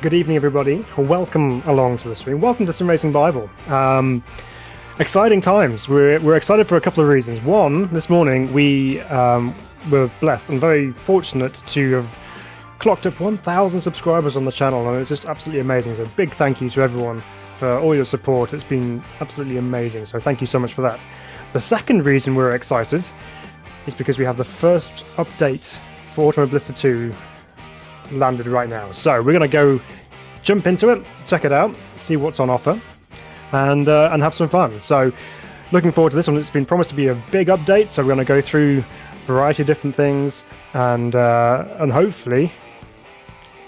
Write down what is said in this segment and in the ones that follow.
good evening, everybody. Welcome along to the stream. Welcome to Simracing Bible. Exciting times. We're excited for a couple of reasons. One, this morning we were blessed and very fortunate to have clocked up 1,000 subscribers on the channel, and it's just absolutely amazing. So a big thank you to everyone for all your support. It's been absolutely amazing, so thank you so much for that. The second reason we're excited is because we have the first update for Automobilista 2 landed right now. So we're going to go jump into it, check it out, see what's on offer, and have some fun. So looking forward to this one. It's been promised to be a big update, so we're going to go through a variety of different things, and hopefully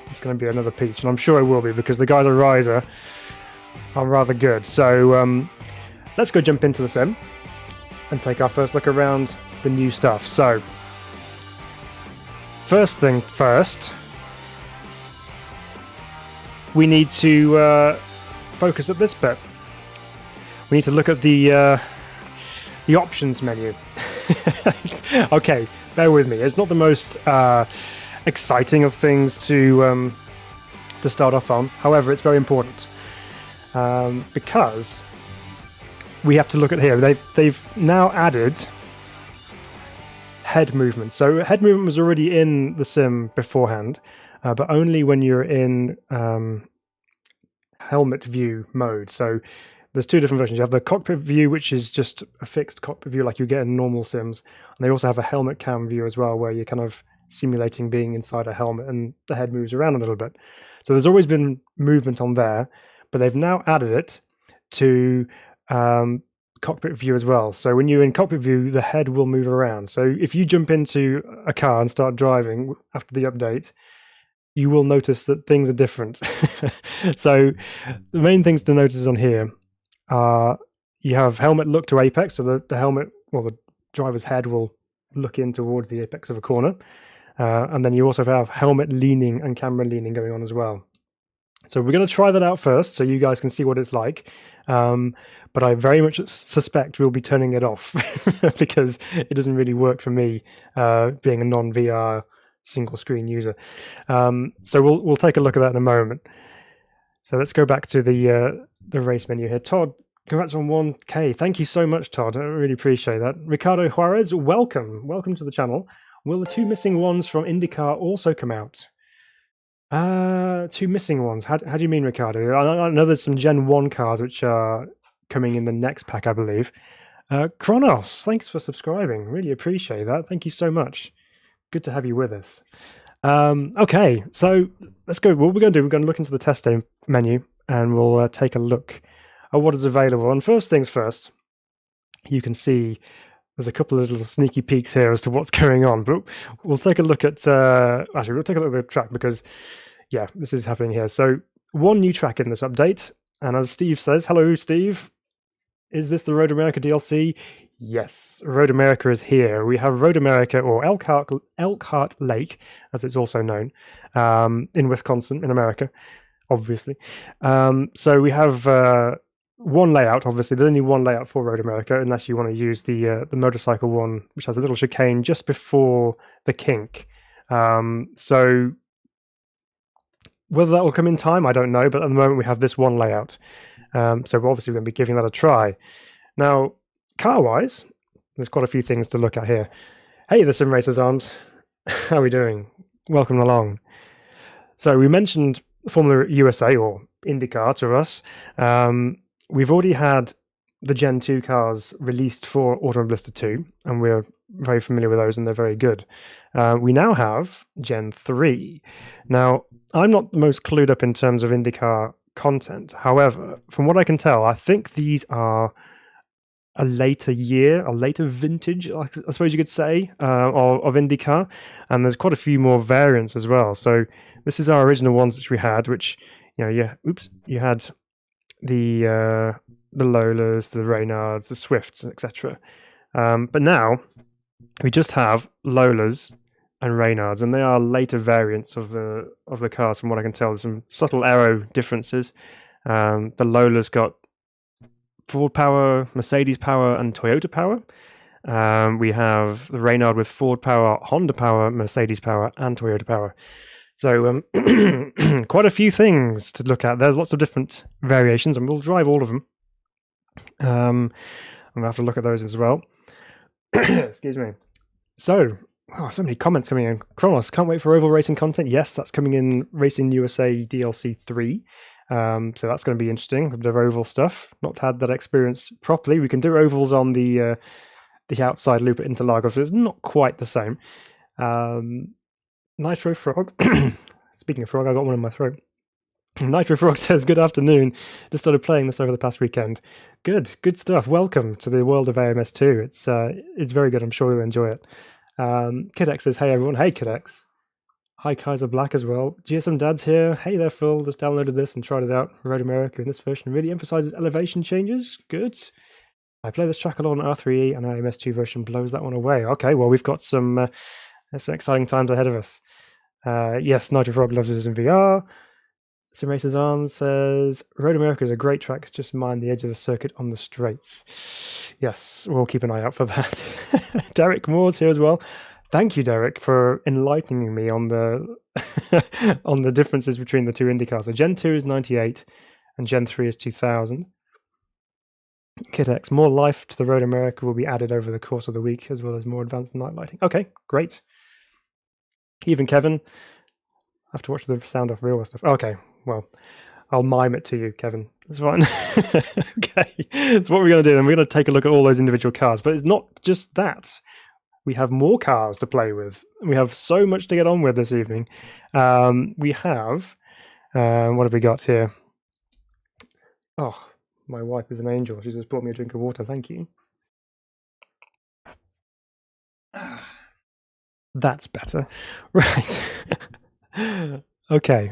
it's going to be another peach, and I'm sure it will be because the guys at Riser are rather good. So let's go jump into the sim and take our first look around the new stuff. So first thing first, we need to focus at this bit. We need to look at the options menu. Okay, bear with me. It's not the most exciting of things to start off on. However, it's very important because we have to look at here. They've now added head movement. So head movement was already in the sim beforehand, but only when you're in helmet view mode. So there's two different versions. You have the cockpit view, which is just a fixed cockpit view like you get in normal sims, and they also have a helmet cam view as well, where you're kind of simulating being inside a helmet and the head moves around a little bit. So there's always been movement on there, but they've now added it to cockpit view as well. So when you're in cockpit view, the head will move around. So if you jump into a car and start driving after the update, you will notice that things are different. So the main things to notice on here are you have helmet look to apex, so the helmet, well, the driver's head will look in towards the apex of a corner, and then you also have helmet leaning and camera leaning going on as well. So we're going to try that out first so you guys can see what it's like, but I very much suspect we'll be turning it off because it doesn't really work for me, being a non-VR single screen user. So we'll take a look at that in a moment. So let's go back to the race menu here. Todd, congrats on 1K. Thank you so much, Todd. I really appreciate that. Ricardo Juarez, welcome to the channel. Will the two missing ones from Indycar also come out? Two missing ones. How do you mean, Ricardo? I know there's some Gen 1 cars which are coming in the next pack, I believe. Kronos, thanks for subscribing. Really appreciate that. Thank you so much. Good to have you with us. Okay, so let's go. What we're going to do, we're going to look into the test day menu and we'll take a look at what is available. And first things first, you can see there's a couple of little sneaky peeks here as to what's going on. But we'll take a look at, actually, we'll take a look at the track because, yeah, this is happening here. So one new track in this update. And as Steve says, hello, Steve. Is this the Road America DLC? Yes, Road America is here. We have Road America, or Elkhart Lake, as it's also known, in Wisconsin, in America, obviously. So we have one layout, obviously. There's only one layout for Road America, unless you want to use the motorcycle one, which has a little chicane just before the kink. So whether that will come in time, I don't know, but at the moment we have this one layout. So we're obviously going to be giving that a try. Now, car-wise, there's quite a few things to look at here. Hey, the Sim Racers Arms. How are we doing? Welcome along. So we mentioned Formula USA, or Indycar to us. We've already had the Gen 2 cars released for Automobilista 2, and we're very familiar with those, and they're very good. We now have Gen 3. Now, I'm not the most clued up in terms of Indycar content. However, from what I can tell, I think these are a later vintage, I suppose you could say, of IndyCar, and there's quite a few more variants as well. So this is our original ones which we had, which, you know, you had the Lolas, the Reynards, the Swifts, etc. But now we just have Lolas and Reynards, and they are later variants of the cars. From what I can tell, there's some subtle aero differences. The Lola's got Ford power, Mercedes power, and Toyota power. We have the Reynard with Ford power, Honda power, Mercedes power, and Toyota power. So quite a few things to look at. There's lots of different variations, and we'll drive all of them. I'm going to have to look at those as well. Excuse me. So, so many comments coming in. Kronos, can't wait for oval racing content. Yes, that's coming in Racing USA DLC 3. So that's going to be interesting. A bit of oval stuff. Not had that experience properly. We can do ovals on the outside loop at Interlagos, so it's not quite the same. Nitro Frog. Speaking of frog, I got one in my throat. Nitro Frog says, good afternoon. Just started playing this over the past weekend. Good stuff. Welcome to the world of AMS2. It's very good. I'm sure you'll enjoy it. Kidex says, hey everyone. Hey Kidex. Hi Kaiser Black as well. GSM Dad's here. Hey there Phil. Just downloaded this and tried it out. Road America in this version really emphasizes elevation changes. Good. I play this track a lot on R3E and AMS2 version blows that one away. Okay, well we've got some exciting times ahead of us. Yes, Nitro Frog loves this in VR. Simracer's Arms says, Road America is a great track, just mind the edge of the circuit on the straights. Yes, we'll keep an eye out for that. Derek Moore's here as well. Thank you, Derek, for enlightening me on the on the differences between the two IndyCars. So Gen 2 is 98 and Gen 3 is 2000. KitX, more life to the Road America will be added over the course of the week, as well as more advanced night lighting. Okay, great. Even Kevin, I have to watch the sound off real stuff. Okay, well, I'll mime it to you, Kevin. That's fine. Okay, so what we're going to do then, we're going to take a look at all those individual cars, but it's not just that. We have more cars to play with. We have so much to get on with this evening. We have, what have we got here? Oh, my wife is an angel. She just brought me a drink of water. Thank you. That's better. Right. Okay.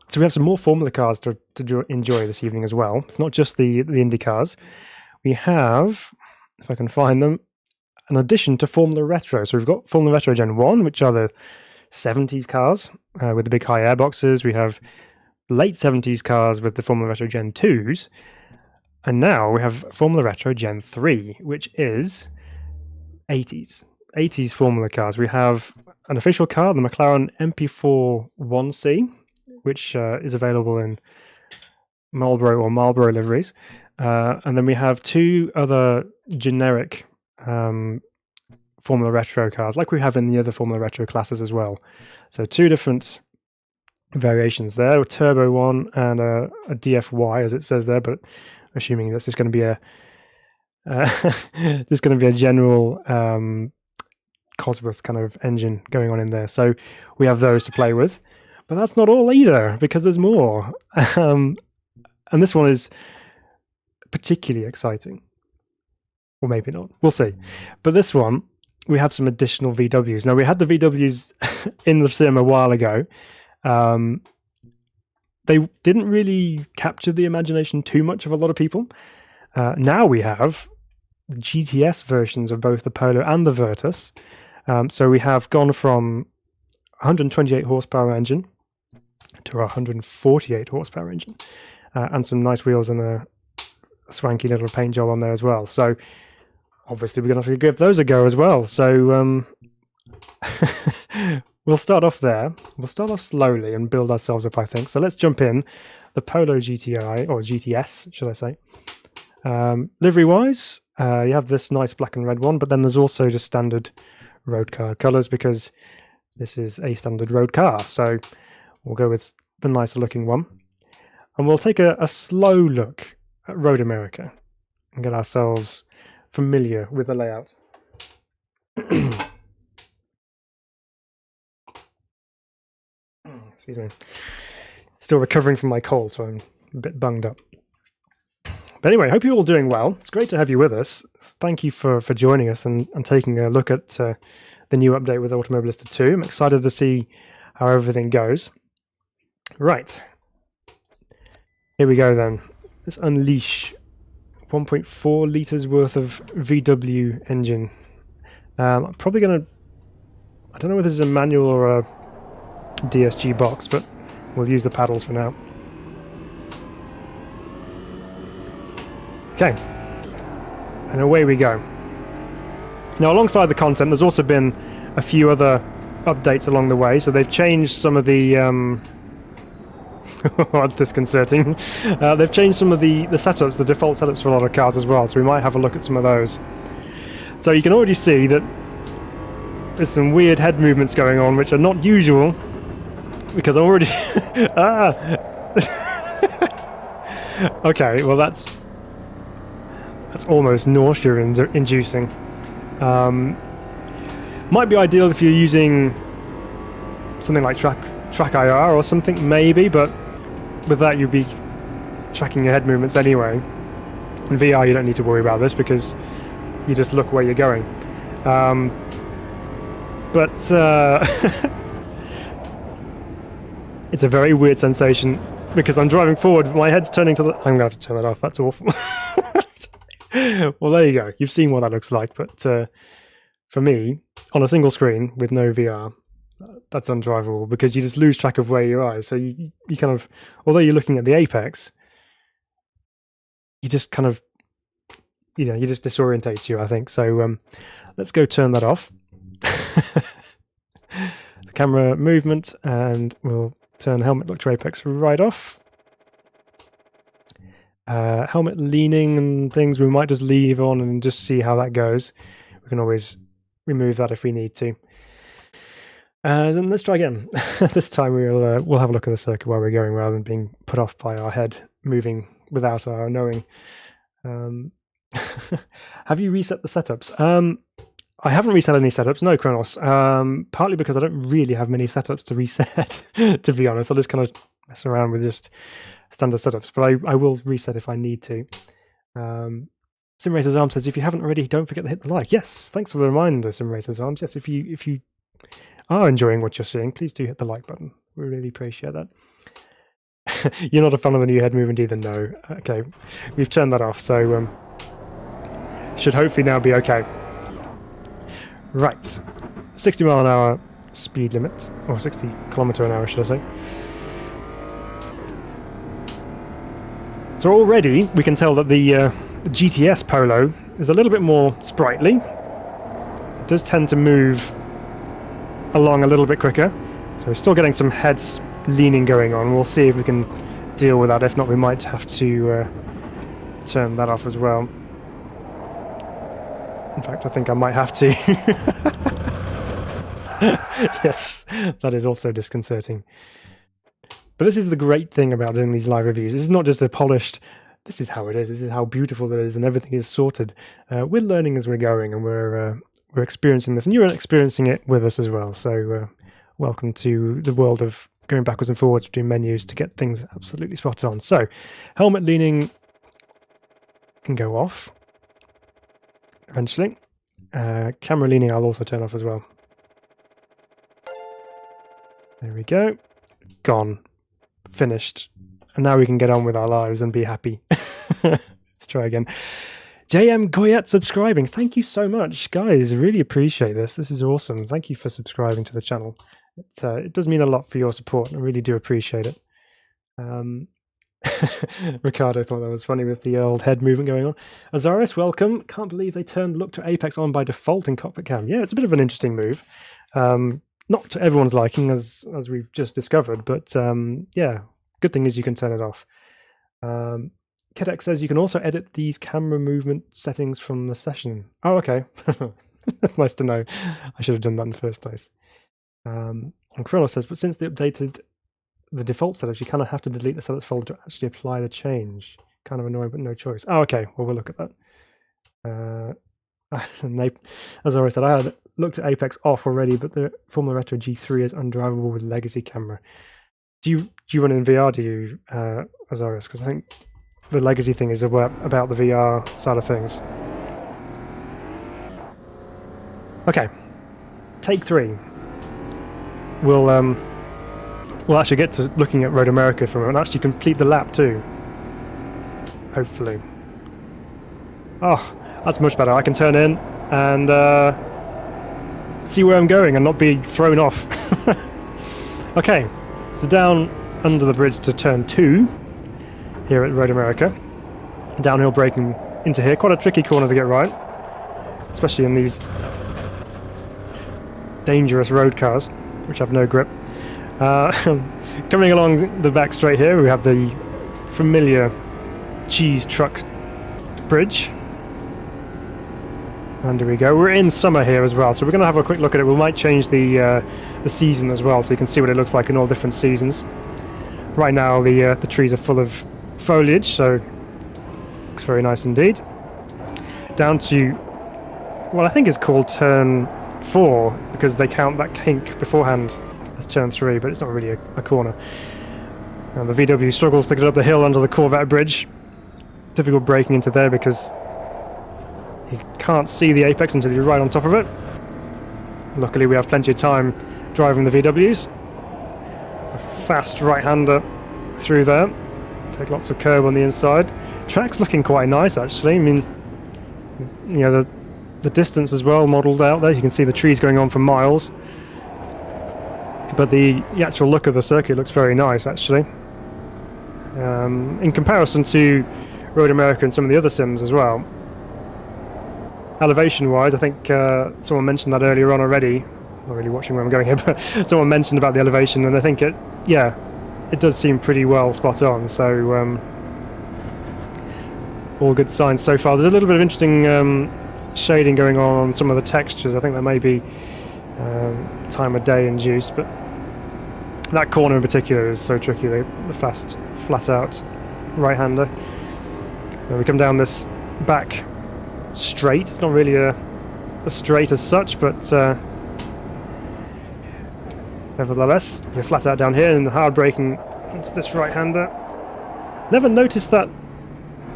So we have some more Formula cars to enjoy this evening as well. It's not just the Indy cars. We have, if I can find them, an addition to Formula Retro. So we've got Formula Retro Gen 1, which are the 70s cars with the big high airboxes. We have late 70s cars with the Formula Retro Gen 2s. And now we have Formula Retro Gen 3, which is 80s Formula cars. We have an official car, the McLaren MP4 1C, which is available in Marlboro liveries. And then we have two other generic Formula Retro cars, like we have in the other Formula Retro classes as well. So two different variations there, a turbo one and a DFY, as it says there, but assuming this is going to be a general Cosworth kind of engine going on in there. So we have those to play with. But that's not all either, because there's more. And this one is particularly exciting. Or maybe not. We'll see. But this one, we have some additional VWs. Now, we had the VWs in the sim a while ago. They didn't really capture the imagination too much of a lot of people. Now we have the GTS versions of both the Polo and the Virtus. So we have gone from 128 horsepower engine to a 148 horsepower engine, and some nice wheels and a swanky little paint job on there as well. So obviously we're going to have to give those a go as well. So we'll start off there. We'll start off slowly and build ourselves up, I think. So let's jump in. The Polo GTI, or GTS, should I say. Livery-wise, you have this nice black and red one, but then there's also just standard road car colours, because this is a standard road car. So we'll go with the nicer looking one. And we'll take a slow look at Road America and get ourselves familiar with the layout. Excuse me. Still recovering from my cold, so I'm a bit bunged up. But anyway, I hope you're all doing well. It's great to have you with us. Thank you for joining us and taking a look at the new update with Automobilista 2. I'm excited to see how everything goes. Right. Here we go then. Let's unleash 1.4 litres worth of VW engine. I'm probably going to... I don't know whether this is a manual or a DSG box, but we'll use the paddles for now. Okay, and away we go. Now, alongside the content, there's also been a few other updates along the way. So they've changed some of the... that's disconcerting. They've changed some of the setups, the default setups for a lot of cars as well, so we might have a look at some of those. So you can already see that there's some weird head movements going on, which are not usual, because I'm already... Okay, well that's almost nausea-inducing. Might be ideal if you're using something like Track IR or something, maybe, but with that you'd be tracking your head movements anyway. In VR you don't need to worry about this because you just look where you're going. But it's a very weird sensation because I'm driving forward, my head's turning to the... I'm going to have to turn that off, that's awful. Well, there you go. You've seen what that looks like, but for me, on a single screen with no VR, that's undrivable because you just lose track of where you are. So you kind of, although you're looking at the apex, you just kind of, you just disorientates you, I think. So let's go turn that off. The camera movement, and we'll turn helmet look to apex right off. Helmet leaning and things we might just leave on and just see how that goes. We can always remove that if we need to. Then let's try again. This time we'll have a look at the circuit while we're going rather than being put off by our head moving without our knowing. Have you reset the setups? I haven't reset any setups, no, Kronos. Partly because I don't really have many setups to reset, to be honest. I'll just kind of mess around with just standard setups, but I will reset if I need to. SimRacer's Arm says, if you haven't already, don't forget to hit the like. Yes, thanks for the reminder, SimRacer's Arms. Yes, if you are enjoying what you're seeing, please do hit the like button. We really appreciate that. You're not a fan of the new head movement either? No. Okay, we've turned that off, so should hopefully now be okay. Right, 60 mile an hour speed limit, or 60 kilometre an hour, should I say. So already we can tell that the GTS Polo is a little bit more sprightly. It does tend to move along a little bit quicker, so we're still getting some heads leaning going on. We'll see if we can deal with that. If not, we might have to turn that off as well. In fact, I think I might have to. Yes, that is also disconcerting. But this is the great thing about doing these live reviews. This is not just a polished, this is how it is, this is how beautiful it is, and everything is sorted. We're learning as we're going, and we're experiencing this, and you're experiencing it with us as well. So welcome to the world of going backwards and forwards between menus to get things absolutely spot on. So helmet leaning can go off eventually. Camera leaning I'll also turn off as well. There we go. Gone. Finished. And now we can get on with our lives and be happy. Let's try again. JM Goyette subscribing. Thank you so much, guys. Really appreciate this. This is awesome. Thank you for subscribing to the channel. It does mean a lot for your support. I really do appreciate it. Ricardo thought that was funny with the old head movement going on. Azaris, welcome. Can't believe they turned look to apex on by default in cockpit cam. Yeah, it's a bit of an interesting move. Not to everyone's liking, as we've just discovered, but yeah, good thing is you can turn it off. Kedek says you can also edit these camera movement settings from the session. Oh, okay. That's nice to know. I should have done that in the first place. And Kronos says, but since they updated the default setups, you kind of have to delete the setups folder to actually apply the change. Kind of annoying, but no choice. Oh, okay. Well, we'll look at that. As I already said, I had looked at Apex off already, but the Formula Retro G3 is undrivable with legacy camera. Do you run in VR, do you, Azaris? Because I think the legacy thing is about the VR side of things. Okay. Take 3. We'll actually get to looking at Road America from it and actually complete the lap too. Hopefully. Oh, that's much better. I can turn in and see where I'm going and not be thrown off. Okay, so down under the bridge to turn 2 here at Road America. Downhill braking into here. Quite a tricky corner to get right, especially in these dangerous road cars, which have no grip. Coming along the back straight here, we have the familiar cheese truck bridge. And here we go. We're in summer here as well, so we're going to have a quick look at it. We might change the season as well, so you can see what it looks like in all different seasons. Right now, the trees are full of foliage, so it looks very nice indeed. Down to what I think is called turn 4, because they count that kink beforehand as turn 3, but it's not really a corner. And the VW struggles to get up the hill under the Corvette bridge. Difficult braking into there because you can't see the apex until you're right on top of it. Luckily we have plenty of time driving the VWs. A fast right-hander through there. Take lots of curb on the inside. Track's looking quite nice actually. I mean, you know, the distance as well modelled out there. You can see the trees going on for miles. But the actual look of the circuit looks very nice actually. In comparison to Road America and some of the other sims as well. Elevation-wise, I think someone mentioned that earlier on already. Not really watching where I'm going here, but someone mentioned about the elevation, and I think it does seem pretty well spot on. So all good signs so far. There's a little bit of interesting shading going on some of the textures. I think that may be time of day induced, but that corner in particular is so tricky. The fast, flat-out right-hander. Then we come down this back straight. It's not really a straight as such, but nevertheless, you're flat out down here and hard braking into this right-hander. Never noticed that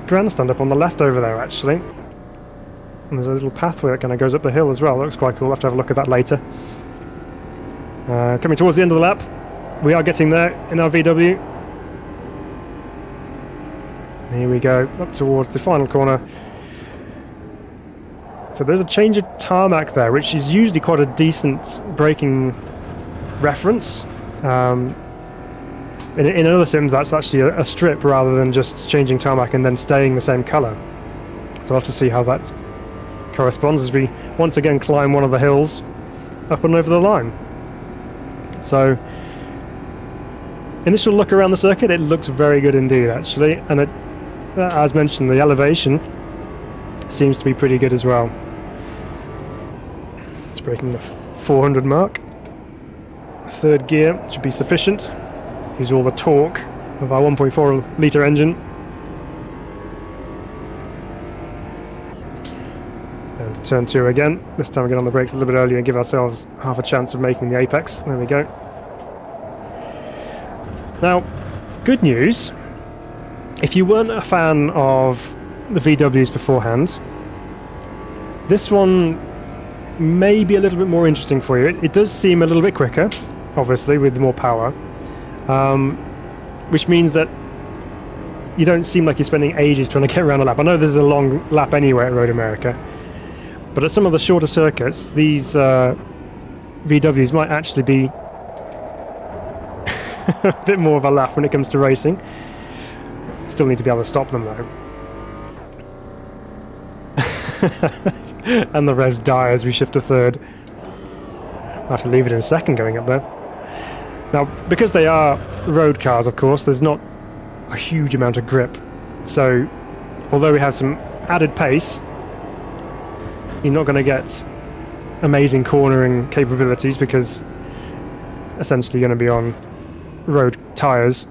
grandstand up on the left over there actually. And there's a little pathway that kind of goes up the hill as well. That looks quite cool. I'll have to have a look at that later. Coming towards the end of the lap, we are getting there in our VW. And here we go up towards the final corner. So there's a change of tarmac there, which is usually quite a decent braking reference. In other sims, that's actually a strip rather than just changing tarmac and then staying the same colour. So we'll have to see how that corresponds as we once again climb one of the hills up and over the line. So, initial look around the circuit, it looks very good indeed actually, and it, as mentioned, the elevation seems to be pretty good as well. It's breaking the 400 mark. Third gear should be sufficient. Use all the torque of our 1.4 litre engine. Down to turn 2 again. This time we get on the brakes a little bit earlier and give ourselves half a chance of making the apex. There we go. Now, good news. If you weren't a fan of the VWs beforehand, this one may be a little bit more interesting for you. It does seem a little bit quicker, obviously, with more power, which means that you don't seem like you're spending ages trying to get around a lap. I know this is a long lap anyway at Road America, but at some of the shorter circuits, these VWs might actually be a bit more of a laugh when it comes to racing. Still need to be able to stop them though. And the revs die as we shift to third. I'll have to leave it in a second going up there. Now, because they are road cars, of course, there's not a huge amount of grip. So, although we have some added pace, you're not going to get amazing cornering capabilities because essentially you're going to be on road tyres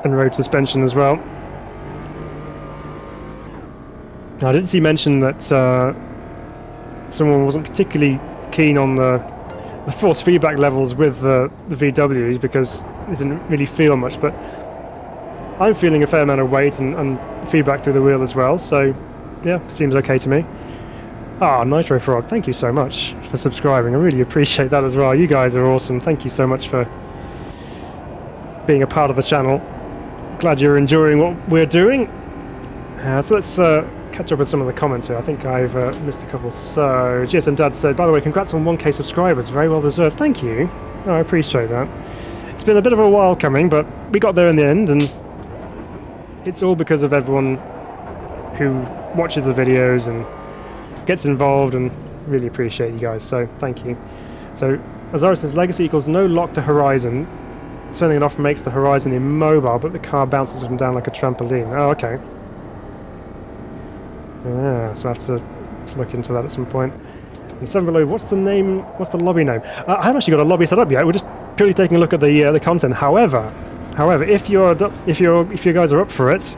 and road suspension as well. Now, I didn't see mention that someone wasn't particularly keen on the force feedback levels with the VWs because it didn't really feel much, but I'm feeling a fair amount of weight and feedback through the wheel as well, so yeah, seems okay to me. Ah, Nitro Frog, thank you so much for subscribing. I really appreciate that as well. You guys are awesome. Thank you so much for being a part of the channel. Glad you're enjoying what we're doing. So let's catch up with some of the comments here. I think I've missed a couple. So, GSM Dad said, by the way, congrats on 1k subscribers. Very well deserved. Thank you. Oh, I appreciate that. It's been a bit of a while coming, but we got there in the end, and it's all because of everyone who watches the videos and gets involved and Really appreciate you guys, so thank you. So Azara says legacy equals no lock to horizon. Turning it off makes the horizon immobile, but the car bounces up and down like a trampoline. Oh, okay. Yeah, so I have to look into that at some point. And 7 below, what's the name? What's the lobby name? I haven't actually got a lobby set up yet. We're just purely taking a look at the content. However, if you guys are up for it,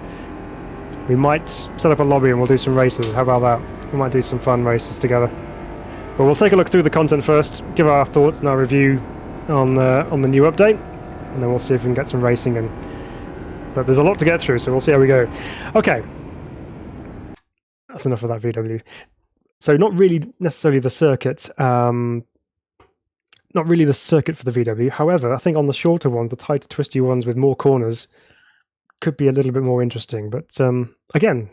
we might set up a lobby and we'll do some races. How about that? We might do some fun races together. But we'll take a look through the content first, give our thoughts and our review on the new update, and then we'll see if we can get some racing in. But there's a lot to get through, so we'll see how we go. Okay. That's enough of that VW. So not really necessarily the circuit, not really the circuit for the VW. However, I think on the shorter ones, the tighter, twisty ones with more corners, could be a little bit more interesting. But again,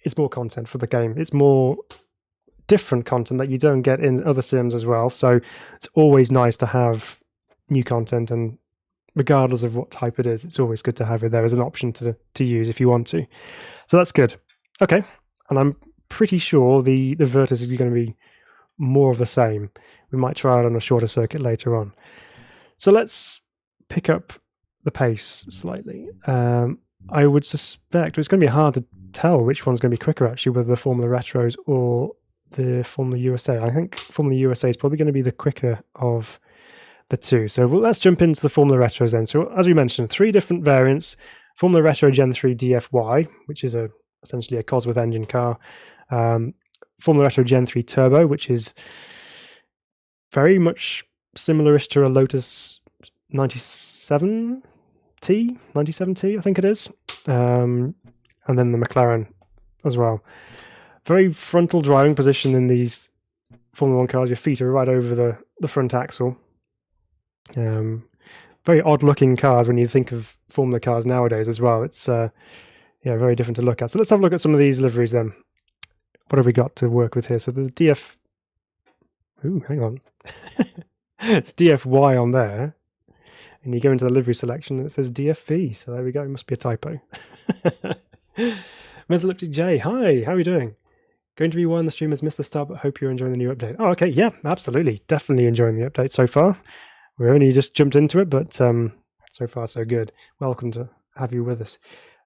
it's more content for the game. It's more different content that you don't get in other sims as well. So it's always nice to have new content, and regardless of what type it is, it's always good to have it there as an option to use if you want to. So that's good. Okay. And I'm pretty sure the Virtus is going to be more of the same. We might try it on a shorter circuit later on. So let's pick up the pace slightly. I would suspect it's going to be hard to tell which one's going to be quicker, actually, whether the Formula Retros or the Formula USA. I think Formula USA is probably going to be the quicker of the two. So let's jump into the Formula Retros then. So as we mentioned, 3 different variants. Formula Retro Gen 3 DFY, which is essentially a Cosworth engine car. Formula Retro Gen 3 Turbo, which is very much similar-ish to a Lotus 97T, I think it is. And then the McLaren as well. Very frontal driving position in these Formula 1 cars. Your feet are right over the front axle. Very odd-looking cars when you think of Formula cars nowadays as well. It's yeah, very different to look at. So let's have a look at some of these liveries then. What have we got to work with here? So the DF... Ooh, hang on. It's DFY on there. And you go into the livery selection and it says DFV. So there we go. It must be a typo. Mesoleptic J, hi. How are you doing? Going to be one of the streamers missed the start, but hope you're enjoying the new update. Oh, okay. Yeah, absolutely. Definitely enjoying the update so far. We only just jumped into it, but so far so good. Welcome to have you with us.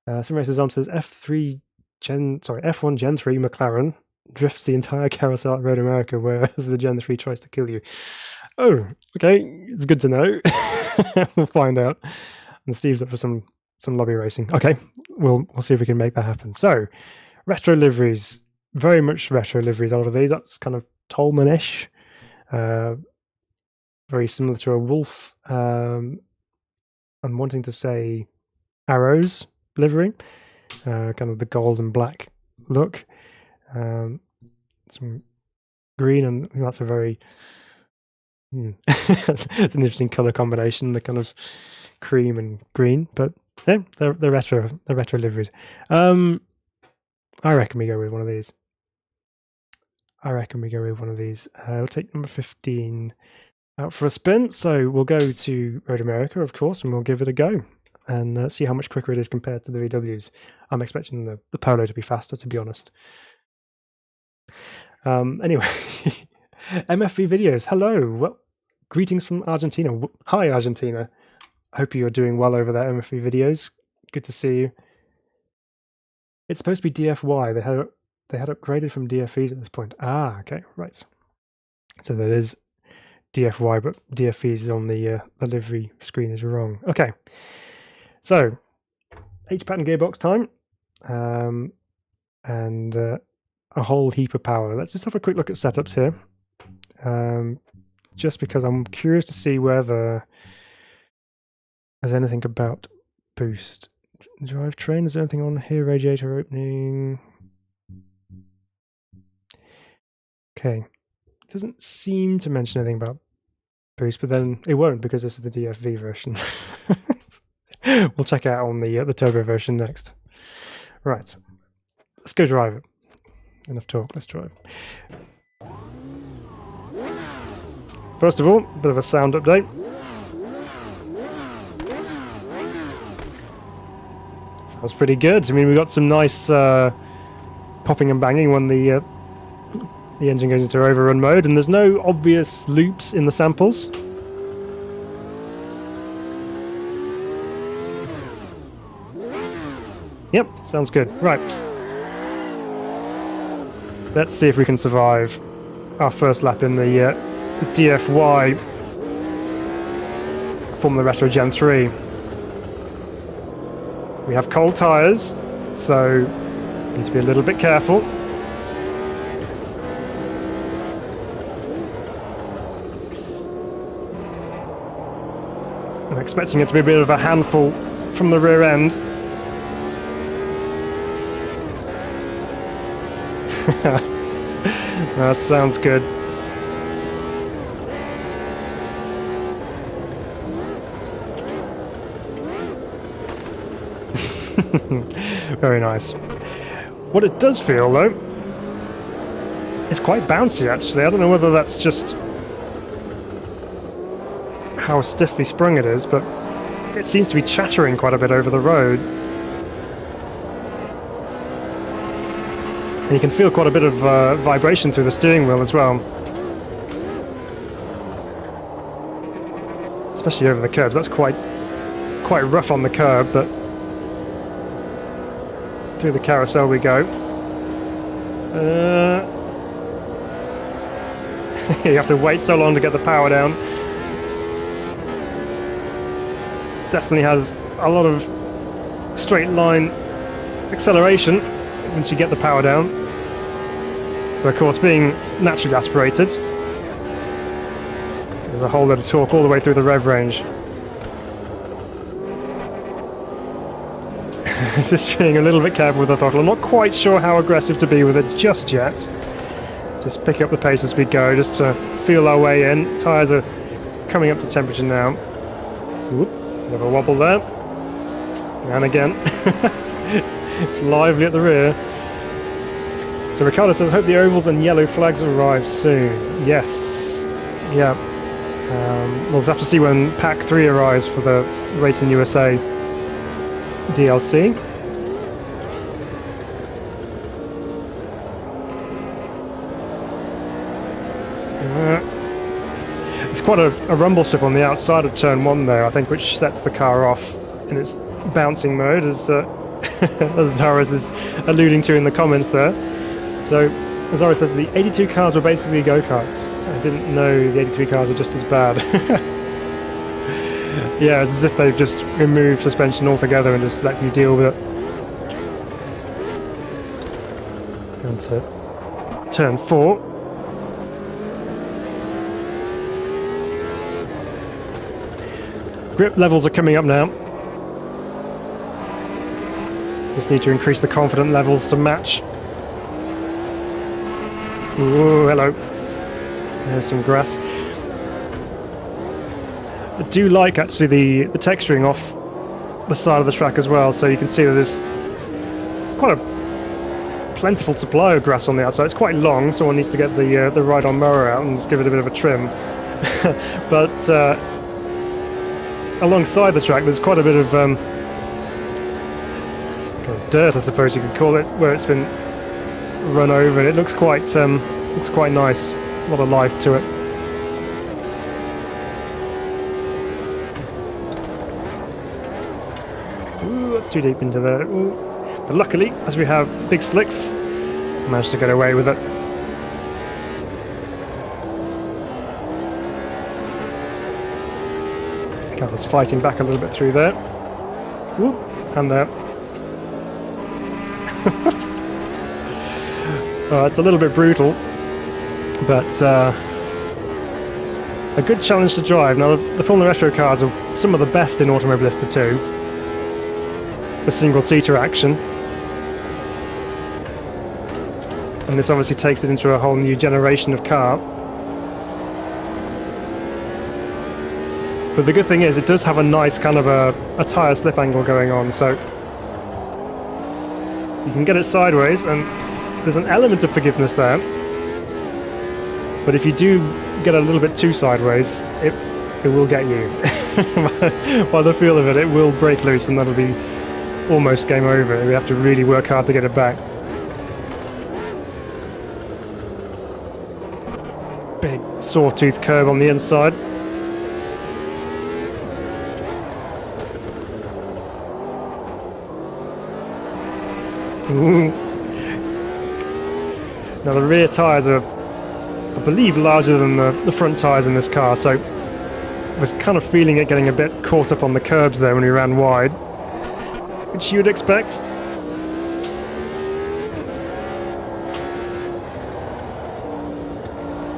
Simracing Arm says F1 Gen 3 McLaren drifts the entire carousel at Road America, whereas the Gen 3 tries to kill you. Oh, okay, it's good to know. We'll find out. And Steve's up for some lobby racing. Okay, we'll see if we can make that happen. So, retro liveries, very much retro liveries. Out of these, that's kind of Tolman-ish, very similar to a Wolf. I'm wanting to say Arrows livery, kind of the gold and black look. Some green, and that's a very it's an interesting color combination, the kind of cream and green, but yeah, they're retro liveries. I reckon we go with one of these. We'll take number 15 out for a spin. So we'll go to Road America, of course, and we'll give it a go and see how much quicker it is compared to the VWs. I'm expecting the Polo to be faster, to be honest. Anyway, MFV videos. Hello. Well, greetings from Argentina. Hi, Argentina. Hope you're doing well over there, MFV videos. Good to see you. It's supposed to be DFY. They had upgraded from DFEs at this point. Ah, okay, right. So that is DFY, but DFEs on the livery screen is wrong. Okay. So, H-pattern gearbox time, and a whole heap of power. Let's just have a quick look at setups here, just because I'm curious to see whether there's anything about boost. Drivetrain, is there anything on here? Radiator opening. Okay, it doesn't seem to mention anything about boost, but then it won't because this is the DFV version. We'll check it out on the turbo version next. Right, let's go drive it. Enough talk, let's drive. First of all, a bit of a sound update. Sounds pretty good. I mean, we got some nice popping and banging when the The engine goes into overrun mode, and there's no obvious loops in the samples. Yep, sounds good. Right. Let's see if we can survive our first lap in the DFY Formula Retro Gen 3. We have cold tyres, so need to be a little bit careful. I'm expecting it to be a bit of a handful from the rear end. That sounds good. Very nice. What it does feel, though, is quite bouncy, actually. I don't know whether that's just how stiffly sprung it is, but it seems to be chattering quite a bit over the road. And you can feel quite a bit of vibration through the steering wheel as well. Especially over the curbs. That's quite rough on the curb, but through the carousel we go. You have to wait so long to get the power down. Definitely has a lot of straight line acceleration once you get the power down. But of course, being naturally aspirated, there's a whole lot of torque all the way through the rev range. Just being a little bit careful with the throttle. I'm not quite sure how aggressive to be with it just yet. Just pick up the pace as we go, just to feel our way in. Tyres are coming up to temperature now. Whoop, bit of a wobble there. And again. It's lively at the rear. So Ricardo says, hope the ovals and yellow flags arrive soon. Yes. Yeah. We'll have to see when Pack 3 arrives for the Racing USA DLC. It's quite a rumble strip on the outside of turn 1 there, I think, which sets the car off in its bouncing mode, as Zara is alluding to in the comments there. So, as Zara says, the 82 cars were basically go-karts. I didn't know the 83 cars were just as bad. Yeah, it's as if they've just removed suspension altogether and just let you deal with it. Going to turn 4. Grip levels are coming up now. Just need to increase the confidence levels to match. Ooh, hello. There's some grass. I do like actually the texturing off the side of the track as well, so you can see that there's quite a plentiful supply of grass on the outside. It's quite long, so one needs to get the ride-on mower out and just give it a bit of a trim. But alongside the track there's quite a bit of dirt, I suppose you could call it, where it's been run over, and it looks quite nice. A lot of life to it. Ooh, that's too deep into there. Ooh. But luckily, as we have big slicks, I managed to get away with it. Car's fighting back a little bit through there. Whoop, and there. It's a little bit brutal, but a good challenge to drive. Now, the Formula Retro cars are some of the best in Automobilista 2. The single-seater action. And this obviously takes it into a whole new generation of car. But the good thing is, it does have a nice kind of a tyre slip angle going on, so you can get it sideways, and there's an element of forgiveness there. But if you do get a little bit too sideways, it will get you. By the feel of it, it will break loose, and that'll be almost game over. We have to really work hard to get it back. big sawtooth curb on the inside. Ooh. Now the rear tyres are, I believe, larger than the front tyres in this car, so I was kind of feeling it getting a bit caught up on the curbs there when we ran wide, which you would expect. So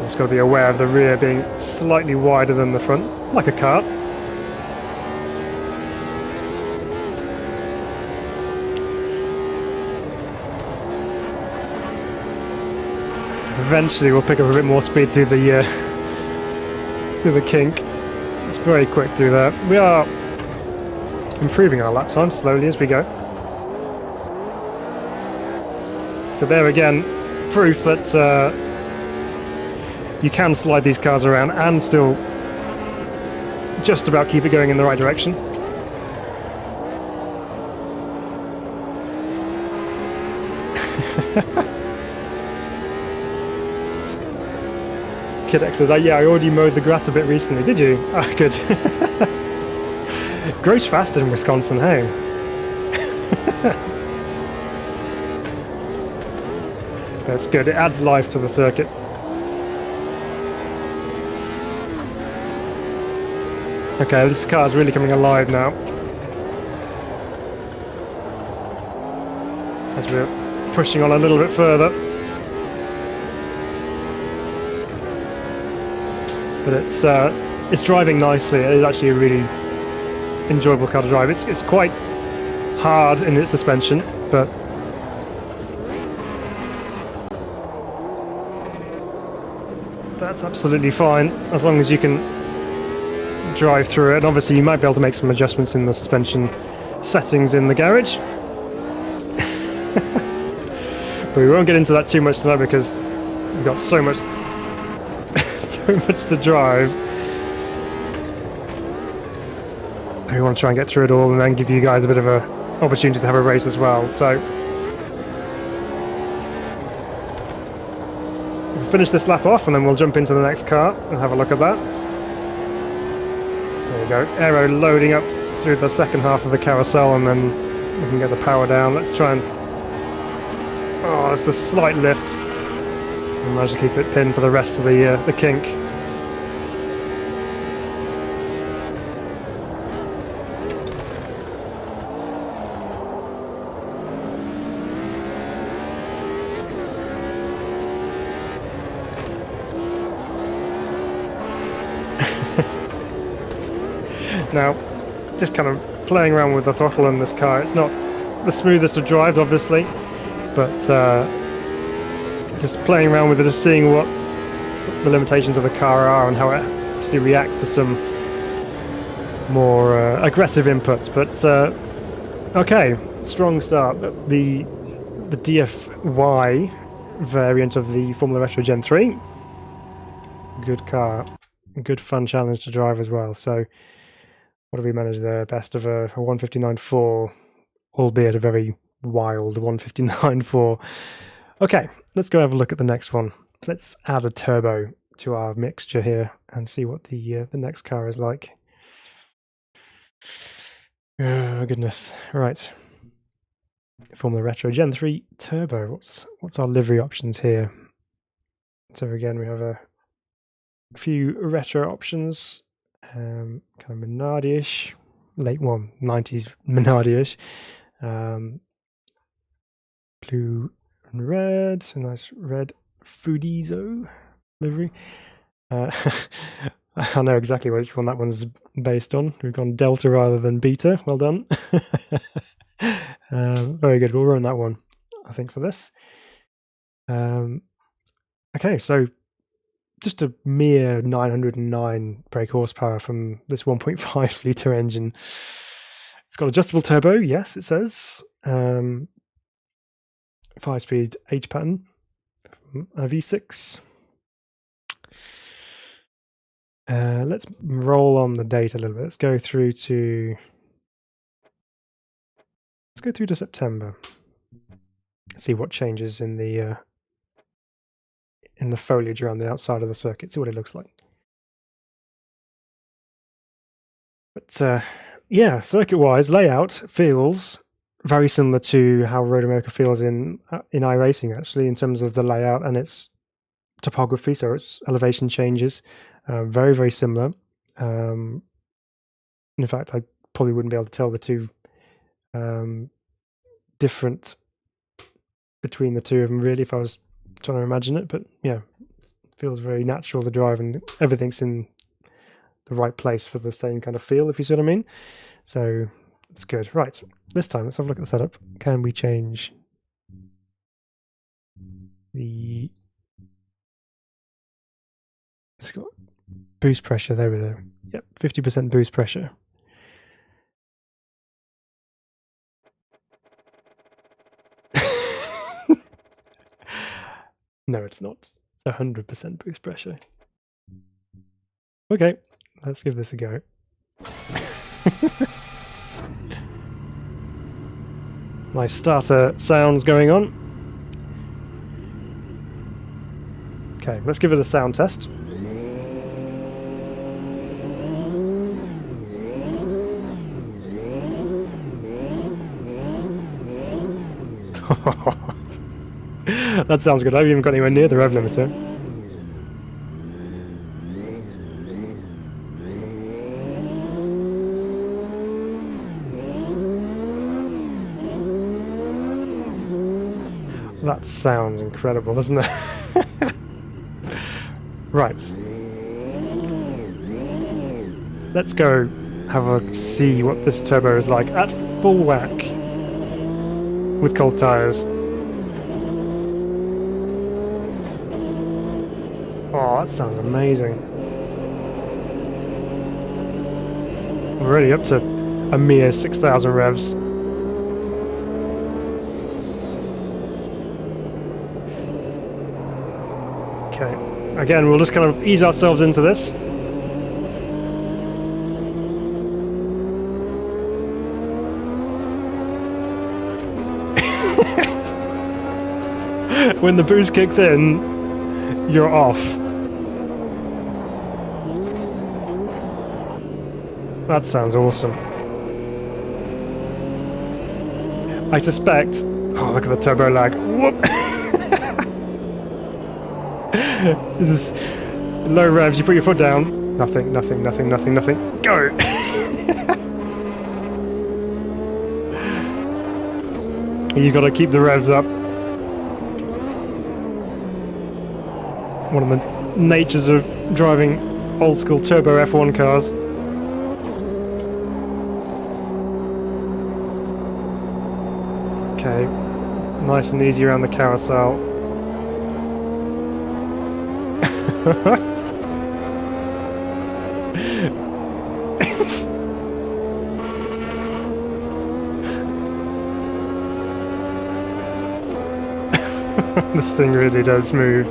just got to be aware of the rear being slightly wider than the front, like a car. Eventually we'll pick up a bit more speed through the kink. It's very quick through there. We are improving our lap time slowly as we go. So there again, proof that you can slide these cars around and still just about keep it going in the right direction. Kidek says, yeah, I already mowed the grass a bit recently. Did you? Ah, good. Grows faster in Wisconsin, hey? That's good. It adds life to the circuit. Okay, this car is really coming alive now. As we're pushing on a little bit further. But it's driving nicely. It is actually a really enjoyable car to drive. It's quite hard in its suspension, but that's absolutely fine as long as you can drive through it. And obviously you might be able to make some adjustments in the suspension settings in the garage. But we won't get into that too much tonight because we've got so much to drive. We want to try and get through it all and then give you guys a bit of a opportunity to have a race as well. So we'll finish this lap off and then we'll jump into the next car and have a look at that. There you go, aero loading up through the second half of the carousel, and then we can get the power down. Let's try and... oh, that's a slight lift. We'll manage to keep it pinned for the rest of the kink. Now, just kind of playing around with the throttle in this car. It's not the smoothest of drives, obviously, but just playing around with it, just seeing what the limitations of the car are and how it actually reacts to some more aggressive inputs. But okay, strong start. The DFY variant of the Formula Retro Gen 3. Good car, good fun challenge to drive as well. So what have we managed there? Best of a 159.4, albeit a very wild 159.4. Okay, let's go have a look at the next one. Let's add a turbo to our mixture here and see what the next car is like. Oh goodness! Right, Formula Retro Gen 3 Turbo. What's our livery options here? So again, we have a few retro options. Kind of Minardi-ish, late 90s Minardi-ish, blue and red, so nice red Fudizo livery. I know exactly which one that one's based on. We've gone Delta rather than Beta. Well done. Very good. We'll run that one, I think, for this. Okay, so just a mere 909 brake horsepower from this 1.5 litre engine. It's got adjustable turbo, yes, it says. 5-speed H pattern, a V6. Let's roll on the date a little bit. Let's go through to September. See what changes in the in the foliage around the outside of the circuit, see what it looks like. But yeah, circuit-wise, layout feels very similar to how Road America feels in iRacing, actually, in terms of the layout and its topography, so its elevation changes. Very, very similar. In fact, I probably wouldn't be able to tell the two different between the two of them, really, if I was trying to imagine it. But yeah, it feels very natural to drive, and everything's in the right place for the same kind of feel, if you see what I mean. So it's good. Right, this time let's have a look at the setup. Can we change the... It's got boost pressure, there we go. Yep, 50% boost pressure. No, it's not. It's 100% boost pressure. Okay, let's give this a go. Nice starter sounds going on. Okay, let's give it a sound test. That sounds good. I haven't even got anywhere near the rev limiter. That sounds incredible, doesn't it? Right. Let's go have a see what this turbo is like at full whack with cold tires. Oh, that sounds amazing. We're already up to a mere 6,000 revs. Okay, again, we'll just kind of ease ourselves into this. When the boost kicks in, you're off. That sounds awesome. I suspect... Oh, look at the turbo lag. Whoop! This is low revs, you put your foot down. Nothing, nothing, nothing, nothing, nothing. Go! You gotta keep the revs up. One of the natures of driving old school turbo F1 cars. Okay, nice and easy around the carousel. This thing really does move.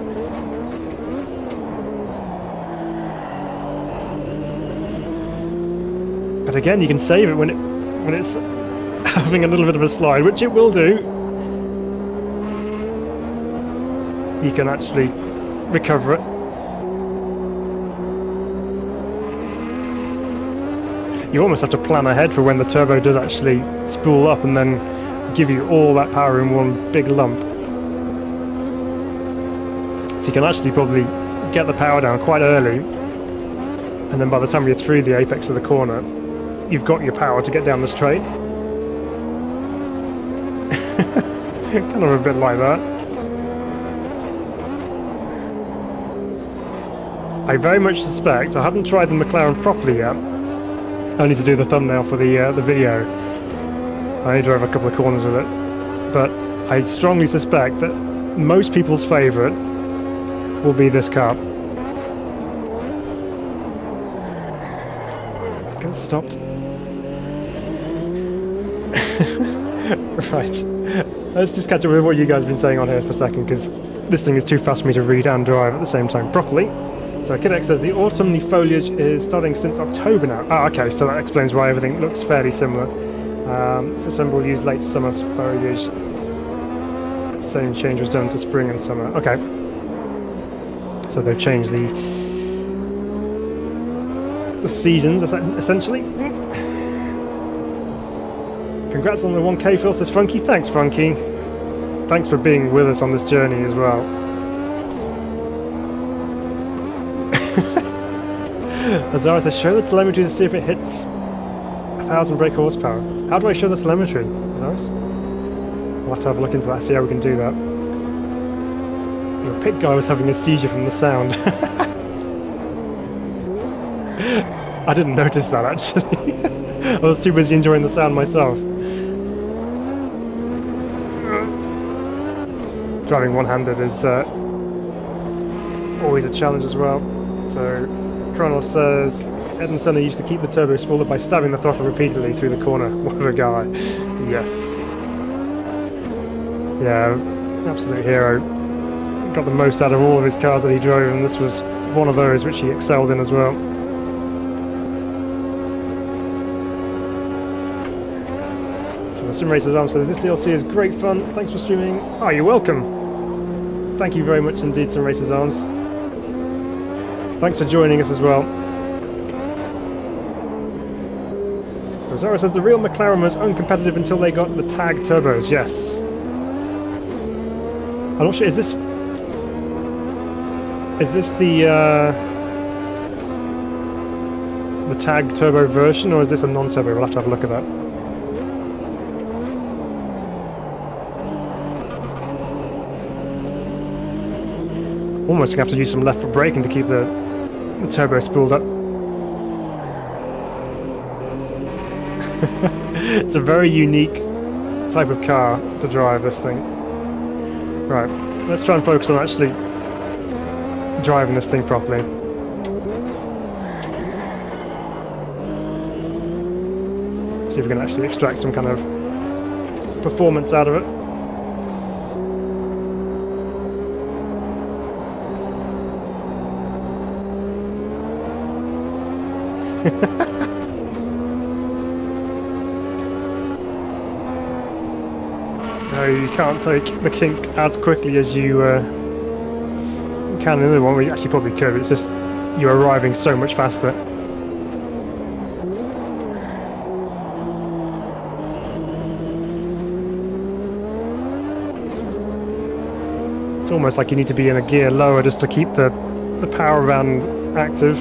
But again, you can save it when it's having a little bit of a slide, which it will do. You can actually recover it. You almost have to plan ahead for when the turbo does actually spool up and then give you all that power in one big lump. So you can actually probably get the power down quite early, and then by the time you're through the apex of the corner, you've got your power to get down the straight. Kind of a bit like that. I very much suspect, I haven't tried the Mclaren properly yet, only to do the thumbnail for the video. I only drove a couple of corners with it, but I strongly suspect that most people's favourite will be this car. Get stopped. Right, let's just catch up with what you guys have been saying on here for a second, because this thing is too fast for me to read and drive at the same time properly. So Kidek says the autumnly foliage is starting since October now. Ah, okay, so that explains why everything looks fairly similar. September will use late summer foliage. Same change was done to spring and summer. Okay. So they've changed the seasons, essentially. Congrats on the 1K, Phil, says Funky. Thanks, Funky. Thanks for being with us on this journey as well. Azara says, show the telemetry to see if it hits 1,000 brake horsepower. How do I show the telemetry, Azara? We'll have to have a look into that, see how we can do that. Your pit guy was having a seizure from the sound. I didn't notice that, actually. I was too busy enjoying the sound myself. Driving one-handed is always a challenge as well. So, Kronos says, Ed and Senna used to keep the turbo spooled by stabbing the throttle repeatedly through the corner. What a guy. Yes. Yeah, absolute hero. Got the most out of all of his cars that he drove, and this was one of those which he excelled in as well. So the SimRacer's Arm says, this DLC is great fun. Thanks for streaming. Oh, you're welcome. Thank you very much indeed, SimRacer's Arms. Thanks for joining us as well. Zara says the real McLaren was uncompetitive until they got the tag turbos. Yes. I'm not sure. Is this the tag turbo version, or is this a non-turbo? We'll have to have a look at that. Almost gonna have to use some left foot braking to keep the turbo spooled up. It's a very unique type of car to drive, this thing. Right, let's try and focus on actually driving this thing properly. See if we can actually extract some kind of performance out of it. No, you can't take the kink as quickly as you can in the other one. We actually probably could, it's just you're arriving so much faster. It's almost like you need to be in a gear lower just to keep the power band active.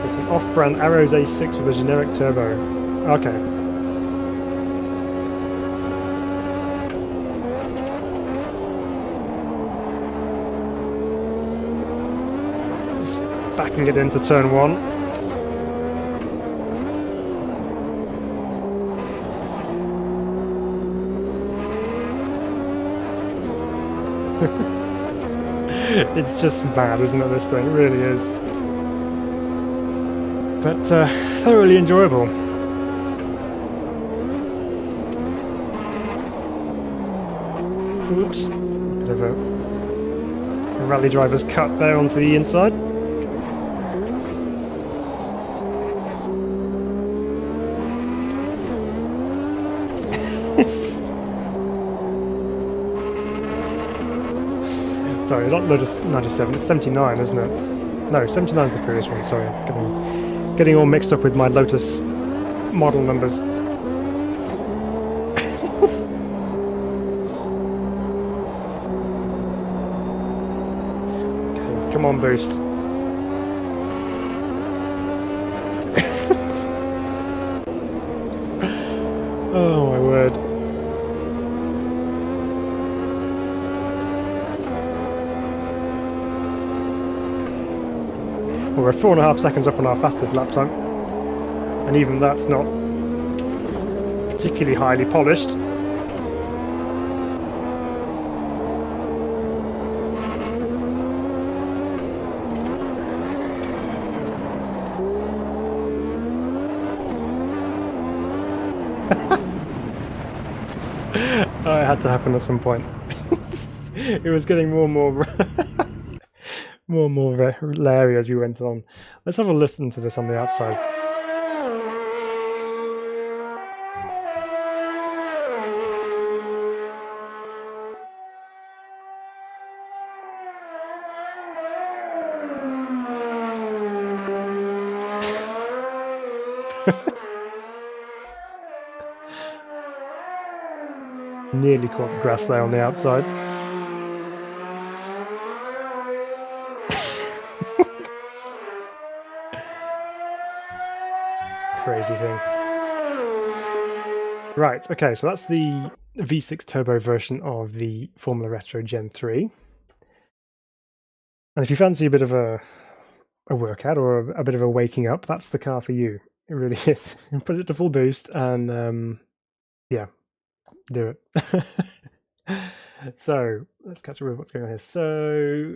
It's an off-brand Arrows A6 with a generic turbo. Okay. It's backing it into turn one. It's just mad, isn't it, this thing? It really is. But thoroughly enjoyable. Oops. Bit of a rally driver's cut there onto the inside. Sorry, not Lotus 97, it's 79, isn't it? No, 79 is the previous one, sorry. Getting all mixed up with my Lotus model numbers. Okay, come on, boost. Oh my word. Well, we're 4.5 seconds up on our fastest lap time, and even that's not particularly highly polished. Oh, it had to happen at some point. It was getting more and more more and more leery as we went on. Let's have a listen to this on the outside. Nearly caught the grass there on the outside. Crazy thing. Right, okay, so that's the V6 turbo version of the Formula Retro Gen 3. And if you fancy a bit of a workout or a bit of a waking up, that's the car for you. It really is. Put it to full boost and yeah, do it. So let's catch up with what's going on here. So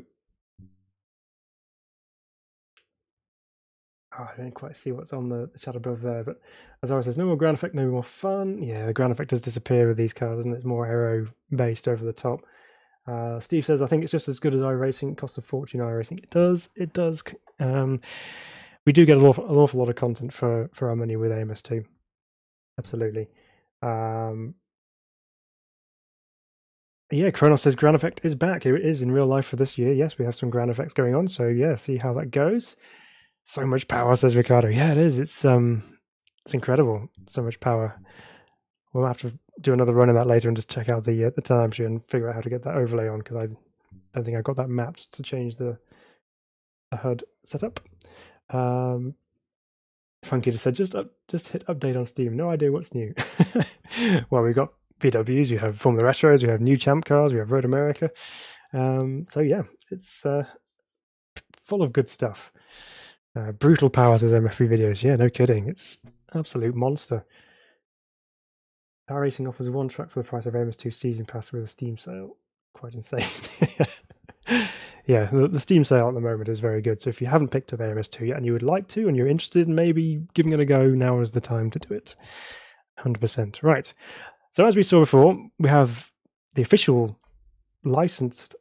I don't quite see what's on the chat above there, but as always says, no more ground effect, no more fun. Yeah, the ground effect does disappear with these cars, and it's more aero based over the top. Steve says, I think it's just as good as iRacing. It costs a fortune, iRacing. It does. We do get an awful lot of content for our money with AMS2. Absolutely. Yeah, Kronos says ground effect is back. It is in real life for this year. Yes, we have some ground effects going on. So yeah, see how that goes. So much power, says Ricardo. Yeah, it is. It's incredible. So much power. We'll have to do another run of that later and just check out the telemetry and figure out how to get that overlay on, because I don't think I got that mapped to change the HUD setup. Funky just said, just hit update on Steam. No idea what's new. Well, we've got VWs, we have Formula Retros, we have new Champ cars, we have Road America. So yeah, it's full of good stuff. Brutal power, says MFB Videos. Yeah, no kidding. It's absolute monster. Power Racing offers one track for the price of AMS2 Season Pass with a Steam sale. Quite insane. Yeah, the Steam sale at the moment is very good. So if you haven't picked up AMS2 yet and you would like to, and you're interested in maybe giving it a go, now is the time to do it. 100%. Right. So as we saw before, we have the official licensed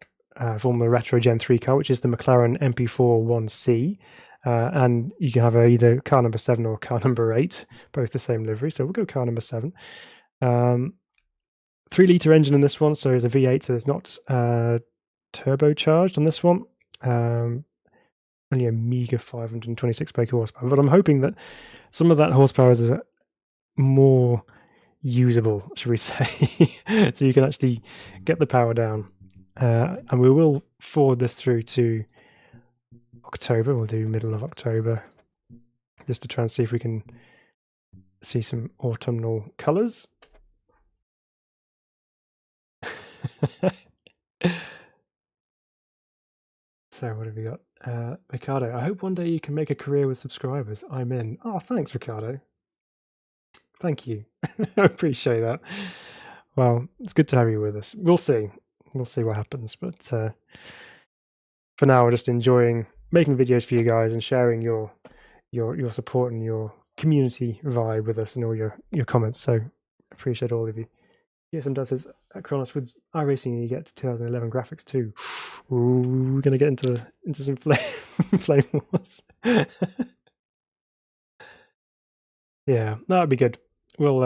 Formula Retro Gen 3 car, which is the Mclaren MP4 1C. And you can have either car number 7 or car number 8, both the same livery. So we'll go car number 7. 3-litre engine in this one, so it's a V8, so it's not turbocharged on this one. Only a meager 526 brake horsepower, but I'm hoping that some of that horsepower is more usable, should we say, so you can actually get the power down. And we will forward this through to October. We'll do middle of October just to try and see if we can see some autumnal colours. So what have we got? Ricardo, I hope one day you can make a career with subscribers. I'm in. Oh, thanks, Ricardo. Thank you. I appreciate that. Well, it's good to have you with us. We'll see. We'll see what happens. But for now, we're just enjoying making videos for you guys and sharing your support and your community vibe with us and all your comments. So appreciate all of you. TSM does says at Kronos with iRacing you get 2011 graphics too. Ooh, we're gonna get into some flame wars. Yeah, that would be good. We'll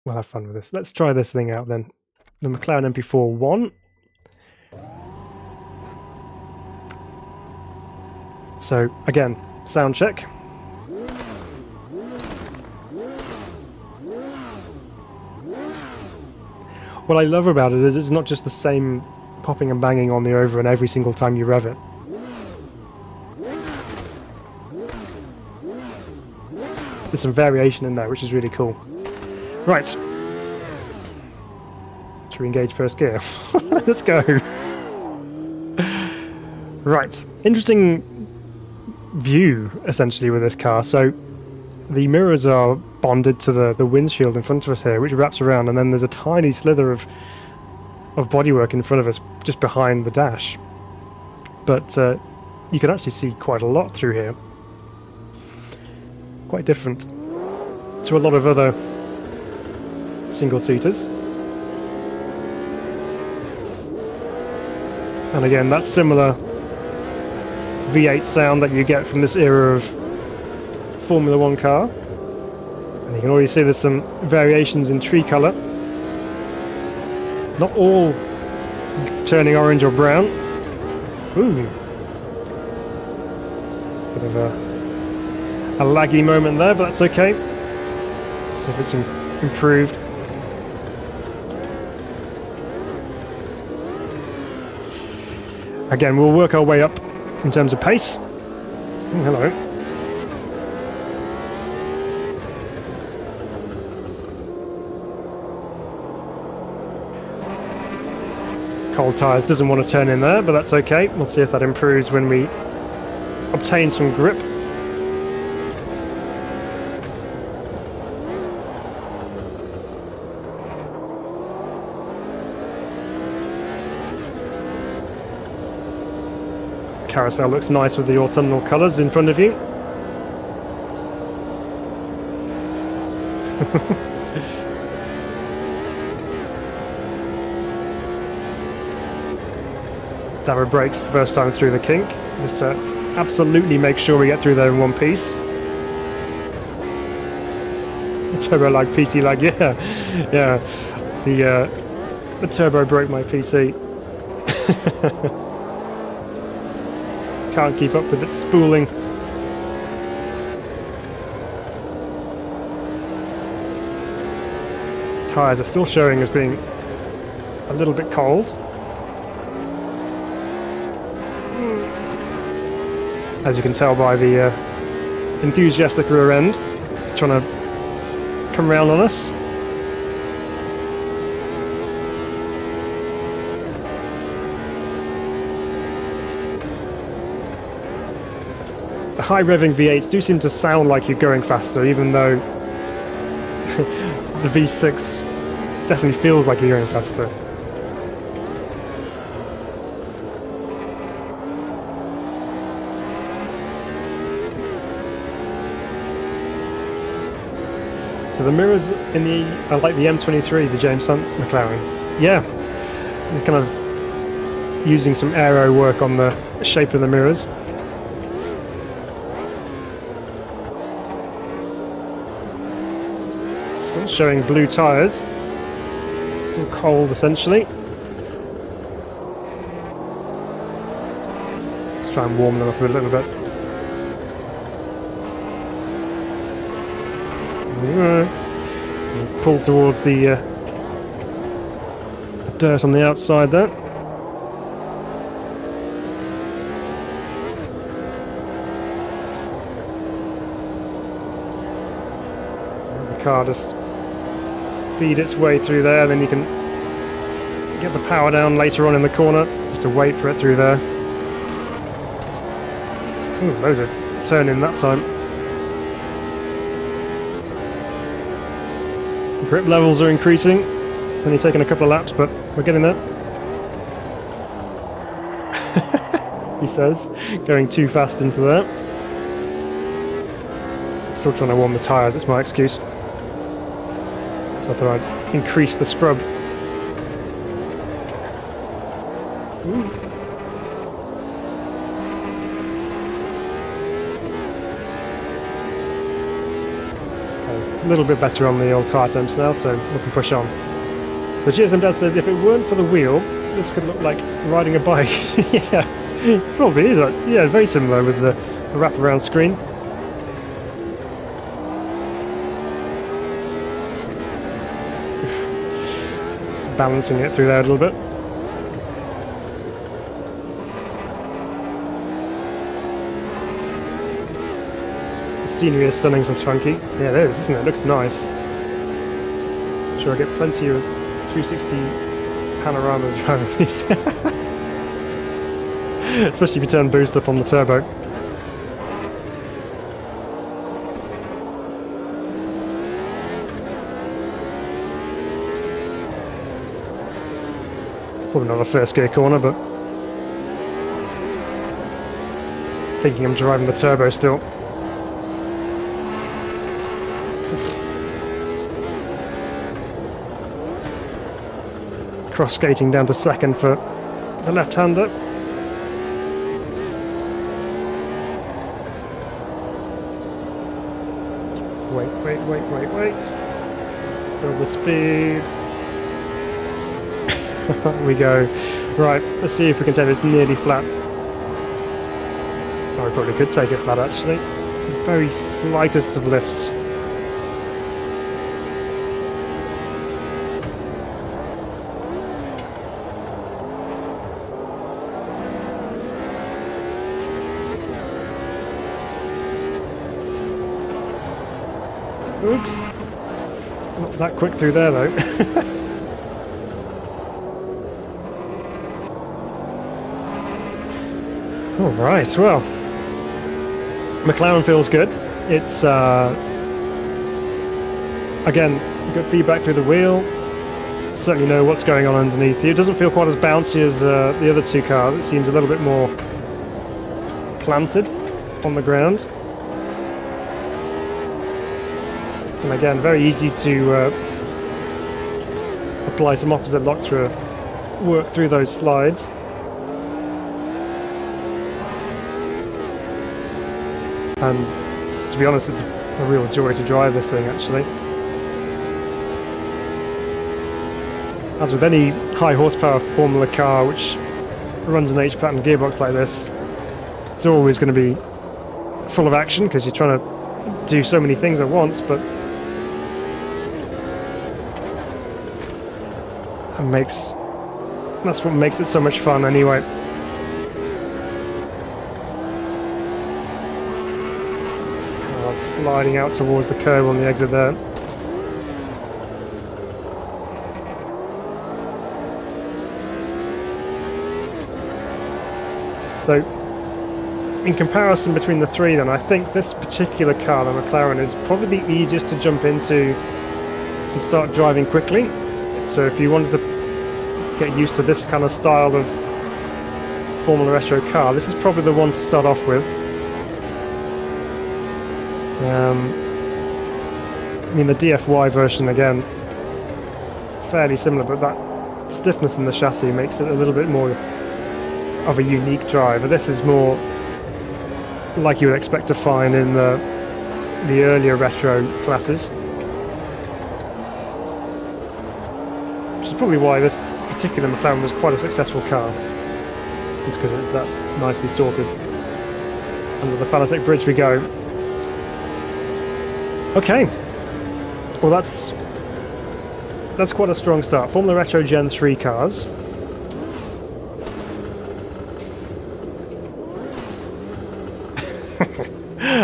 have fun with this. Let's try this thing out then. The McLaren MP4 1. So again, sound check. What I love about it is it's not just the same popping and banging on the over and every single time you rev it. There's some variation in there, which is really cool. Right. Should we engage first gear? Let's go. Right. Interesting view, essentially, with this car. So the mirrors are bonded to the windshield in front of us here, which wraps around, and then there's a tiny slither of bodywork in front of us just behind the dash. But you can actually see quite a lot through here. Quite different to a lot of other single-seaters. And again, that's similar V8 sound that you get from this era of Formula 1 car. And you can already see there's some variations in tree colour. Not all turning orange or brown. Ooh. Bit of a laggy moment there, but that's okay. See if it's improved. Again, we'll work our way up in terms of pace. Oh, hello. Cold tyres doesn't want to turn in there, but that's okay. We'll see if that improves when we obtain some grip. Carousel looks nice with the autumnal colours in front of you. Dara brakes the first time through the kink, just to absolutely make sure we get through there in one piece. Turbo lag, PC lag, yeah. The turbo broke my PC. Can't keep up with its spooling. Tyres are still showing as being a little bit cold. As you can tell by the enthusiastic rear end trying to come round on us. The high revving V8s do seem to sound like you're going faster, even though the V6 definitely feels like you're going faster. So the mirrors in the are like the M23, the James Hunt McLaren. Yeah, they're kind of using some aero work on the shape of the mirrors. Still showing blue tyres. Still cold, essentially. Let's try and warm them up a little bit. Pull towards the dirt on the outside there. The car just feed its way through there, then you can get the power down later on in the corner, just to wait for it through there. Ooh, those are turning that time. Grip levels are increasing, only taking a couple of laps, but we're getting there. He says, going too fast into there. Still trying to warm the tyres, it's my excuse. So I thought I'd increase the scrub. Ooh. A little bit better on the old tyre temps now, so we can push on. The GSM Dad says, if it weren't for the wheel, this could look like riding a bike. Yeah, probably is. Yeah, very similar with the wraparound screen. Balancing it through there a little bit. Scenery is stunning, says Funky. Yeah, it is, isn't it? It looks nice. Sure, I get plenty of 360 panoramas driving these. Especially if you turn boost up on the turbo. Probably not a first gear corner, but thinking I'm driving the turbo still. Cross skating down to second for the left-hander. Wait. Build the speed. We go. Right, let's see if we can take this nearly flat. Oh, we probably could take it flat actually. The very slightest of lifts. Oops. Not that quick through there though. Alright, well. Mclaren feels good. It's, again, good feedback through the wheel. Certainly know what's going on underneath you. It doesn't feel quite as bouncy as the other two cars. It seems a little bit more planted on the ground. And again, very easy to apply some opposite lock to work through those slides. And to be honest, it's a real joy to drive this thing actually. As with any high horsepower Formula car which runs an H-pattern gearbox like this, it's always going to be full of action because you're trying to do so many things at once, but that's what makes it so much fun anyway. Sliding out towards the curb on the exit there. So, in comparison between the three then, I think this particular car, the Mclaren, is probably the easiest to jump into and start driving quickly. So if you wanted to get used to this kind of style of Formula Retro car, this is probably the one to start off with. I mean, the DFY version, again, fairly similar, but that stiffness in the chassis makes it a little bit more of a unique drive. But this is more like you would expect to find in the earlier retro classes. Which is probably why this particular McLaren was quite a successful car. It's because it's that nicely sorted. Under the Fanatec bridge we go. Okay, well that's quite a strong start. Formula Retro Gen 3 cars.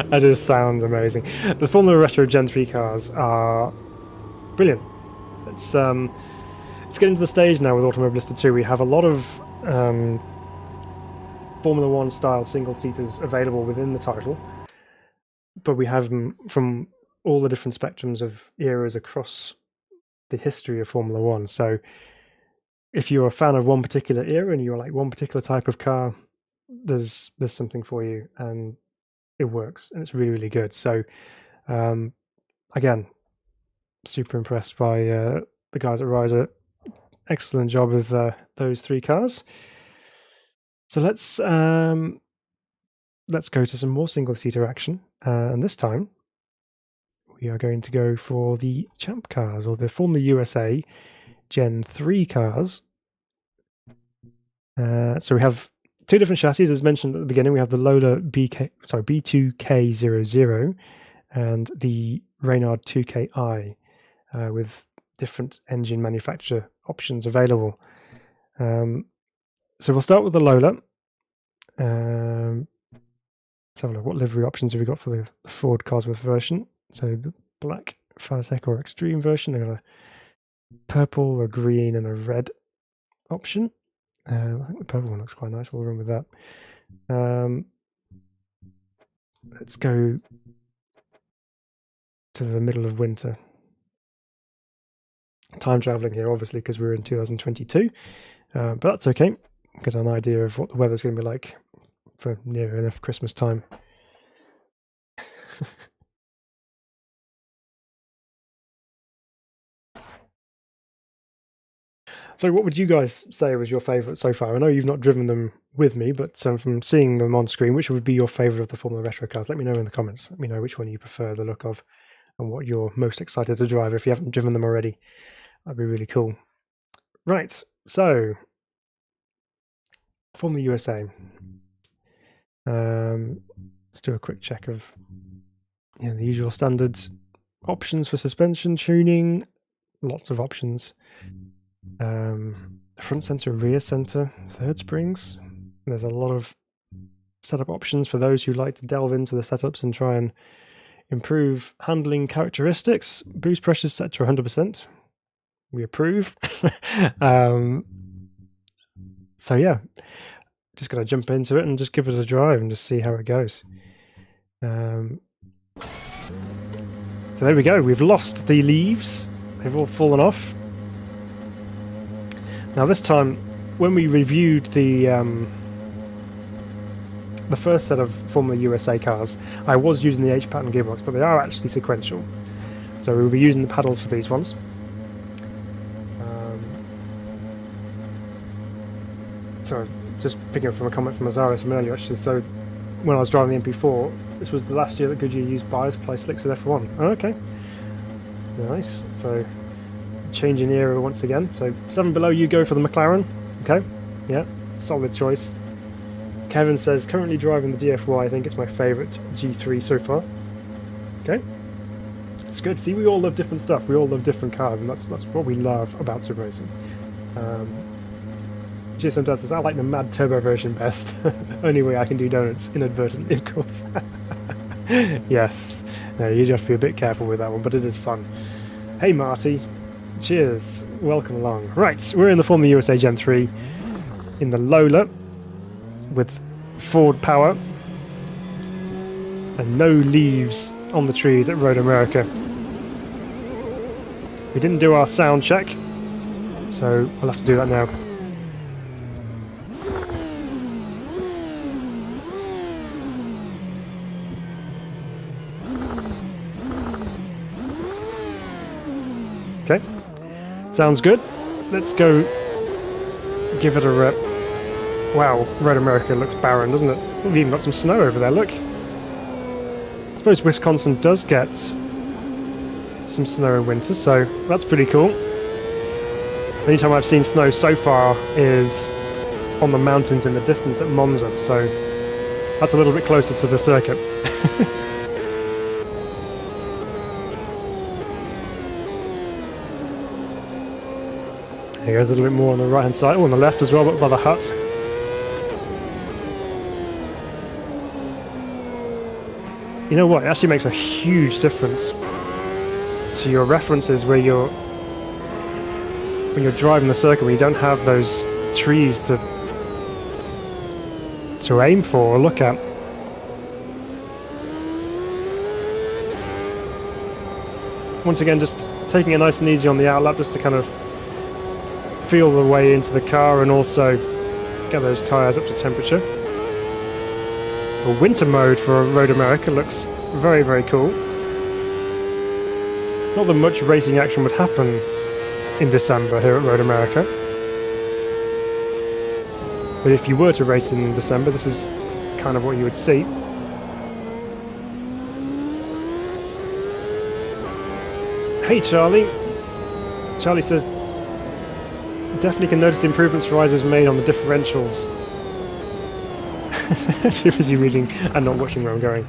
That just sounds amazing. The Formula Retro Gen 3 cars are brilliant. It's getting to the stage now with Automobilista 2. We have a lot of Formula 1 style single-seaters available within the title, but we have them from all the different spectrums of eras across the history of Formula 1. So if you're a fan of one particular era and you're like one particular type of car, there's something for you, and it works, and it's really, really good. So again, super impressed by the guys at Riser. Excellent job with those three cars. So let's go to some more single-seater action, and this time we are going to go for the Champ cars, or the Formula USA Gen 3 cars. So we have two different chassis, as mentioned at the beginning. We have the Lola B2K00 and the Reynard 2KI with different engine manufacturer options available. So we'll start with the Lola. Let's have a look. What livery options have we got for the Ford Cosworth version? So the black Fanatec or Extreme version. They've got a purple, a green, and a red option. I think the purple one looks quite nice. We'll run with that. Let's go to the middle of winter. Time traveling here, obviously, because we're in 2022, but that's okay. Get an idea of what the weather's going to be like for near enough Christmas time. So what would you guys say was your favourite so far? I know you've not driven them with me, but from seeing them on screen, which would be your favourite of the Formula Retro cars? Let me know in the comments. Let me know which one you prefer the look of. and what you're most excited to drive if you haven't driven them already. That'd be really cool. Right, so from the USA, let's do a quick check of the usual standards. Options for suspension tuning, lots of options. Front center, rear center, third springs. There's a lot of setup options for those who like to delve into the setups and try and improve handling characteristics. Boost pressures set to 100%. We approve. So yeah, just gonna jump into it and just give it a drive and just see how it goes. So there we go. We've lost the leaves. They've all fallen off. Now this time, when we reviewed the first set of Formula USA cars, I was using the H-pattern gearbox, but they are actually sequential. So we'll be using the paddles for these ones. So just picking up from a comment from Azaris from earlier, actually. So when I was driving the MP4, this was the last year that Goodyear used bias play slicks at F1. Oh, okay, nice. So change in era once again. So 7 below, you go for the McLaren. Okay, yeah, solid choice. Kevin says, currently driving the DFY, I think it's my favourite G3 so far. Okay, it's good. See, we all love different stuff. We all love different cars, and that's what we love about sim racing. GSM does says, I like the mad turbo version best. Only way I can do donuts, inadvertently, of course. Yes, no, you have to be a bit careful with that one, but it is fun. Hey Marty, cheers, welcome along. Right, we're in the Formula USA Gen 3 in the Lola with Ford power and no leaves on the trees at Road America. We didn't do our sound check, so I'll have to do that now. Okay, sounds good. Let's go give it a rep. Wow, Road America looks barren, doesn't it? We've even got some snow over there, look. I suppose Wisconsin does get some snow in winter, so that's pretty cool. The only time I've seen snow so far is on the mountains in the distance at Monza, so that's a little bit closer to the circuit. Here's a little bit more on the right hand side, on the left as well, but by the hut. You know what, it actually makes a huge difference to your references when you're driving the circuit, when you don't have those trees to aim for or look at. Once again, just taking it nice and easy on the outlap, just to kind of feel the way into the car and also get those tyres up to temperature. The winter mode for Road America looks very, very cool. Not that much racing action would happen in December here at Road America, but if you were to race in December, this is kind of what you would see. Hey Charlie. Charlie says, definitely can notice improvements Rise was made on the differentials. Too busy reading and not watching where I'm going.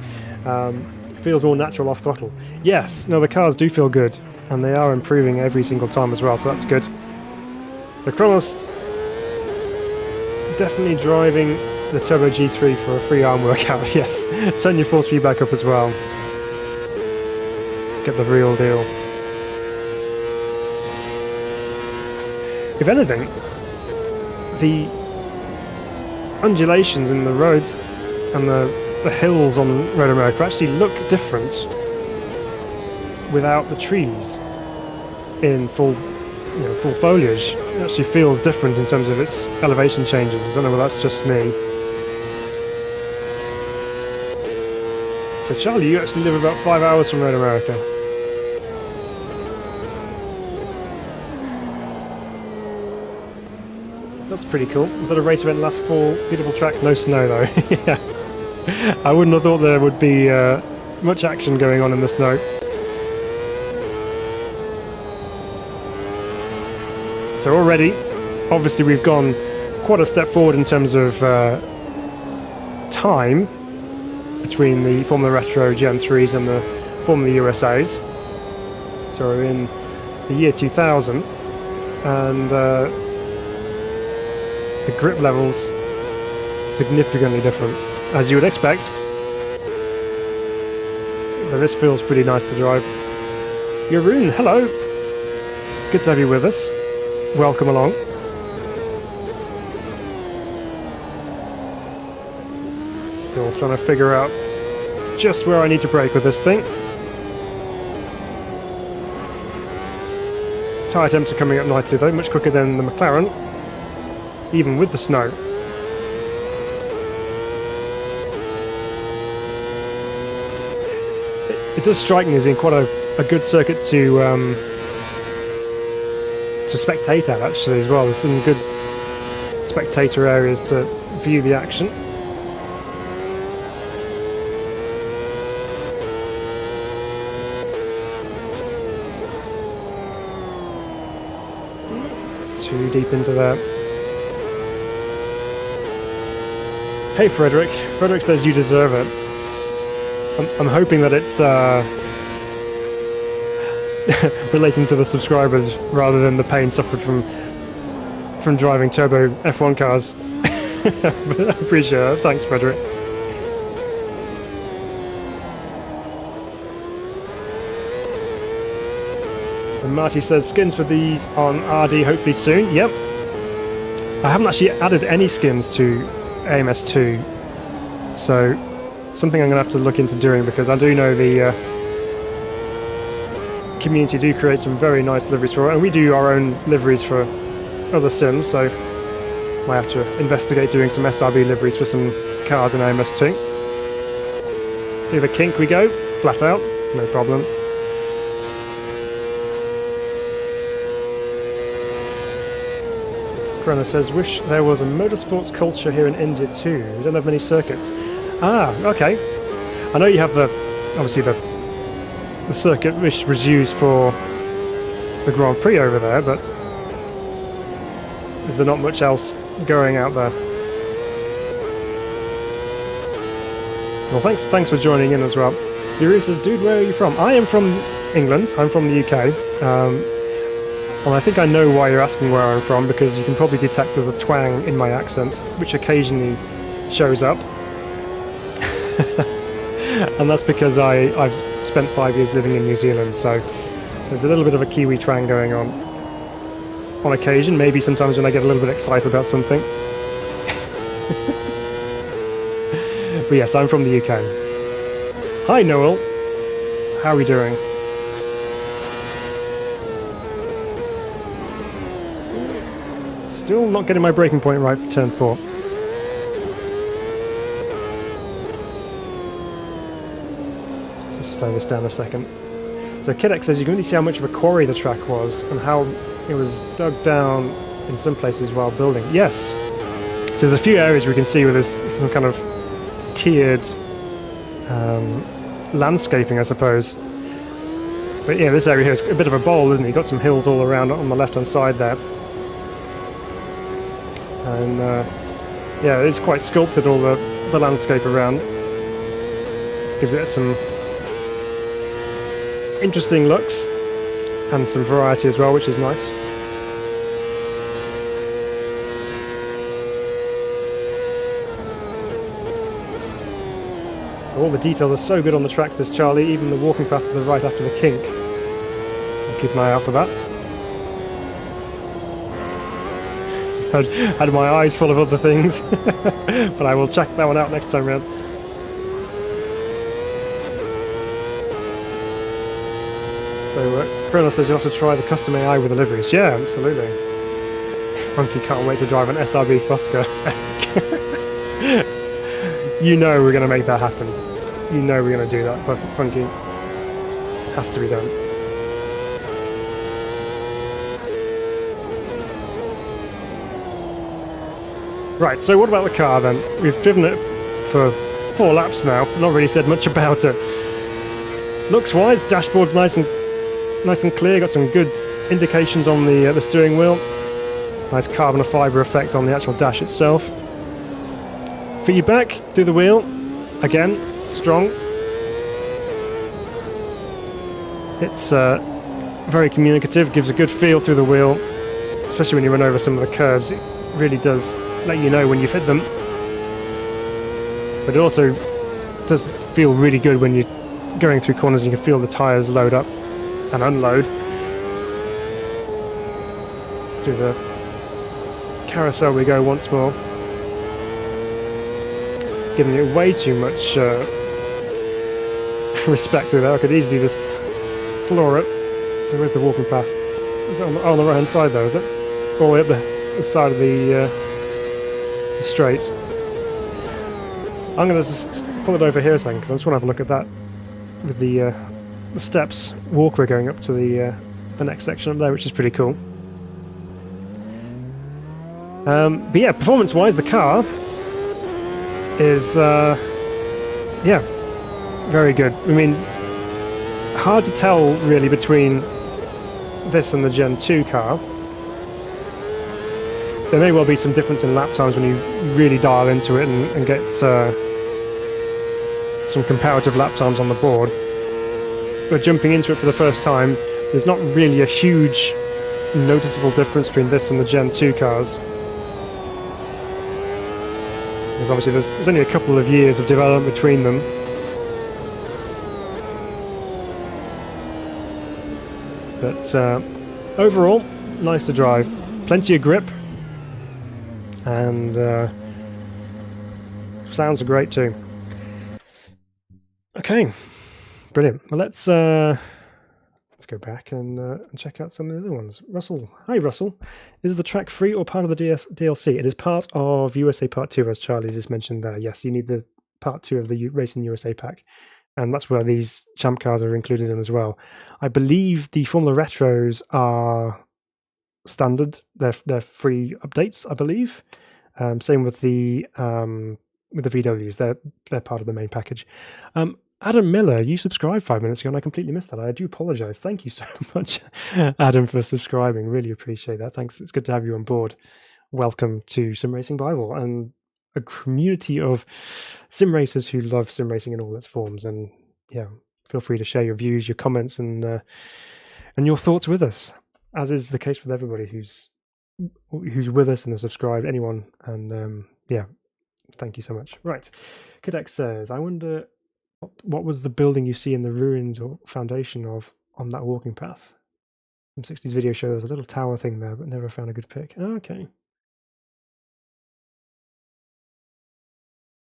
Feels more natural off throttle. Yes, no, the cars do feel good, and they are improving every single time as well, so that's good. So Kronos definitely driving the Turbo G3 for a free arm workout. Yes, turn your force feedback up as well. Get the real deal. If anything, the undulations in the road and the hills on Road America actually look different without the trees in full foliage. It actually feels different in terms of its elevation changes. I don't know whether that's just me. So Charlie, you actually live about 5 hours from Road America. That's pretty cool. Was that a race event last fall? Beautiful track, no snow though. Yeah. I wouldn't have thought there would be much action going on in the snow. So already, obviously we've gone quite a step forward in terms of time between the Formula Retro Gen 3s and the Formula USAs. So we're in the year 2000, and the grip levels significantly different, as you would expect. But this feels pretty nice to drive. Jeroen, hello! Good to have you with us. Welcome along. Still trying to figure out just where I need to brake with this thing. Tyre temps are coming up nicely though, much quicker than the Mclaren, even with the snow. It does strike me as being quite a good circuit to spectate at, actually, as well. There's some good spectator areas to view the action. It's too deep into there. Hey Frederick. Frederick says you deserve it. I'm hoping that it's relating to the subscribers rather than the pain suffered from driving turbo F1 cars. But I appreciate it. Thanks, Frederick. So Marty says skins for these on RD hopefully soon. Yep. I haven't actually added any skins to AMS2, so something I'm going to have to look into doing, because I do know the community do create some very nice liveries for it, and we do our own liveries for other sims, so might have to investigate doing some SRB liveries for some cars in AMS2. Through the kink we go, flat out, no problem. Corona says, wish there was a motorsports culture here in India too. We don't have many circuits. Ah, okay. I know you have obviously the circuit which was used for the Grand Prix over there, but is there not much else going out there? Well, thanks for joining in as well. Yuri says, dude, where are you from? I am from England. I'm from the UK. And I think I know why you're asking where I'm from, because you can probably detect there's a twang in my accent, which occasionally shows up. And that's because I've spent 5 years living in New Zealand, so there's a little bit of a Kiwi twang going on occasion, maybe sometimes when I get a little bit excited about something. But yes, I'm from the UK. Hi Noel, how are we doing? Still not getting my braking point right for turn 4. Let's just slow this down a second. So Kidek says you can really see how much of a quarry the track was and how it was dug down in some places while building. Yes! So there's a few areas we can see where there's some kind of tiered landscaping, I suppose. But yeah, this area here is a bit of a bowl, isn't it? You've got some hills all around on the left-hand side there. And yeah, it's quite sculpted, all the landscape around. Gives it some interesting looks and some variety as well, which is nice. So all the details are so good on the tracks, says Charlie, even the walking path to the right after the kink. I'll keep an eye out for that. Had my eyes full of other things, but I will check that one out next time round. So Colonel says you have to try the custom AI with the liveries. Yeah, absolutely. Funky can't wait to drive an SRB Fusca. You know we're going to make that happen. You know we're going to do that, but Funky, it has to be done. Right, so what about the car then? We've driven it for 4 laps now, not really said much about it. Looks-wise, dashboard's nice and clear, got some good indications on the steering wheel. Nice carbon fibre effect on the actual dash itself. Feedback through the wheel. Again, strong. It's very communicative, gives a good feel through the wheel, especially when you run over some of the curbs. It really does let you know when you've hit them. But it also does feel really good when you're going through corners and you can feel the tyres load up and unload. Through the carousel we go once more. Giving it way too much respect through there. I could easily just floor it. So where's the walking path? Is it on the right hand side though, is it? All the way up the side of the straight. I'm going to just pull it over here a second because I just want to have a look at that with the steps walkway going up to the next section up there, which is pretty cool. But yeah, performance-wise, the car is yeah, very good. I mean, hard to tell really between this and the Gen 2 car. There may well be some difference in lap times when you really dial into it and get some comparative lap times on the board. But jumping into it for the first time, there's not really a huge noticeable difference between this and the Gen 2 cars. Because obviously there's only a couple of years of development between them. But overall, nice to drive. Plenty of grip. And sounds are great too. Okay, brilliant. Well, let's go back and check out some of the other ones. Russell, hi Russell. Is the track free or part of the DLC? It is part of USA Part 2, as Charlie just mentioned there. Yes, you need the Part 2 of the Racing USA pack, and that's where these champ cars are included in as well. I believe the Formula Retros are standard. They're free updates, I believe. Same with the VWs. They're part of the main package. Adam Miller, you subscribed 5 minutes ago and I completely missed that. I do apologise. Thank you so much, Adam, for subscribing. Really appreciate that. Thanks. It's good to have you on board. Welcome to Sim Racing Bible and a community of sim racers who love sim racing in all its forms. And yeah, feel free to share your views, your comments, and your thoughts with us, as is the case with everybody who's with us and has subscribed. Anyone, and yeah, thank you so much. Right, Cadex says, I wonder what was the building you see in the ruins or foundation of on that walking path? Some 60s video show there's a little tower thing there, but never found a good pic. Oh, okay.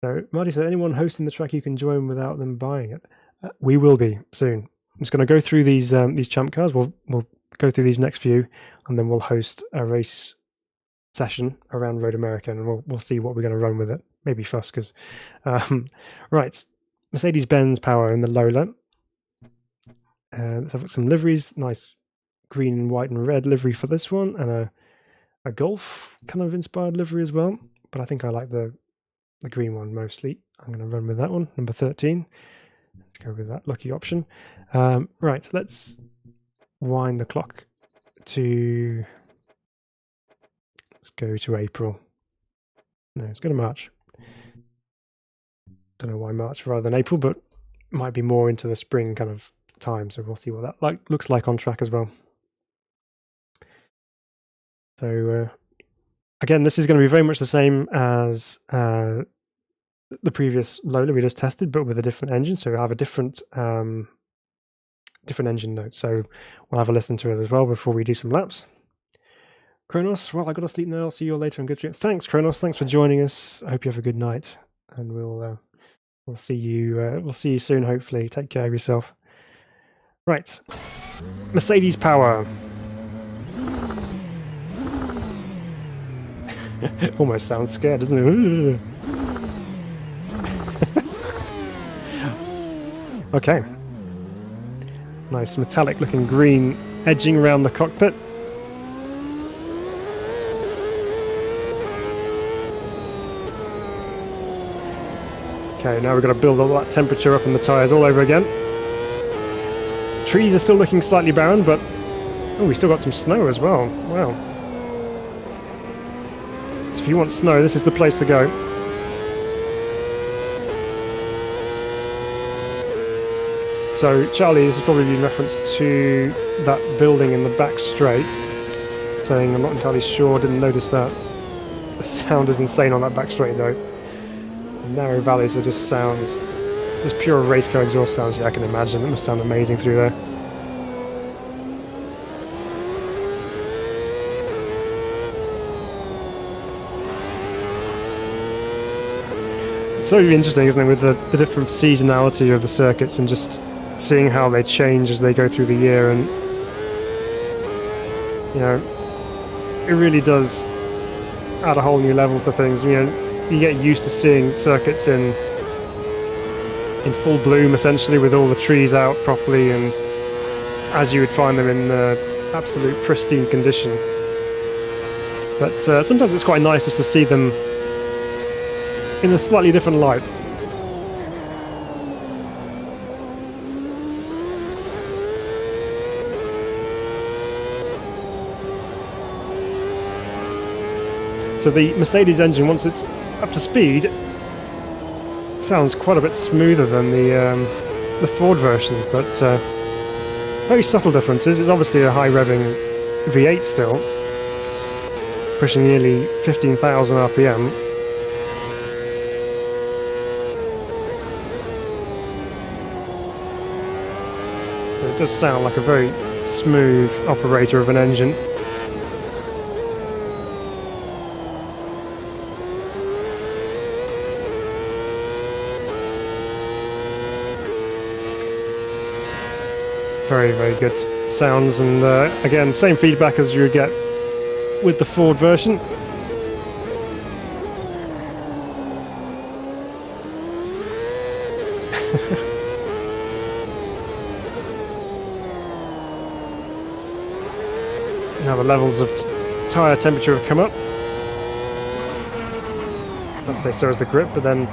So Marty said, anyone hosting the track you can join without them buying it? We will be soon. I'm just going to go through these champ cars. We'll go through these next few, and then we'll host a race session around Road America, and we'll see what we're going to run with it. Maybe fuss, because right. Mercedes-Benz power in the Lola. Let's have some liveries. Nice green and white and red livery for this one, and a Golf kind of inspired livery as well. But I think I like the green one mostly. I'm going to run with that one, number 13. Let's go with that lucky option. Right, let's wind the clock to. Let's go to April. No, let's go to March. Don't know why March rather than April, but might be more into the spring kind of time. So we'll see what that looks like on track as well. So again, this is going to be very much the same as the previous Lola we just tested, but with a different engine. So we'll have a different engine note. So we'll have a listen to it as well before we do some laps. Kronos, well, I got to sleep now. I'll see you all later on. Good stream. Thanks, Kronos. Thanks for joining us. I hope you have a good night, and we'll see you. We'll see you soon. Hopefully, take care of yourself. Right, Mercedes power. Almost sounds scared, doesn't it? Okay. Nice metallic looking green edging around the cockpit. Okay, now we've got to build all that temperature up in the tyres all over again. Trees are still looking slightly barren, but oh, we still got some snow as well. Wow. So if you want snow, this is the place to go. So Charlie, this is probably in reference to that building in the back straight, saying I'm not entirely sure, didn't notice that. The sound is insane on that back straight though. Narrow valley, so it just sounds, just pure race car exhaust sounds. Yeah, I can imagine, it must sound amazing through there. It's so interesting, isn't it, with the different seasonality of the circuits and just seeing how they change as they go through the year. And you know, it really does add a whole new level to things. You know, you get used to seeing circuits in full bloom, essentially, with all the trees out properly, and as you would find them in absolute pristine condition. But sometimes it's quite nice just to see them in a slightly different light. So the Mercedes engine, once it's up to speed, sounds quite a bit smoother than the Ford version, but very subtle differences. It's obviously a high revving V8 still, pushing nearly 15,000 RPM. It does sound like a very smooth operator of an engine. Very, very good sounds, and again, same feedback as you would get with the Ford version. Now the levels of tyre temperature have come up. I'd say so has the grip, but then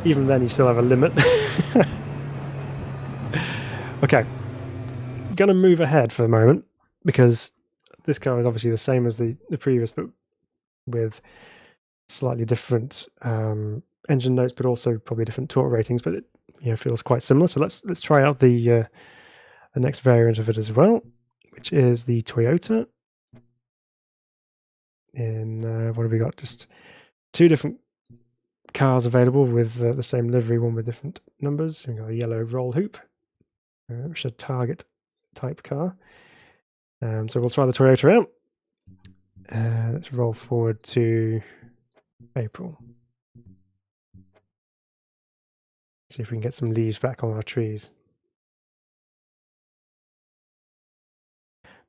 even then you still have a limit. Okay, I'm going to move ahead for a moment, because this car is obviously the same as the previous, but with slightly different engine notes, but also probably different torque ratings, but it feels quite similar. So let's try out the next variant of it as well, which is the Toyota. In what have we got? Just two different cars available with the same livery, one with different numbers. We've got a yellow roll hoop, which is a Target type car. So we'll try the Toyota out. Let's roll forward to April. See if we can get some leaves back on our trees.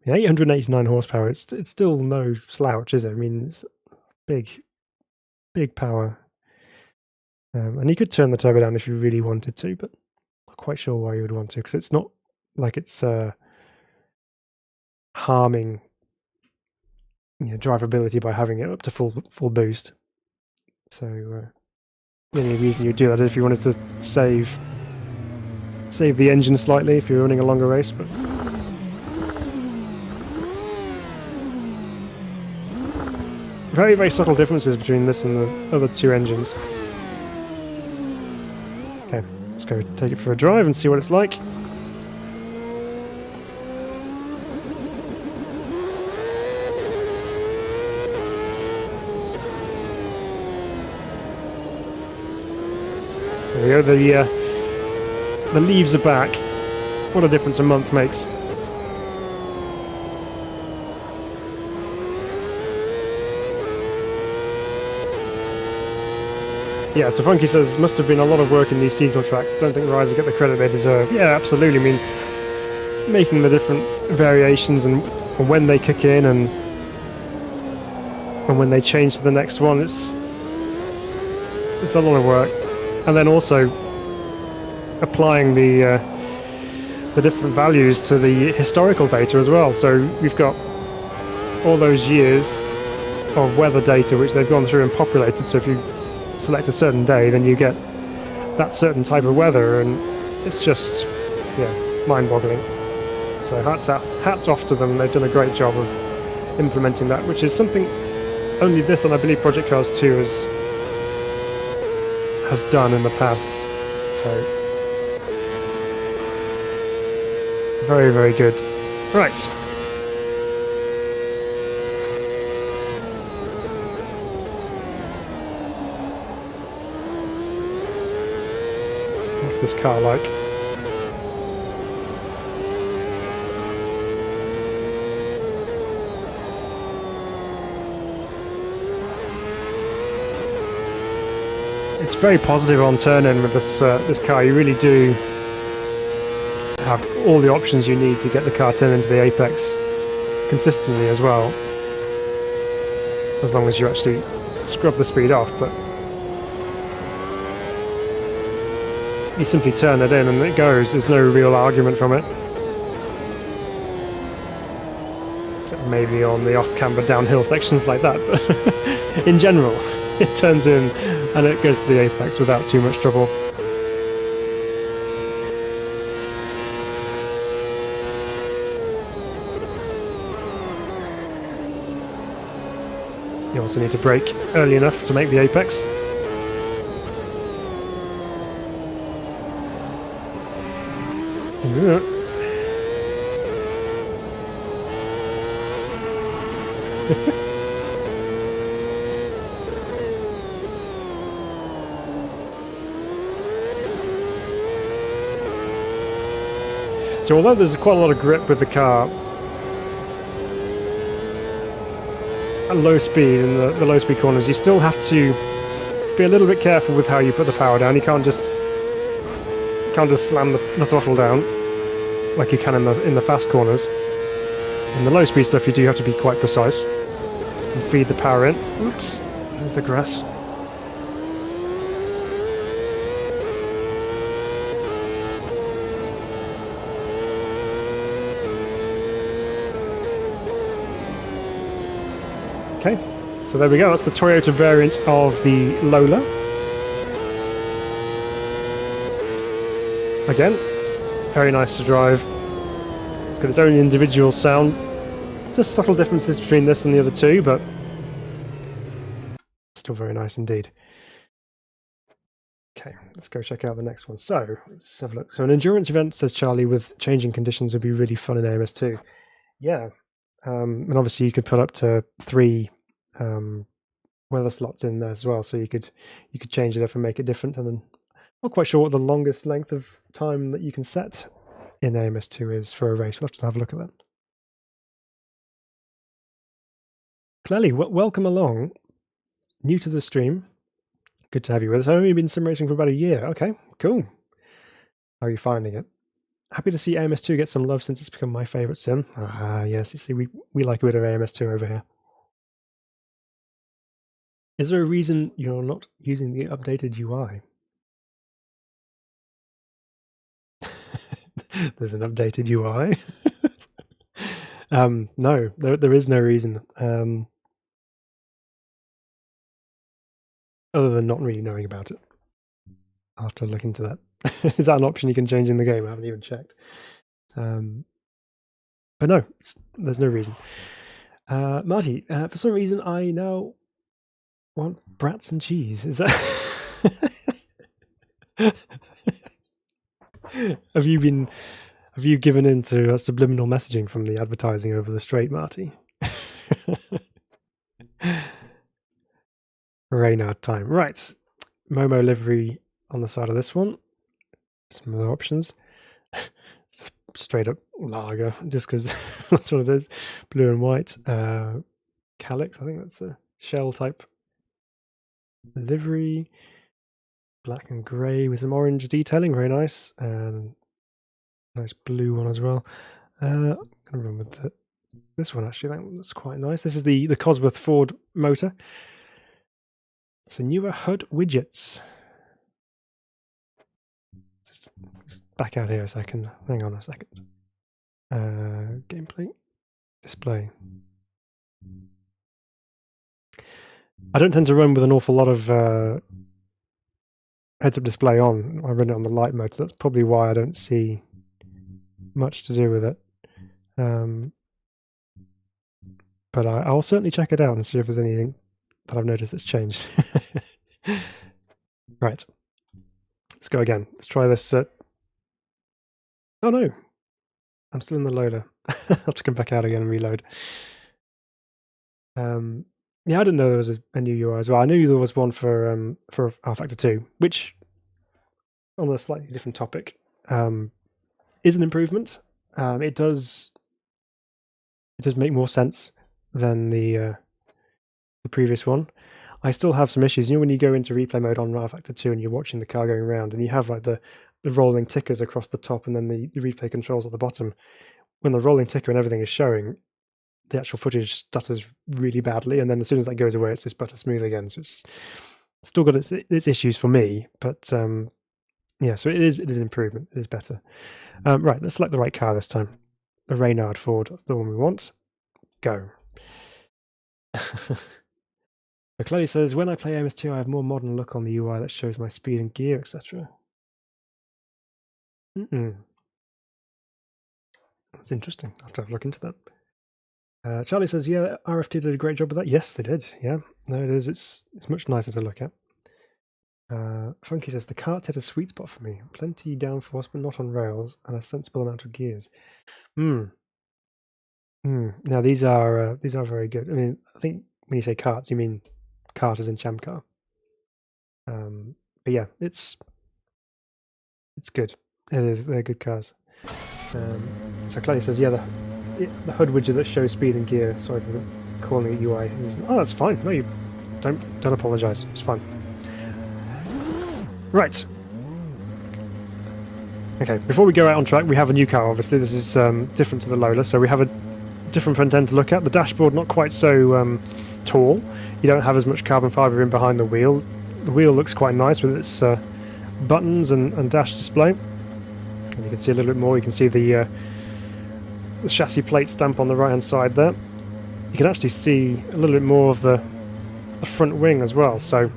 Yeah, 889 horsepower. It's still no slouch, is it? I mean, it's big power. And you could turn the turbo down if you really wanted to, but not quite sure why you would want to, because it's not like it's harming drivability by having it up to full boost. So the only reason you'd do that is if you wanted to save the engine slightly if you're running a longer race. But very, very subtle differences between this and the other two engines. Okay, let's go take it for a drive and see what it's like. There we go, the leaves are back. What a difference a month makes. Yeah, so Funky says, must have been a lot of work in these seasonal tracks. Don't think riders get the credit they deserve. Yeah, absolutely. I mean, making the different variations and when they kick in and when they change to the next one, it's a lot of work. And then also applying the different values to the historical data as well. So we've got all those years of weather data which they've gone through and populated. So if you select a certain day, then you get that certain type of weather, and it's just mind-boggling. So hats off to them. They've done a great job of implementing that, which is something only this, and I believe Project Cars 2 has done in the past. So very, very good. Right. What's this car like? It's very positive on turn-in with this car. You really do have all the options you need to get the car turned into the apex consistently as well, as long as you actually scrub the speed off. But you simply turn it in and it goes. There's no real argument from it, except maybe on the off-camber downhill sections like that. But in general, it turns in and it goes to the apex without too much trouble. You also need to brake early enough to make the apex. Yeah. So although there's quite a lot of grip with the car, at low speed in the low speed corners, you still have to be a little bit careful with how you put the power down. You can't just slam the throttle down like you can in the fast corners. In the low speed stuff, you do have to be quite precise and feed the power in. Oops, there's the grass. Okay, so there we go. That's the Toyota variant of the Lola. Again, very nice to drive. It's got its own individual sound. Just subtle differences between this and the other two, but still very nice indeed. Okay, let's go check out the next one. So, let's have a look. So an endurance event, says Charlie, with changing conditions would be really fun in AMS2. Yeah. And obviously you could put up to 3 weather slots in there as well, so you could change it up and make it different. And then not quite sure what the longest length of time that you can set in AMS2 is for a race. We'll have to have a look at that. Clearly, welcome along. New to the stream. Good to have you with us. I've only been sim racing for about a year. Okay, cool. How are you finding it? Happy to see AMS2 get some love since it's become my favourite sim. Yes, you see, we like a bit of AMS2 over here. Is there a reason you're not using the updated UI? There's an updated UI? No, there is no reason. Other than not really knowing about it. I'll have to look into that. Is that an option you can change in the game? I haven't even checked. But no, there's no reason. Marty, for some reason I now want brats and cheese. Is that... Have you given in to subliminal messaging from the advertising over the straight, Marty? Reynard time. Right. Momo livery on the side of this one. Some other options. Straight up lager, just because that's what it is. Blue and white. Calyx, I think that's a shell type livery. Black and grey with some orange detailing, very nice. And nice blue one as well. I'm gonna run with this one actually. That's quite nice. This is the Cosworth Ford motor. So newer HUD widgets. Just back out here a second. Hang on a second. Gameplay. Display. I don't tend to run with an awful lot of heads-up display on. I run it on the light mode, so that's probably why I don't see much to do with it. But I'll certainly check it out and see if there's anything that I've noticed that's changed. Right. Let's go again. Let's try this. Oh no, I'm still in the loader. I'll have to come back out again and reload. Yeah, I didn't know there was a new UI as well. I knew there was one for rFactor 2, which, on a slightly different topic, is an improvement. It does make more sense than the previous one. I still have some issues. You know, when you go into replay mode on rFactor 2 and you're watching the car going around, and you have like the rolling tickers across the top and then the replay controls at the bottom. When the rolling ticker and everything is showing, the actual footage stutters really badly, and then as soon as that goes away, it's just butter smooth again. So it's still got its issues for me, but yeah, so it is an improvement. It is better. Right, let's select the right car this time. The Reynard Ford, that's the one we want. Go. McLaren says, when I play MS2, I have more modern look on the UI that shows my speed and gear, etc. That's interesting. I'll have to have a look into that. Charlie says, yeah, RFT did a great job of that. Yes, they did. Yeah, no, it is. It's much nicer to look at. Funky says, the kart hit a sweet spot for me. Plenty downforce, but not on rails, and a sensible amount of gears. Now these are very good. I mean, I think when you say karts, you mean kart as in Champ Car. But yeah, it's good. It is. They're good cars. So Claudia says, yeah, the HUD widget that shows speed and gear. Sorry for calling it UI. Oh, that's fine. No, you don't apologise. It's fine. Right. Okay. Before we go out on track, we have a new car. Obviously, this is different to the Lola, so we have a different front end to look at. The dashboard not quite so tall. You don't have as much carbon fibre in behind the wheel. The wheel looks quite nice with its buttons and dash display. And you can see a little bit more. You can see the chassis plate stamp on the right hand side there. You can actually see a little bit more of the front wing as well, so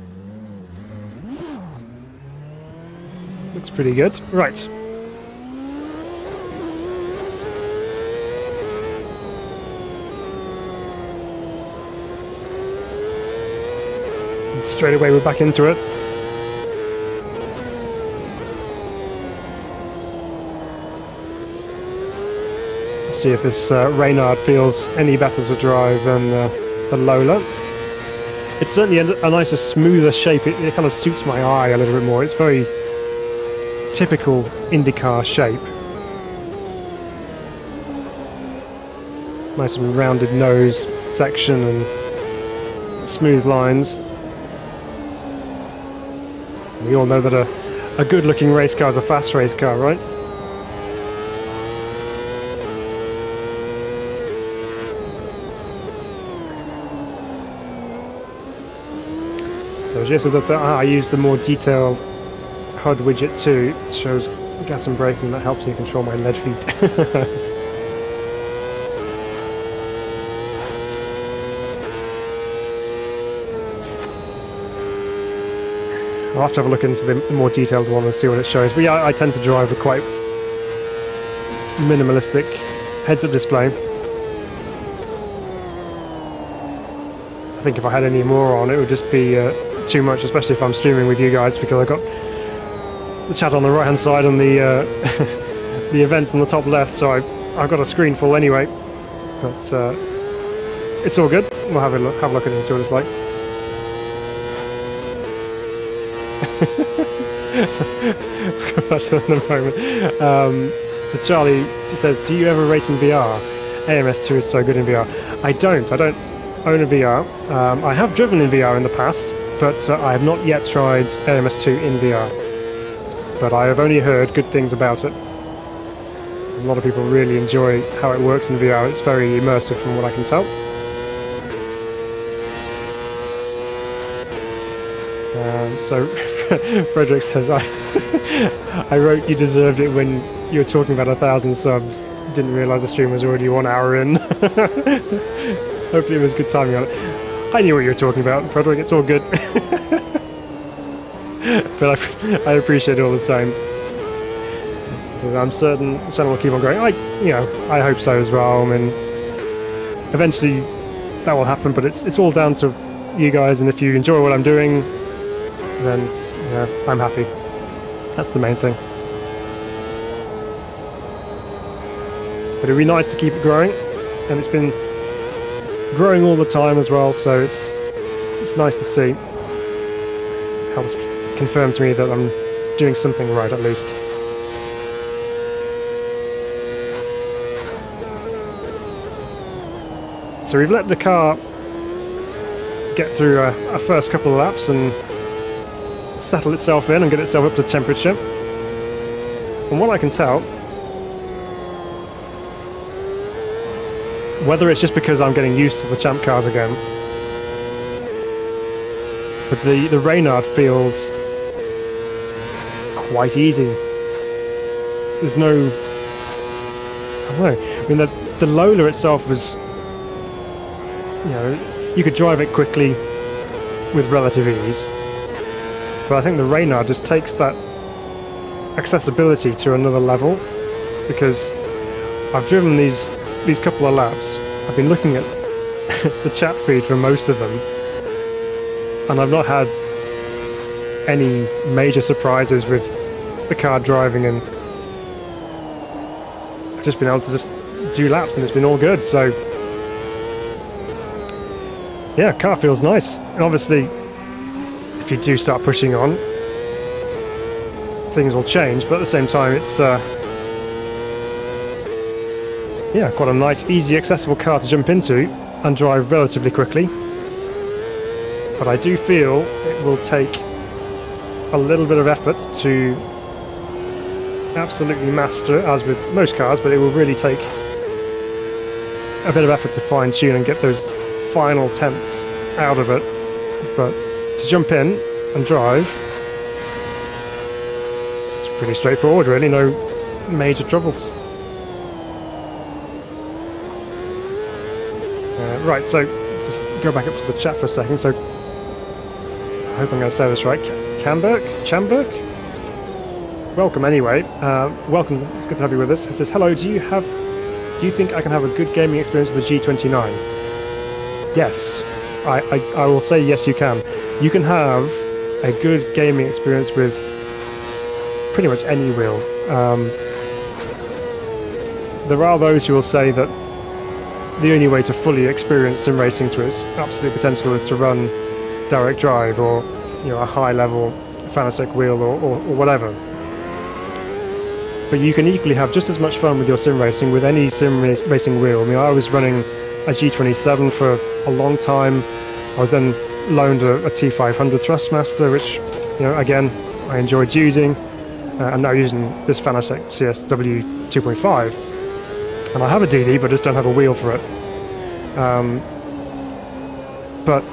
looks pretty good. Right. And straight away we're back into it. See if this Reynard feels any better to drive than the Lola. It's certainly a nicer, smoother shape. It kind of suits my eye a little bit more. It's very typical Indycar shape. Nice and rounded nose section and smooth lines. We all know that a good-looking race car is a fast race car, right? So as Jason does that, I use the more detailed HUD widget too. It shows gas and braking. That helps me control my lead feet. I'll have to have a look into the more detailed one and see what it shows. But yeah, I tend to drive a quite minimalistic heads-up display. I think if I had any more on, it would just be too much, especially if I'm streaming with you guys, because I've got the chat on the right hand side and the the events on the top left, so I've got a screen full anyway. But it's all good. We'll have a look at it and see what it's like. Let's go back to that in a moment. So Charlie, she says, do you ever race in VR? AMS2 is so good in VR. I don't own a VR. I have driven in VR in the past, but I have not yet tried AMS2 in VR. But I have only heard good things about it. A lot of people really enjoy how it works in VR. It's very immersive from what I can tell. So Frederick says, I wrote you deserved it when you were talking about 1,000 subs. Didn't realise the stream was already 1 hour in. Hopefully it was good timing on it. I knew what you were talking about, Frederick. It's all good. But I appreciate it all the same. So I'm certain the channel will keep on growing. I hope so as well. I mean, eventually that will happen, but it's all down to you guys, and if you enjoy what I'm doing, then I'm happy. That's the main thing. But it'd be nice to keep it growing, and it's been growing all the time as well, so it's nice to see. Helps confirm to me that I'm doing something right, at least. So we've let the car get through a first couple of laps and settle itself in and get itself up to temperature. From what I can tell, whether it's just because I'm getting used to the champ cars again, but the Reynard feels quite easy. There's no, I don't know, I mean the Lola itself was, you know, you could drive it quickly with relative ease, but I think the Reynard just takes that accessibility to another level, because I've driven these couple of laps, I've been looking at the chat feed for most of them, and I've not had any major surprises with the car driving, and I've just been able to just do laps and it's been all good. So yeah, car feels nice. And obviously if you do start pushing on, things will change, but at the same time it's yeah, quite a nice, easy, accessible car to jump into and drive relatively quickly. But I do feel it will take a little bit of effort to absolutely master, as with most cars, but it will really take a bit of effort to fine-tune and get those final tenths out of it. But to jump in and drive, it's pretty straightforward, really, no major troubles. Right, so let's just go back up to the chat for a second. So I hope I'm going to say this right. Chamberg? Welcome anyway. Welcome, it's good to have you with us. It says, hello, do you think I can have a good gaming experience with the G29? Yes, I will say yes, you can. You can have a good gaming experience with pretty much any wheel. There are those who will say that the only way to fully experience sim racing to its absolute potential is to run direct drive, or a high level Fanatec wheel, or whatever. But you can equally have just as much fun with your sim racing with any sim racing wheel. I mean, I was running a G27 for a long time. I was then loaned a T500 Thrustmaster, which again I enjoyed using. I'm now using this Fanatec CSW 2.5. And I have a DD, but just don't have a wheel for it. But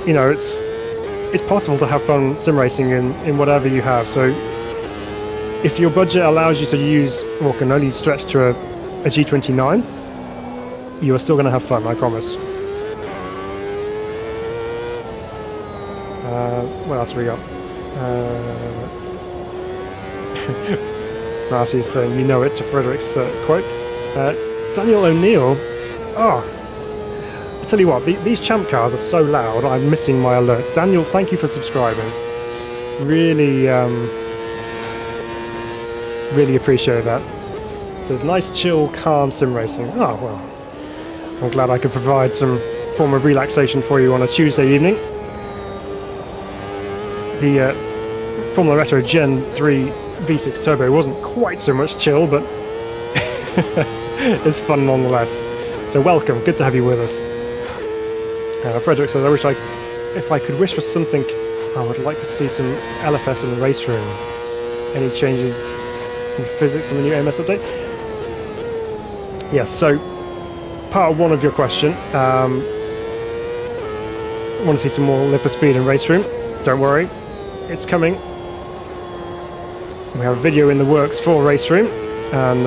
it's possible to have fun sim racing in whatever you have. So if your budget allows you to use, or can only stretch to a G29, you are still going to have fun, I promise. What else have we got? Marty's saying, you know it, to Frederick's quote. Daniel O'Neill. I tell you what, these champ cars are so loud, I'm missing my alerts. Daniel, thank you for subscribing. Really, really appreciate that. It says, nice, chill, calm sim racing. Oh, well, I'm glad I could provide some form of relaxation for you on a Tuesday evening. The Formula Retro Gen 3 V6 Turbo wasn't quite so much chill, but it's fun nonetheless. So welcome, good to have you with us. Frederick says, if I could wish for something, I would like to see some LFS in the race room. Any changes in physics in the new AMS update? Yes, so part one of your question, want to see some more Live for Speed in race room? Don't worry, it's coming. We have a video in the works for race room, and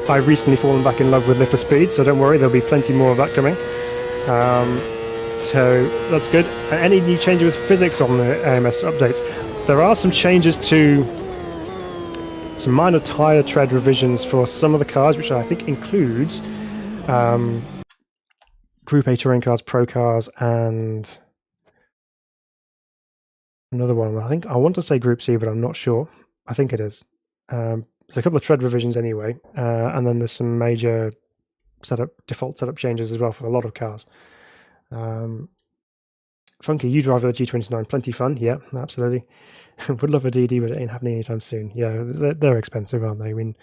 I've recently fallen back in love with Live for Speed, so don't worry, there'll be plenty more of that coming. So that's good. And any new changes with physics on the AMS updates? There are some changes to some minor tyre tread revisions for some of the cars, which I think includes Group A touring cars, pro cars, and Another one. I think I want to say Group C, but I'm not sure. I think it is. There's a couple of tread revisions anyway, and then there's some major default setup changes as well for a lot of cars. Funky, you drive the G29, plenty fun. Yeah, absolutely. Would love a DD, but it ain't happening anytime soon. Yeah, they're expensive, aren't they? I mean,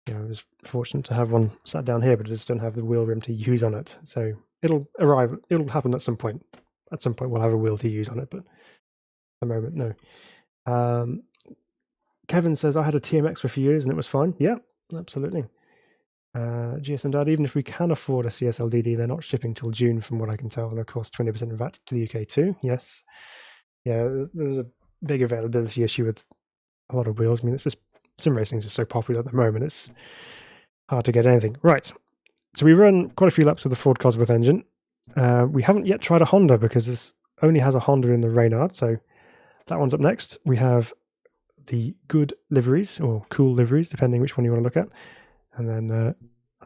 I was fortunate to have one sat down here, but I just don't have the wheel rim to use on it. So it'll happen at some point. At some point, we'll have a wheel to use on it, but at the moment, no. Kevin says, I had a TMX for a few years and it was fine. Yeah, absolutely. GSM Dad, even if we can afford a CSLDD, they're not shipping till June from what I can tell, and of course 20% VAT to the UK too. Yes. Yeah, there's a big availability issue with a lot of wheels. I mean, it's just sim racing is just so popular at the moment, it's hard to get anything. Right, so we run quite a few laps with the Ford Cosworth engine. We haven't yet tried a Honda because this only has a Honda in the Reynard, so that one's up next. We have the good liveries, or cool liveries, depending which one you want to look at. And then a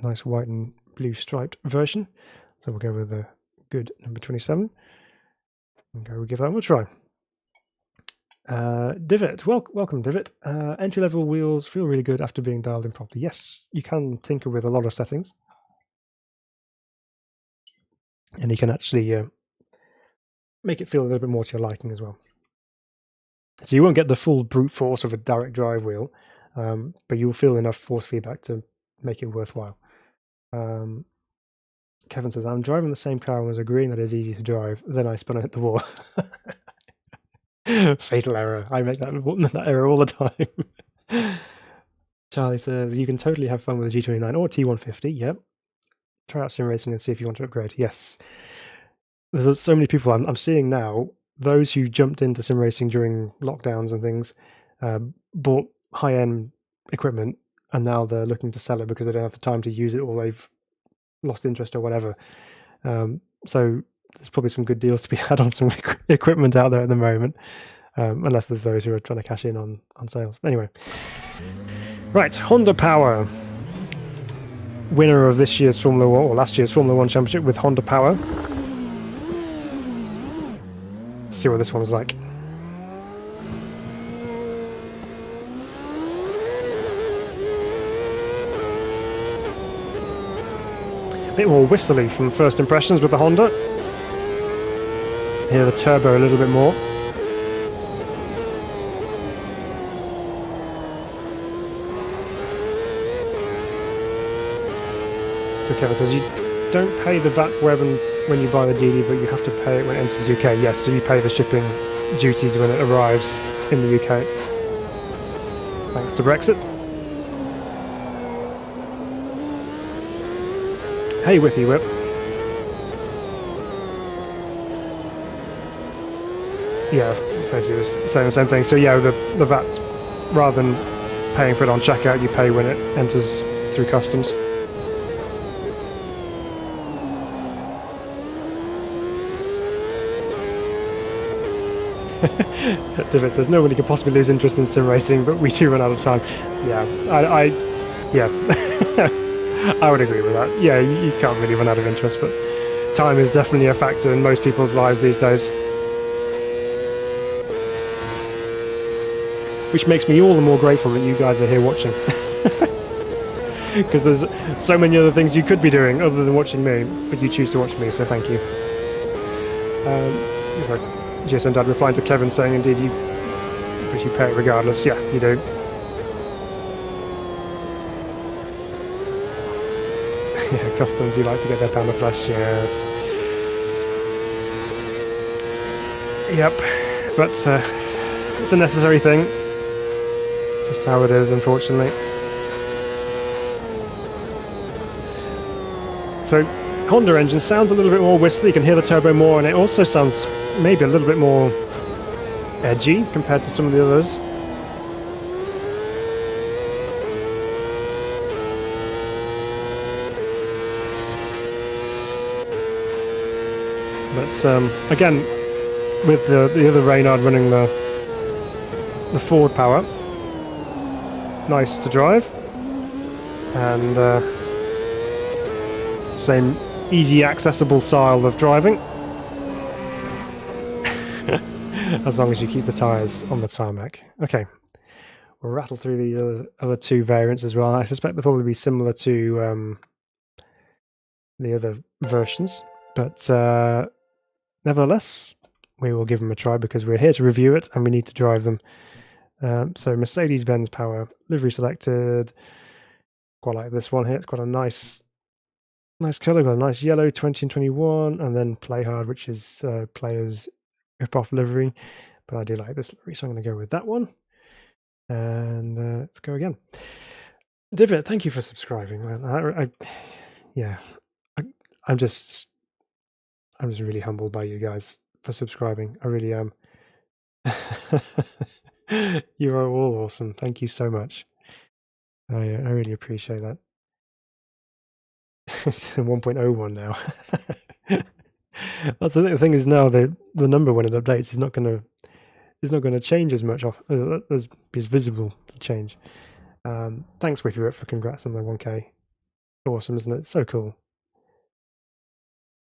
nice white and blue striped version. So we'll go with the good number 27. And we'll give that one a try. Divot, welcome Divot. Entry-level wheels feel really good after being dialed in properly. Yes, you can tinker with a lot of settings. And you can actually make it feel a little bit more to your liking as well. So you won't get the full brute force of a direct drive wheel, but you'll feel enough force feedback to make it worthwhile. Kevin says, I'm driving the same car and was agreeing that it's easy to drive. Then I spun and hit the wall. Fatal error. I make that error all the time. Charlie says, you can totally have fun with a G29 or T150. Yep. Try out sim racing and see if you want to upgrade. Yes. There's so many people I'm seeing now, those who jumped into sim racing during lockdowns and things, bought high-end equipment, and now they're looking to sell it because they don't have the time to use it, or they've lost interest or whatever. So there's probably some good deals to be had on some equipment out there at the moment, unless there's those who are trying to cash in on sales. Anyway, right, Honda Power. Winner of this year's Formula 1, or last year's Formula 1 Championship with Honda Power. Let's see what this one's like. A bit more whistly from first impressions with the Honda. Hear the turbo a little bit more. So Kevin says, you don't pay the VAT when you buy the DD, but you have to pay it when it enters the UK. Yes, so you pay the shipping duties when it arrives in the UK. Thanks to Brexit. Hey, Whippy Whip. Yeah, basically saying the same thing. So yeah, the VAT's, rather than paying for it on checkout, you pay when it enters through customs. David says, nobody could possibly lose interest in sim racing, but we do run out of time. Yeah, yeah. I would agree with that. Yeah, you can't really run out of interest, but time is definitely a factor in most people's lives these days. Which makes me all the more grateful that you guys are here watching. Because there's so many other things you could be doing other than watching me, but you choose to watch me, so thank you. GSM Dad replying to Kevin saying, indeed, you pay it regardless. Yeah, you do. Yeah, customs, you like to get their pound of flesh, yes. Yep, but it's a necessary thing. Just how it is, unfortunately. So, Honda engine sounds a little bit more whistly. You can hear the turbo more, and it also sounds maybe a little bit more edgy compared to some of the others. But again, with the other Reynard running the Ford Power, nice to drive, and same easy accessible style of driving. as long as you keep the tyres on the tarmac. Okay, we'll rattle through the other two variants as well. I suspect they'll probably be similar to the other versions, but nevertheless, we will give them a try because we're here to review it and we need to drive them. So Mercedes-Benz power, livery selected. Quite like this one here. It's got a nice colour, got a nice yellow 20 and 21, and then Play Hard, which is Player's rip-off livery. But I do like this livery, so I'm going to go with that one. And let's go again. David, thank you for subscribing. I'm just really humbled by you guys for subscribing. I really am. You are all awesome. Thank you so much. I really appreciate that. It's 1.01 now. That's the thing is now the number when it updates is not going to change as much off as is visible to change. Thanks WhippyRip for congrats on the 1K. Awesome, isn't it? It's so cool.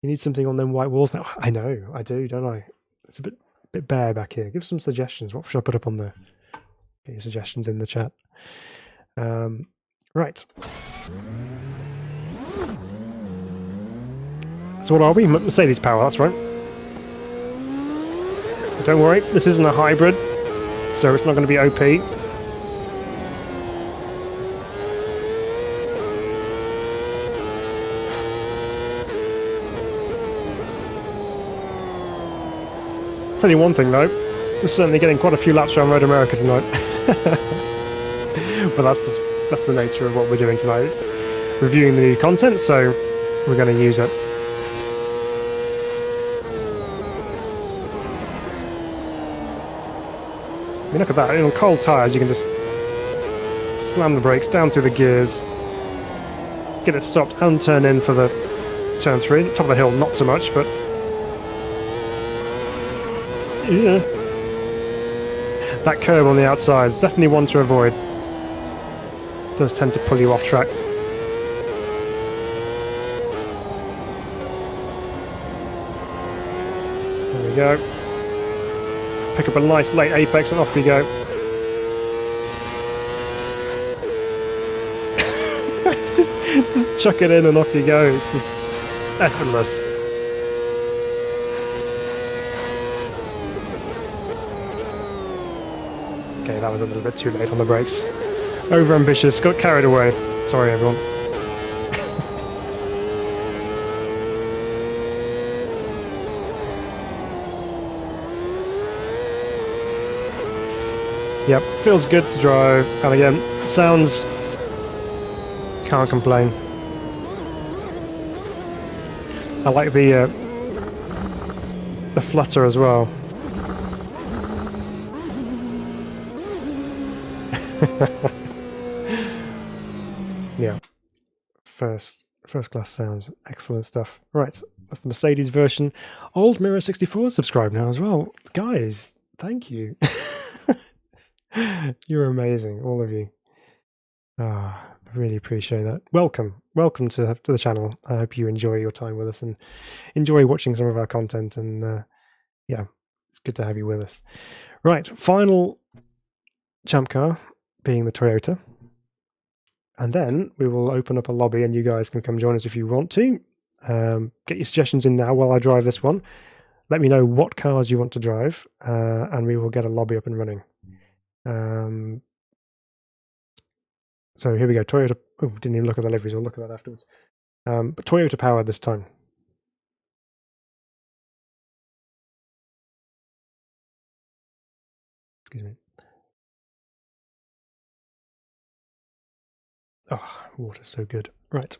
You need something on them white walls now. I know, I do, don't I? It's a bit bare back here. Give some suggestions. What should I put up on there? Get your suggestions in the chat. Right. So what are we? Mercedes power, that's right. Don't worry, this isn't a hybrid, so it's not going to be OP. Tell you one thing though, we're certainly getting quite a few laps around Road America tonight. But that's the nature of what we're doing tonight. It's reviewing the new content, so we're going to use it. I mean, look at that. On cold tyres, you can just slam the brakes down through the gears, get it stopped and turn in for the turn 3. Top of the hill, not so much, but yeah. That curve on the outside is definitely one to avoid. It does tend to pull you off track. There we go. Pick up a nice late apex and off we go. It's just chuck it in and off you go. It's just effortless. Okay, that was a little bit too late on the brakes. Over ambitious, got carried away. Sorry everyone. Yep, feels good to drive, and again, sounds, can't complain. I like the flutter as well. Yeah, first class sounds, excellent stuff. Right, that's the Mercedes version. Old Mirror 64 subscribe now as well, guys. Thank you. You're amazing, all of you. I really appreciate that. Welcome to the channel. I hope you enjoy your time with us and enjoy watching some of our content. And yeah, it's good to have you with us. Right, final champ car being the Toyota. And then we will open up a lobby and you guys can come join us if you want to. Get your suggestions in now while I drive this one. Let me know what cars you want to drive and we will get a lobby up and running. So here we go. Toyota. Oh, didn't even look at the liveries. We'll look at that afterwards. But Toyota power this time. Excuse me. Oh, water's so good. Right.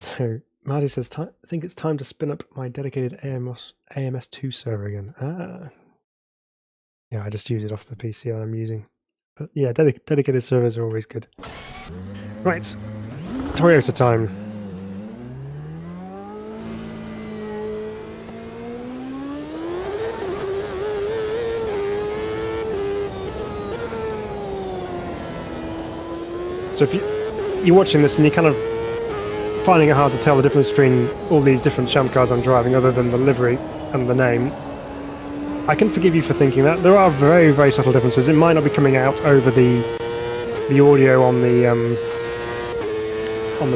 So Marty says, I think it's time to spin up my dedicated AMS2 server again. Yeah, I just use it off the PC that I'm using. But yeah, dedicated servers are always good. Right, Toyota time. So if you're watching this and you're kind of finding it hard to tell the difference between all these different champ cars I'm driving other than the livery and the name, I can forgive you for thinking that. There are very, very subtle differences. It might not be coming out over the audio on the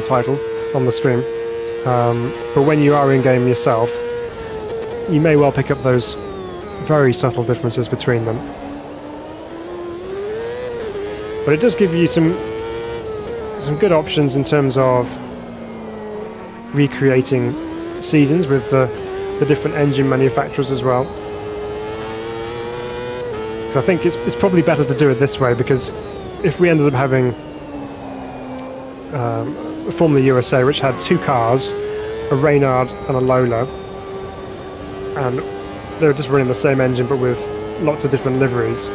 title, on the stream. But when you are in game yourself, you may well pick up those very subtle differences between them. But it does give you some good options in terms of recreating seasons with the different engine manufacturers as well. So I think it's probably better to do it this way, because if we ended up having Formula USA, which had two cars, a Reynard and a Lola, and they were just running the same engine but with lots of different liveries,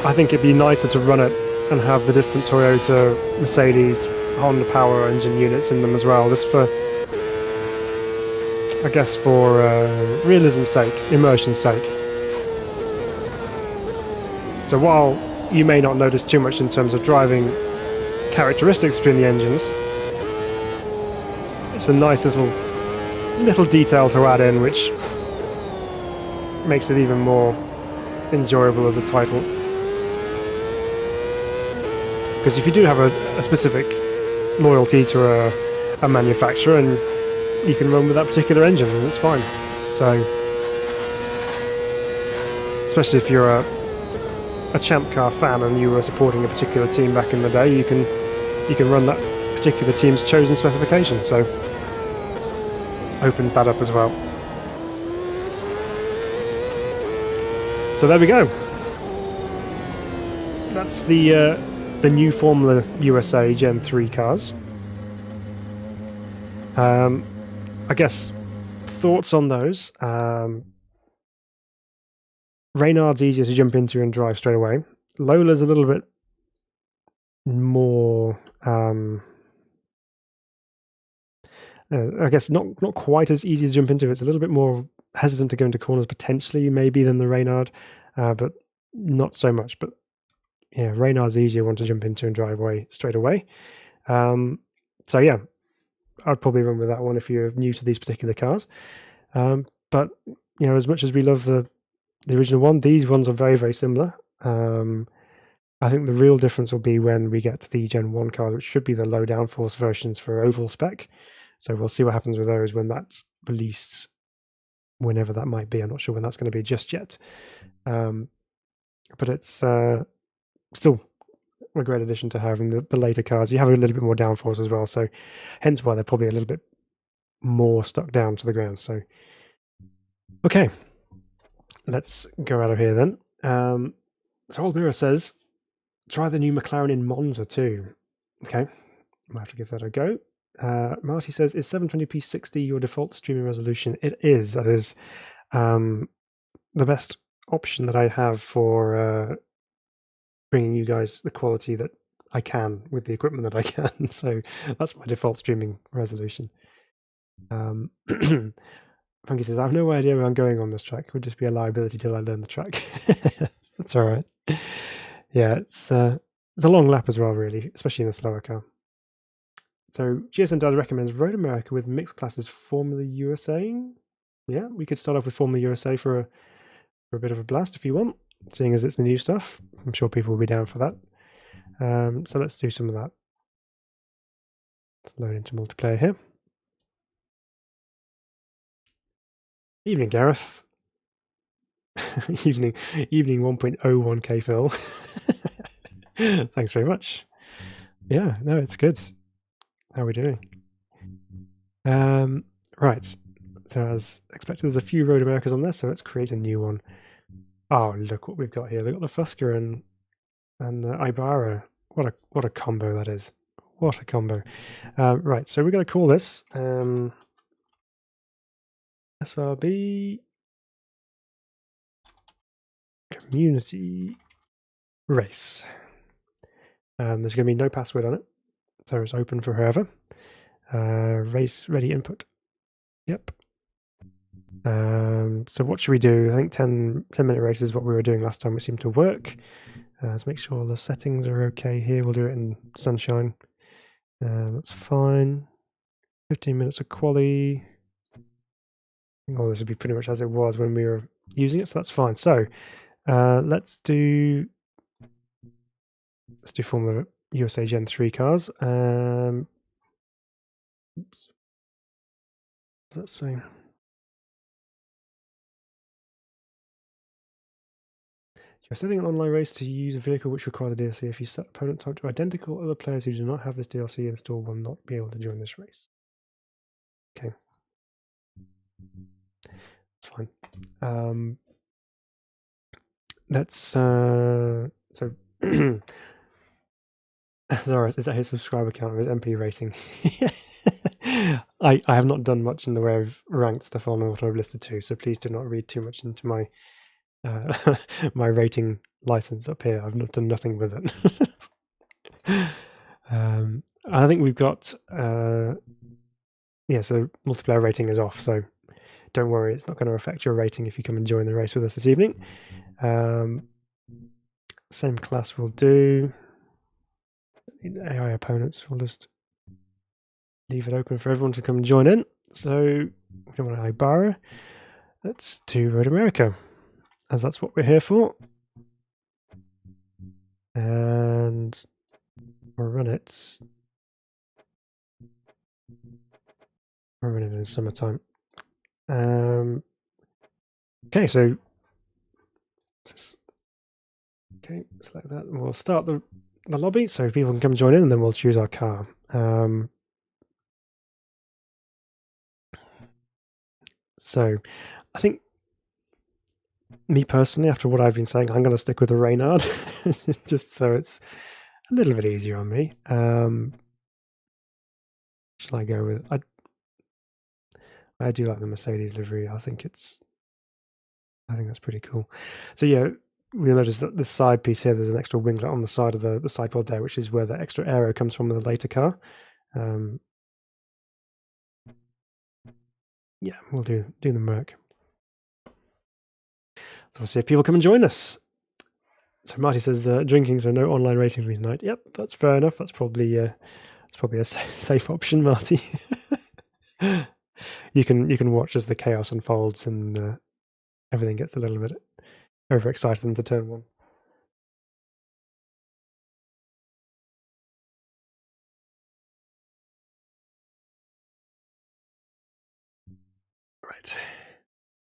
I think it'd be nicer to run it and have the different Toyota, Mercedes, Honda power engine units in them as well, just for, I guess, for realism's sake, immersion's sake. So while you may not notice too much in terms of driving characteristics between the engines, it's a nice little detail to add in, which makes it even more enjoyable as a title. Because if you do have a specific loyalty to a manufacturer, and you can run with that particular engine, and it's fine. So, especially if you're a Champ Car fan and you were supporting a particular team back in the day, you can run that particular team's chosen specification. So, opens that up as well. So there we go. That's the new Formula USA Gen 3 cars. I guess thoughts on those. Reynard's easier to jump into and drive straight away. Lola's a little bit more, I guess not quite as easy to jump into. It's a little bit more hesitant to go into corners potentially, maybe, than the Reynard, but not so much. But yeah, Reynard's easier one to jump into and drive away straight away. So yeah, I'd probably run with that one if you're new to these particular cars. But you know, as much as we love the original one, these ones are very, very similar. I think the real difference will be when we get to the Gen 1 cars, which should be the low downforce versions for oval spec. So we'll see what happens with those when that's released, whenever that might be. I'm not sure when that's going to be just yet. But it's still a great addition to have in the later cars. You have a little bit more downforce as well, so hence why they're probably a little bit more stuck down to the ground. So, okay, let's go out of here then. So Old Mirror says, try the new McLaren in Monza too. Okay, might have to give that a go. Marty says, is 720p 60 your default streaming resolution? It is. That is the best option that I have for bringing you guys the quality that I can with the equipment that I can. So that's my default streaming resolution. Funky says, I have no idea where I'm going on this track. It would just be a liability till I learn the track. That's all right. Yeah, it's a long lap as well, really, especially in a slower car. So GSM Dad recommends Road America with mixed classes Formula USA. Yeah, we could start off with Formula USA for a bit of a blast if you want, seeing as it's the new stuff. I'm sure people will be down for that. So let's do some of that. Let's load into multiplayer here. Evening, Gareth. evening 1.01k Phil. Thanks very much. Yeah, no, it's good. How are we doing? Right. So as expected, there's a few Road Americas on there, so let's create a new one. Oh, look what we've got here. We've got the Fusca and Ibarra. What a combo that is. What a combo. Right, so we're going to call this SRB Community Race. There's going to be no password on it, so it's open for whoever. Race ready input. Yep. So what should we do? I think 10-minute race is what we were doing last time, which seemed to work. Let's make sure the settings are okay here. We'll do it in sunshine. That's fine. 15 minutes of quali. think all this would be pretty much as it was when we were using it, so that's fine. So let's do Formula USA Gen 3 cars. Oops. What does that say? You're setting an online race to use a vehicle which requires a DLC. If you set opponent type to identical, other players who do not have this DLC installed will not be able to join this race. Okay. That's fine. Let's so sorry, is that his subscriber count or his MP rating? I have not done much in the way of ranked stuff on Automobilista 2, so please do not read too much into my my rating license up here. I've not done nothing with it. I think we've got yeah, so multiplayer rating is off, so don't worry, it's not going to affect your rating if you come and join the race with us this evening. Same class will do. AI opponents, we'll just leave it open for everyone to come and join in. So we don't want to Ibarra. Let's do Road America, as that's what we're here for. And we'll run it. We'll run it in summertime. Okay, so okay, select that, and we'll start the lobby so people can come join in, and then we'll choose our car. So I think, me personally, after what I've been saying, I'm going to stick with the Reynard, just so it's a little bit easier on me. Shall I go with? I do like the Mercedes livery. I think that's pretty cool. So yeah, we'll notice that the side piece here, there's an extra winglet on the side of the side pod there, which is where the extra aero comes from in the later car. Yeah, we'll do the Merc. So we'll see if people come and join us. So Marty says drinking, so no online racing for me tonight. Yep, that's fair enough. That's probably a safe option, Marty. You can watch as the chaos unfolds and everything gets a little bit overexcited into turn one. Right,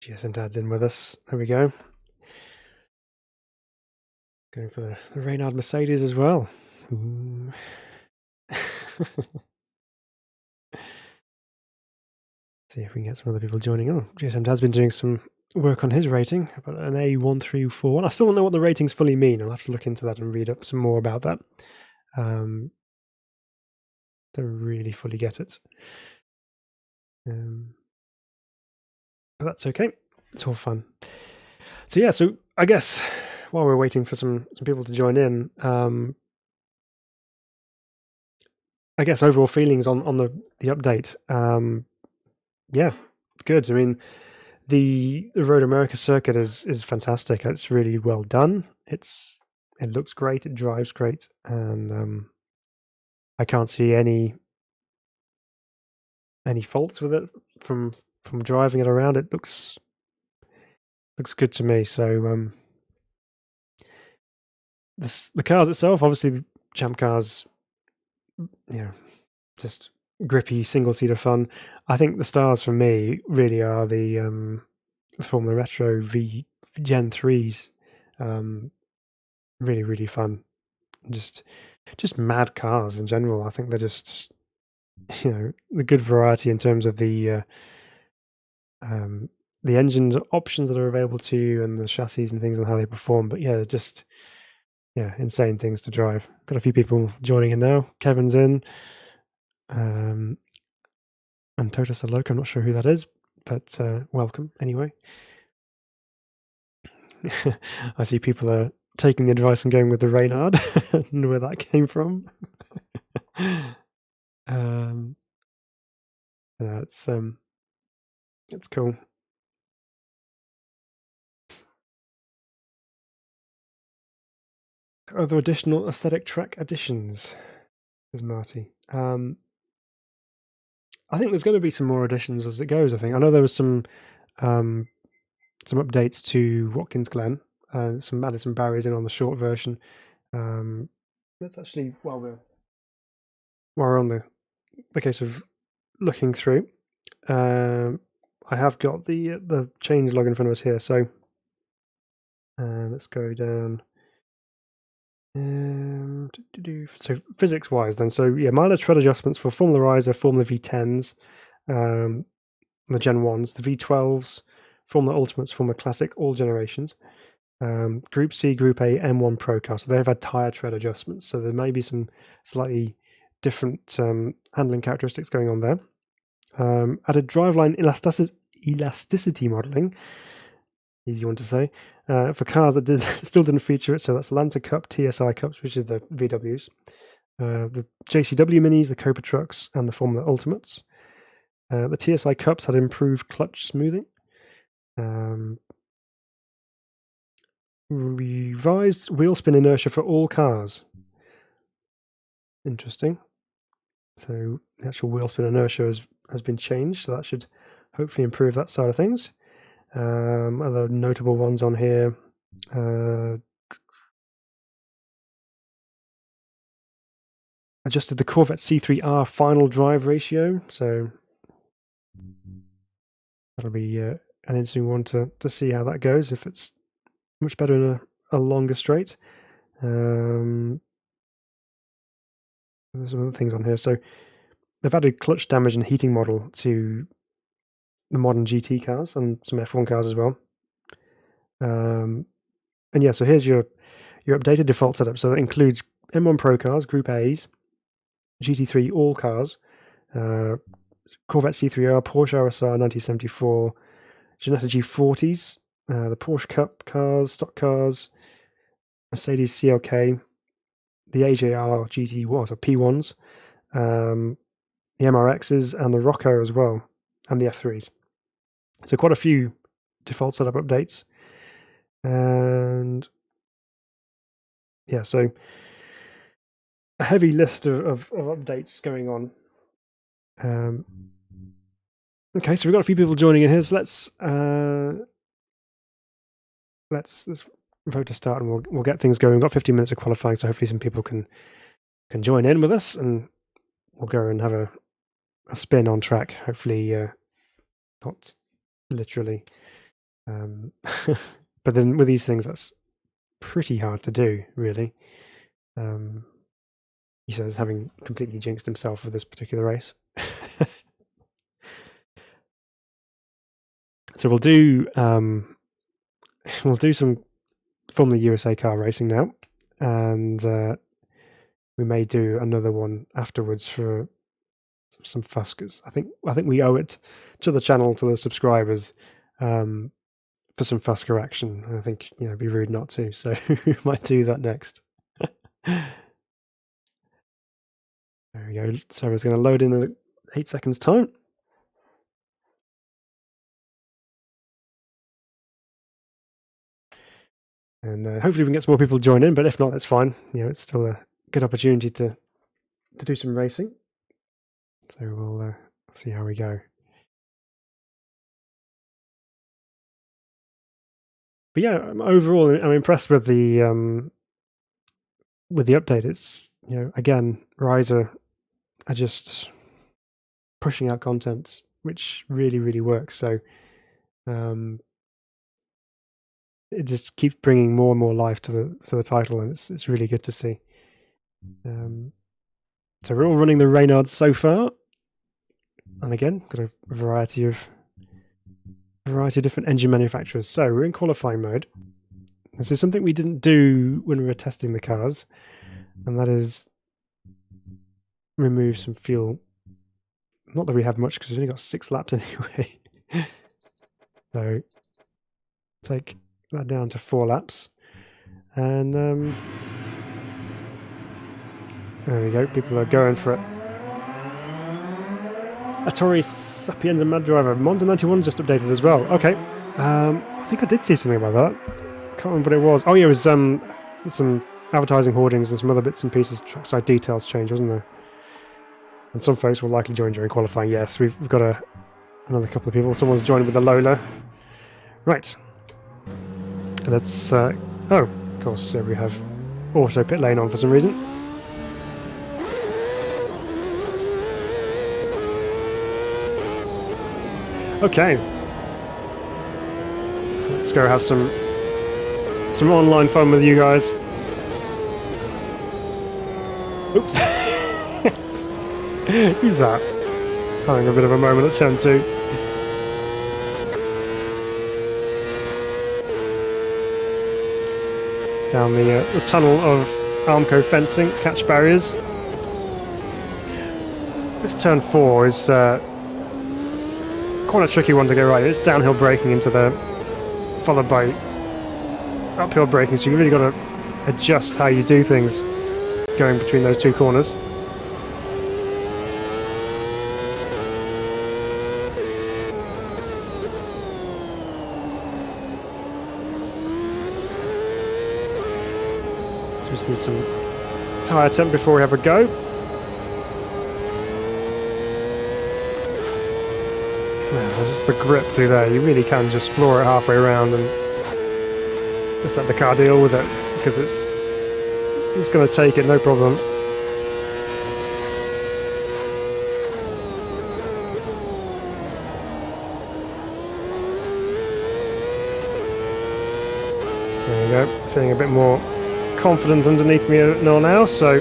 GSM Dad's in with us. There we go. Going for the Reynard Mercedes as well. See if we can get some other people joining. Oh, GSM Dad's been doing some work on his rating, about an A1341. I still don't know what the ratings fully mean. I'll have to look into that and read up some more about that. Don't really fully get it. But that's okay. It's all fun. So yeah, so I guess while we're waiting for some people to join in, I guess overall feelings on the update. Yeah, good. I mean, the Road America circuit is fantastic. It's really well done. It looks great. It drives great, and I can't see any faults with it from driving it around. It looks good to me. So the cars itself, obviously, the Champ cars, just grippy single-seater fun. I think the stars for me really are the Formula Retro V Gen 3s. Really, really fun. Just mad cars in general. I think they're just, the good variety in terms of the engines options that are available to you and the chassis and things and how they perform. But yeah, just insane things to drive. Got a few people joining in now. Kevin's in. And Tota Saloka, I'm not sure who that is, but welcome anyway. I see people are taking the advice and going with the Reynard. I don't know where that came from. It's cool. Other additional aesthetic track additions, says Marty. I think there's going to be some more additions as it goes. I know there was some some updates to Watkins Glen. Added some barriers in on the short version. Let's actually, while we're on the case of looking through, I have got the change log in front of us here. So let's go down. So physics wise then, so yeah, mileage tread adjustments for Formula Riser, Formula V10s, the Gen 1s, the V12s, Formula Ultimates, Formula Classic, all generations. Group C, Group A, M1 Pro car, so they've had tyre tread adjustments, so there may be some slightly different handling characteristics going on there. Added driveline elasticity modelling, easy one to say, for cars that still didn't feature it. So that's Lancer Cup, TSI Cups, which is the VWs, the JCW Minis, the Copa Trucks, and the Formula Ultimates. The TSI Cups had improved clutch smoothing. Revised wheel spin inertia for all cars. Interesting. So the actual wheel spin inertia has been changed, so that should hopefully improve that side of things. Other notable ones on here. Adjusted the Corvette C3R final drive ratio, so that'll be an interesting one to see how that goes, if it's much better in a longer straight. There's some other things on here. So they've added clutch damage and heating model to the modern GT cars and some F1 cars as well. And yeah, so here's your updated default setup. So that includes M1 Pro cars, Group A's, GT3 all cars, Corvette C3R, Porsche RSR 1974, Ginetta G40s, the Porsche Cup cars, stock cars, Mercedes CLK, the AJR GT1, so P1s, the MRXs, and the Rocco as well, and the F3s. So quite a few default setup updates. And yeah, so a heavy list of updates going on. Okay, so we've got a few people joining in here. So let's vote to start, and we'll get things going. We've got 15 minutes of qualifying, so hopefully some people can join in with us, and we'll go and have a spin on track. Hopefully, not literally, but then with these things, that's pretty hard to do, really. He says, having completely jinxed himself for this particular race. So we'll do some Formula USA car racing now, and we may do another one afterwards for some Fuskers. I think we owe it to the channel, to the subscribers, for some Fusker action. I think it'd be rude not to, so we might do that next. There we go. So it's going to load in 8 seconds time. And hopefully we can get some more people to join in, but if not, that's fine. It's still a good opportunity to do some racing. So we'll see how we go. But yeah, overall, I'm impressed with the update. It's again, Riser are just pushing out content which really, really works. So it just keeps bringing more and more life to the title, and it's really good to see. So we're all running the Reynards so far, and again, got a variety of different engine manufacturers. So we're in qualifying mode. This is something we didn't do when we were testing the cars, and that is remove some fuel. Not that we have much, because we've only got 6 laps anyway. So take that down to 4 laps, and there we go. People are going for it. Attori Sapienza Mad Driver Monza 91 just updated as well. Okay, I think I did see something about that. Can't remember what it was. Oh yeah, it was some advertising hoardings and some other bits and pieces, trackside details change, wasn't there? And some folks will likely join during qualifying. Yes, we've got another couple of people. Someone's joining with the Lola. Right. Let's... oh, of course, we have auto pit lane on for some reason. Okay. Let's go have some online fun with you guys. Oops. Who's that? Having a bit of a moment at turn 2. Down the tunnel of Armco fencing, catch barriers. This turn 4 is quite a tricky one to get right. It's downhill braking into the... followed by uphill braking, so you really got to adjust how you do things going between those two corners. So just need some tyre temp before we have a go. Man, just the grip through there, you really can just floor it halfway around and just let the car deal with it, because it's going to take it, no problem. There we go, feeling a bit more confident underneath me now, so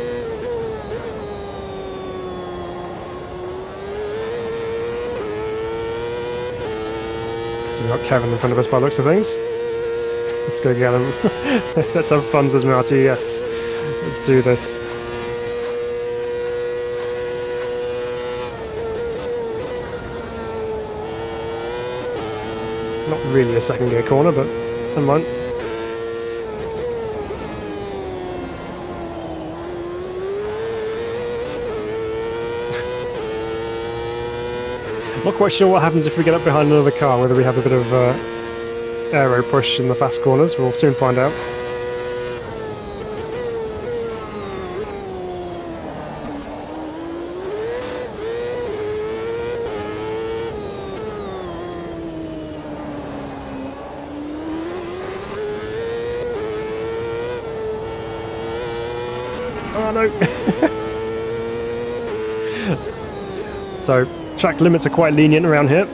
we've got Kevin in front of us by the looks of things. Let's go get him. Let's have fun, says Marty. Yes, let's do this. Not really a second gear corner, but never mind. Not quite sure what happens if we get up behind another car, whether we have a bit of aero push in the fast corners. We'll soon find out. Oh no! So, track limits are quite lenient around here.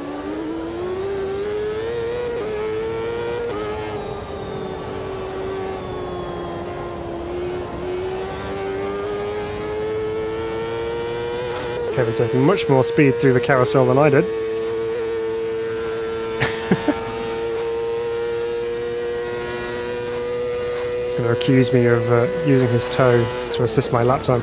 Kevin taking much more speed through the carousel than I did. He's going to accuse me of using his toe to assist my lap time.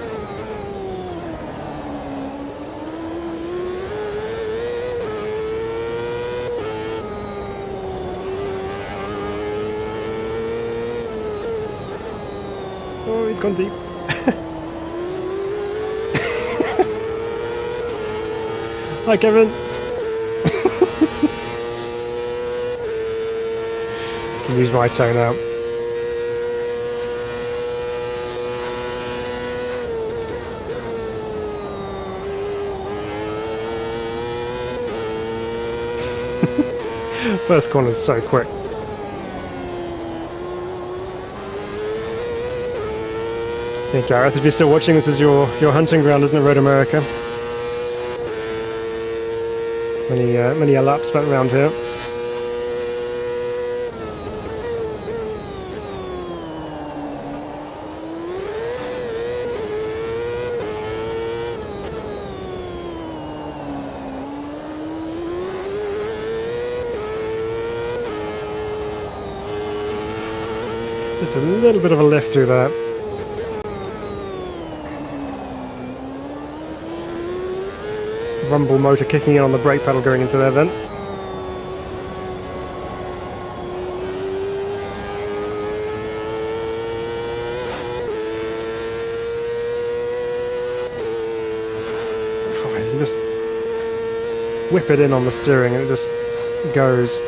Oh, he's gone deep. Hi, Kevin. Can use my toe now. First corner is so quick. Hey Gareth, if you're still watching, this is your hunting ground, isn't it, Road America? Many a lap spent around here. Just a little bit of a lift through there. Rumble motor kicking in on the brake pedal going into there then. Oh, you just whip it in on the steering and it just goes.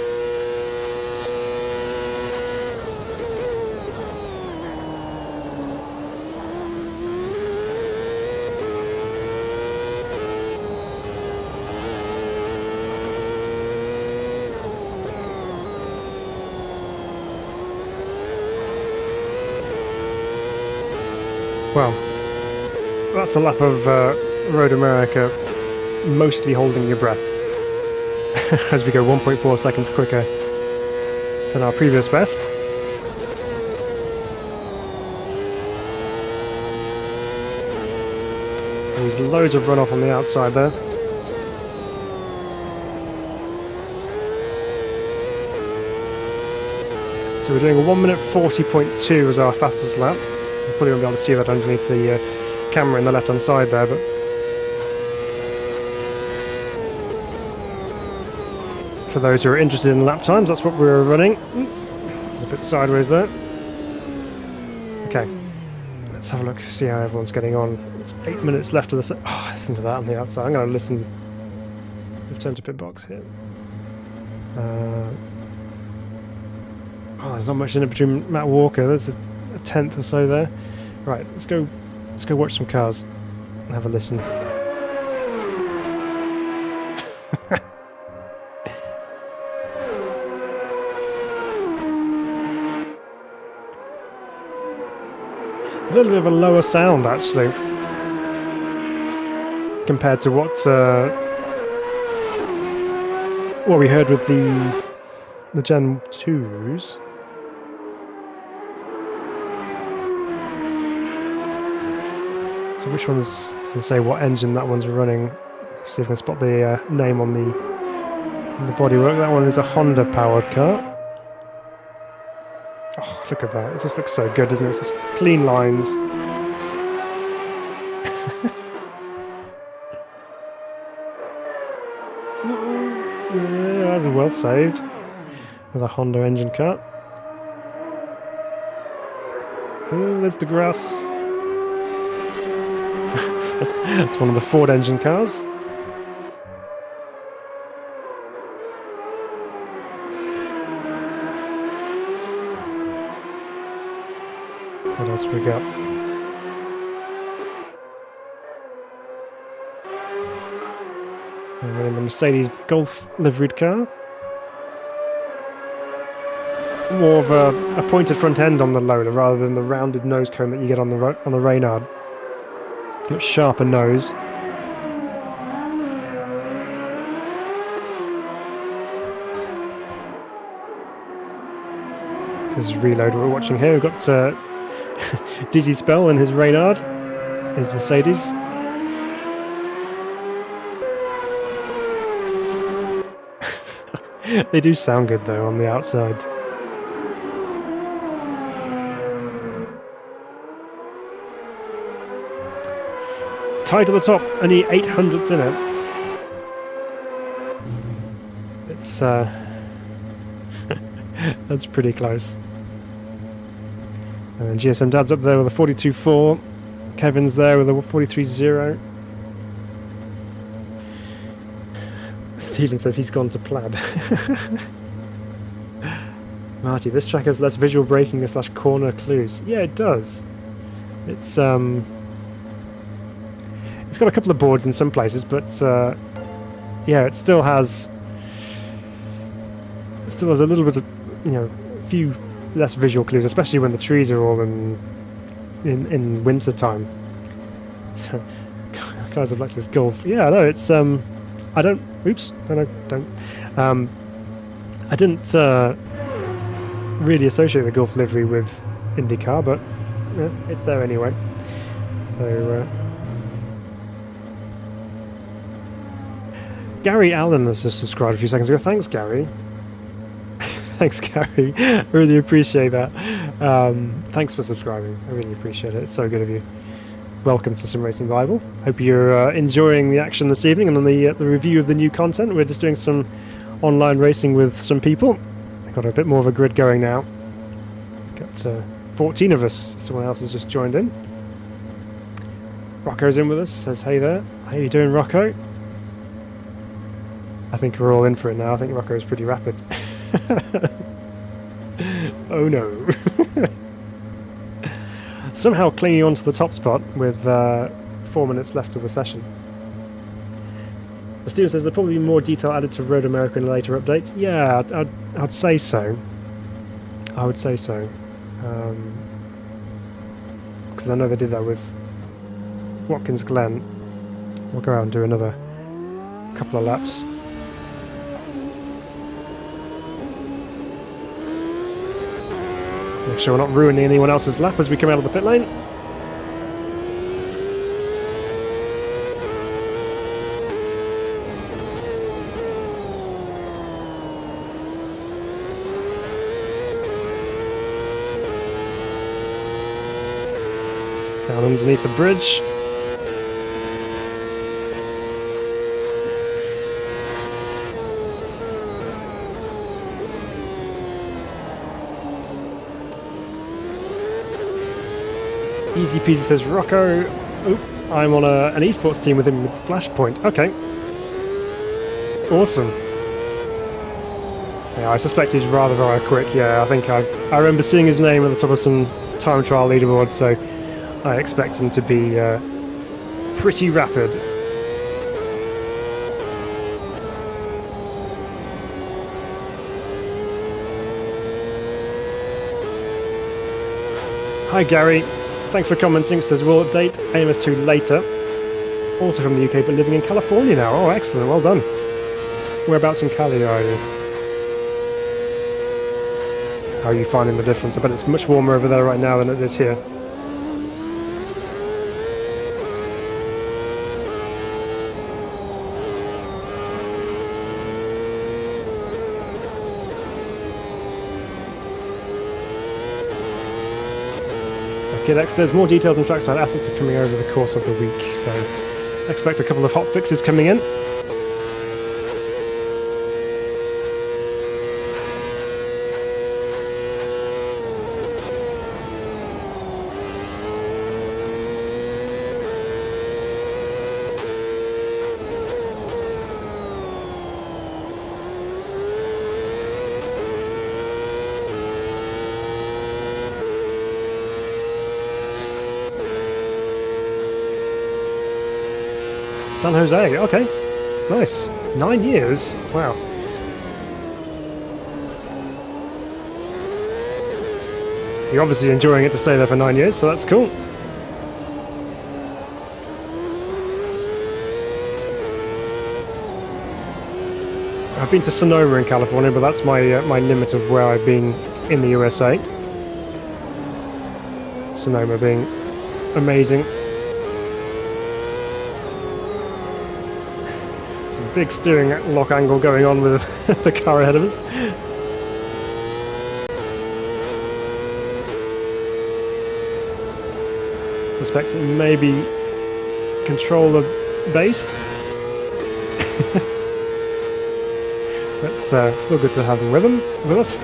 Well, that's a lap of Road America, mostly holding your breath, as we go 1.4 seconds quicker than our previous best. There's loads of runoff on the outside there. So we're doing a 1 minute 40.2 as our fastest lap. You probably won't be able to see that underneath the camera in the left hand side there, but for those who are interested in lap times, that's what we're running. A bit sideways there. Okay, let's have a look, see how everyone's getting on. It's 8 minutes left of the oh, listen to that on the outside. I'm going to listen. Return to pit box here. Oh, there's not much in it between Matt Walker. There's a tenth or so there. Right, let's go watch some cars and have a listen. It's a little bit of a lower sound actually, compared to what we heard with the Gen 2s. So which one's going to say what engine that one's running? See if I can spot the name on the bodywork. That one is a Honda powered car. Oh, look at that. It just looks so good, doesn't it? It's just clean lines. Yeah, that's well saved. With a Honda engine car. Ooh, there's the grass. It's one of the Ford engine cars. What else we got? And we're in the Mercedes Golf liveried car. More of a pointed front end on the Lola rather than the rounded nose cone that you get on the Reynard. Much sharper nose. This is Reload we're watching here. We've got Dizzy Spell and his Reynard, his Mercedes. They do sound good though on the outside. Tied to the top, only 800ths in it. It's that's pretty close. And then GSM Dad's up there with a 42.4. Kevin's there with a 43.0. Stephen says he's gone to plaid. Marty, this track has less visual braking / corner clues. Yeah, it does. It's got a couple of boards in some places, but yeah, it still has a little bit of, a few less visual clues, especially when the trees are all in winter time. So, guys of Lexus Golf, yeah, no, it's I don't I didn't really associate the Golf livery with Indycar, but yeah, it's there anyway. So. Gary Allen has just subscribed a few seconds ago. Thanks, Gary. Thanks, Gary. I really appreciate that. Thanks for subscribing. I really appreciate it. It's so good of you. Welcome to Sim Racing Bible. Hope you're enjoying the action this evening and on the review of the new content. We're just doing some online racing with some people. I've got a bit more of a grid going now. Got 14 of us. Someone else has just joined in. Rocco's in with us. Says, hey there. How you doing, Rocco? I think we're all in for it now. I think Rocco's pretty rapid. Oh no. Somehow clinging onto the top spot with 4 minutes left of the session. Steven says there'll probably be more detail added to Road America in a later update. Yeah, I'd say so. I would say so. Because because I know they did that with Watkins Glen. We'll go out and do another couple of laps. Make sure we're not ruining anyone else's lap as we come out of the pit lane. Down underneath the bridge. Easy peasy, says Rocco. Oh, I'm on an esports team with him with Flashpoint. Okay. Awesome. Yeah, I suspect he's rather very quick. Yeah, I think I remember seeing his name at the top of some time trial leaderboards, so I expect him to be pretty rapid. Hi Gary, thanks for commenting. Says we'll update AMS2 later. Also from the UK but living in California now. Oh excellent, well done. Whereabouts in Cali are you? How are you finding the difference? I bet it's much warmer over there right now than it is here. Kidex says more details on trackside assets are coming over the course of the week, so expect a couple of hot fixes coming in. San Jose, okay, nice. 9 years, wow. You're obviously enjoying it to stay there for 9 years, so that's cool. I've been to Sonoma in California, but that's my my limit of where I've been in the USA. Sonoma being amazing. Big steering lock angle going on with the car ahead of us. Suspect it may be controller based. But still good to have him with us.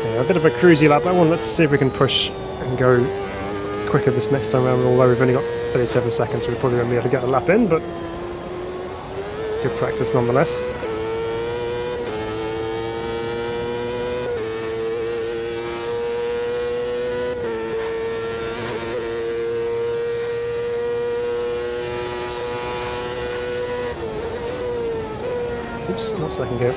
Yeah, a bit of a cruisy lap that one. Let's see if we can push and go quicker this next time around, although we've only got 37 seconds, so we probably won't be able to get a lap in, but good practice nonetheless. Oops, not second gear.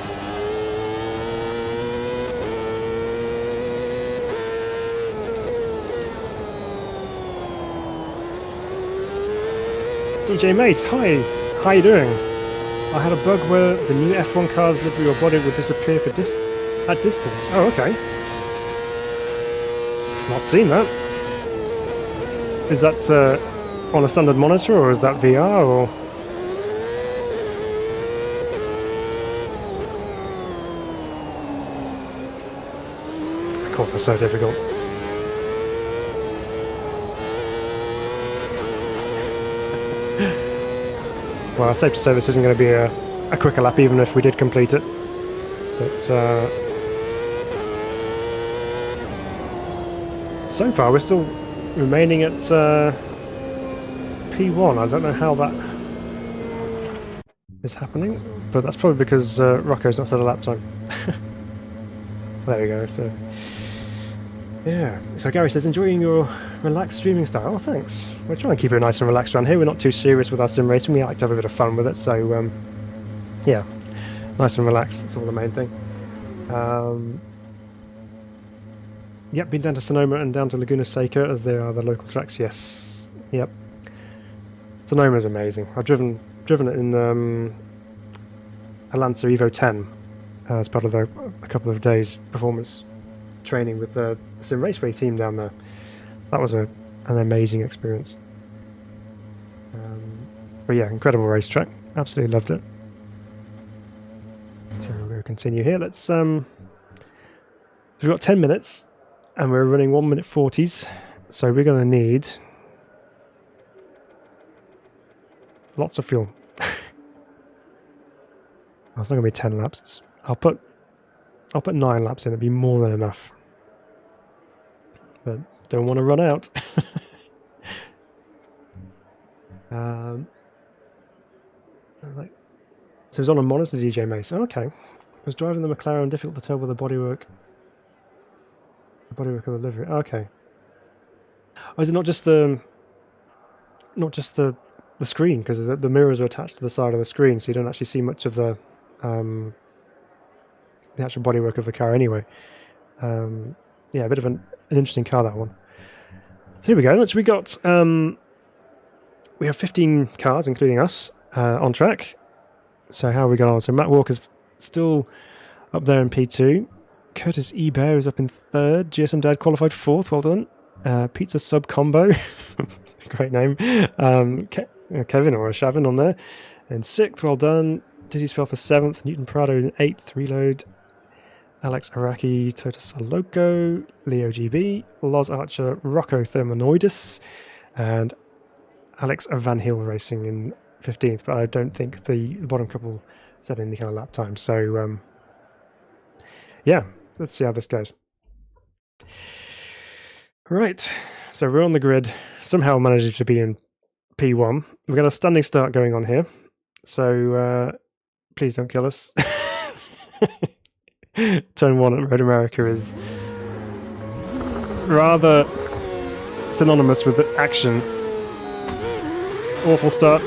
DJ Mace, hi, how you doing? I had a bug where the new F1 car's livery or body would disappear for at distance. Oh, okay. Not seen that. Is that on a standard monitor or is that VR or? God, that's so difficult. Well, it's safe to say this isn't going to be a quicker lap, even if we did complete it. But so far, we're still remaining at P1. I don't know how that is happening, but that's probably because Rocco's not set a lap time. There we go. So, yeah. So Gary says, enjoying your relaxed streaming style. Oh, thanks. We're trying to keep it nice and relaxed around here. We're not too serious with our sim racing. We like to have a bit of fun with it. So, yeah, nice and relaxed. That's all the main thing. Yep, been down to Sonoma and down to Laguna Seca, as they are the local tracks. Yes, yep. Sonoma's amazing. I've driven it in a Lancer Evo 10 as part of a couple of days performance training with the Sim Raceway team down there. That was an amazing experience. But yeah, incredible racetrack. Absolutely loved it. So we're going to continue here. Let's. So we've got 10 minutes, and we're running 1 minute 40s. So we're going to need lots of fuel. That's not going to be 10 laps. I'll put 9 laps in. It'd be more than enough. But don't want to run out. So it's on a monitor, DJ Mace. Oh, okay. Was driving the Mclaren difficult to tell with the bodywork? The bodywork of the livery. Okay. Oh, is it not just the screen? Because the mirrors are attached to the side of the screen, so you don't actually see much of the actual bodywork of the car anyway. Yeah, a bit of an interesting car, that one. So here we go. We have 15 cars, including us, on track. So how are we going on? So Matt Walker's still up there in P2. Curtis Ebert is up in 3rd. GSM Dad qualified 4th. Well done. Pizza Sub Combo. Great name. Kevin or Shavin on there. And 6th. Well done. Dizzy Spell for 7th. Newton Prado in 8th. Reload. Alex Araki, Tota Saloco, Leo GB, Loz Archer, Rocco Thermonoidus, and Alex Van Hill Racing in 15th, but I don't think the bottom couple set any kind of lap time. So, yeah, let's see how this goes. Right, so we're on the grid, somehow managed to be in P1. We've got a standing start going on here, so please don't kill us. Turn 1 at Road America is rather synonymous with the action. Awful start.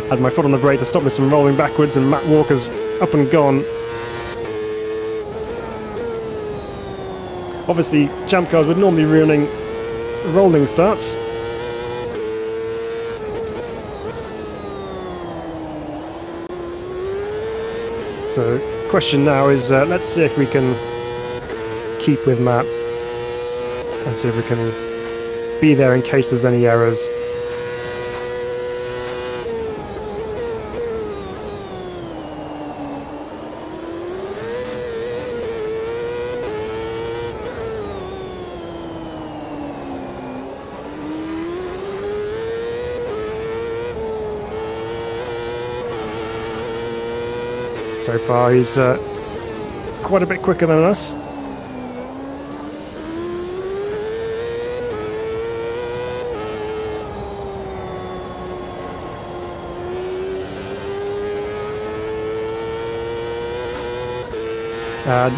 Had my foot on the brake to stop me from rolling backwards, and Matt Walker's up and gone. Obviously, champ cars would normally be running rolling starts. So, question now is, let's see if we can keep with Matt and see if we can be there in case there's any errors. So far, he's quite a bit quicker than us.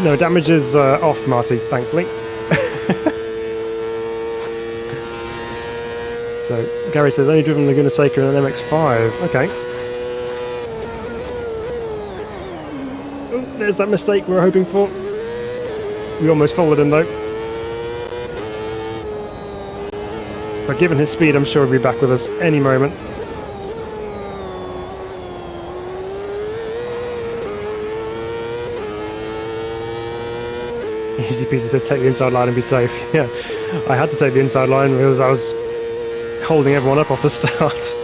No damage is off, Marty, thankfully. So, Gary says, only driven Laguna Seca in an MX-5. Okay. There's that mistake we were hoping for. We almost followed him though. But given his speed, I'm sure he'll be back with us any moment. Easy peasy says take the inside line and be safe. Yeah, I had to take the inside line because I was holding everyone up off the start.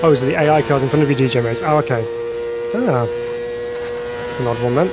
Oh, so the AI cars in front of you, DJ Mace. Oh, okay. Ah. It's an odd one then.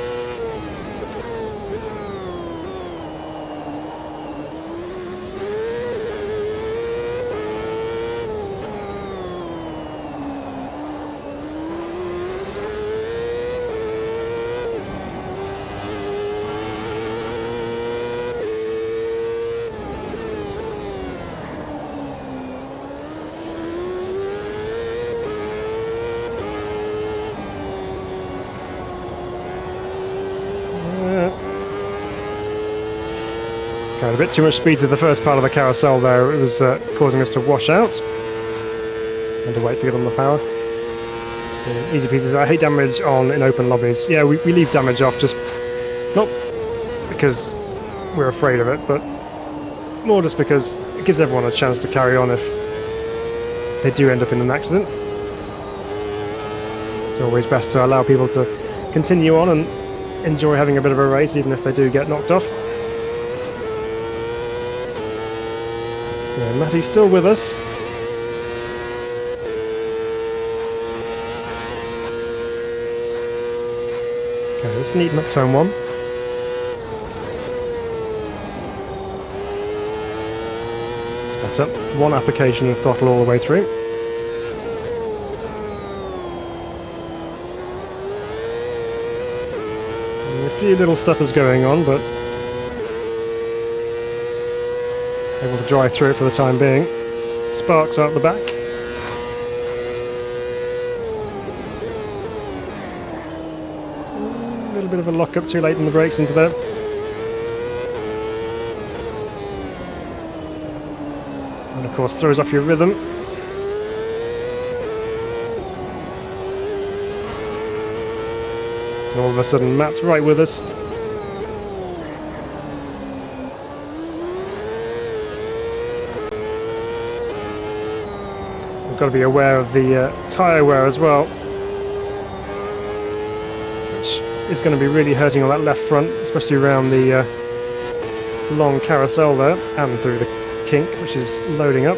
A bit too much speed through the first part of the carousel there. It was causing us to wash out. And to wait to get on the power. So easy pieces. I hate damage on in open lobbies. Yeah, we leave damage off just not because we're afraid of it, but more just because it gives everyone a chance to carry on if they do end up in an accident. It's always best to allow people to continue on and enjoy having a bit of a race even if they do get knocked off. Yeah, Matty's still with us. Okay, let's neaten up turn 1. That's up. One application of throttle all the way through. And a few little stutters going on, but able to drive through it for the time being. Sparks out the back. A little bit of a lock up too late in the brakes into there. And of course throws off your rhythm. And all of a sudden Matt's right with us. We've got to be aware of the tyre wear as well, which is going to be really hurting on that left front, especially around the long carousel there and through the kink, which is loading up.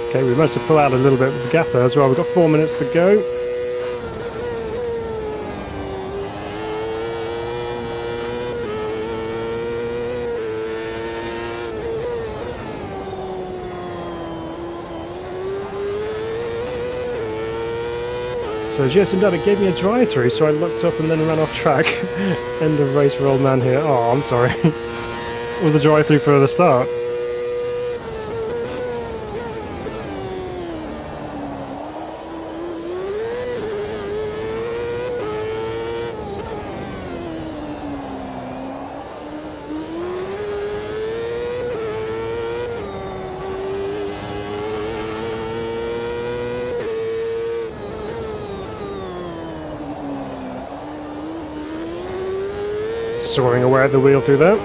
Okay, we managed to pull out a little bit of the gap there as well. We've got 4 minutes to go. So GSM Dad gave me a drive-through, so I looked up and then ran off track. End of race for old man here. Oh, I'm sorry. Was the drive-through for the start? Soaring away at the wheel through there.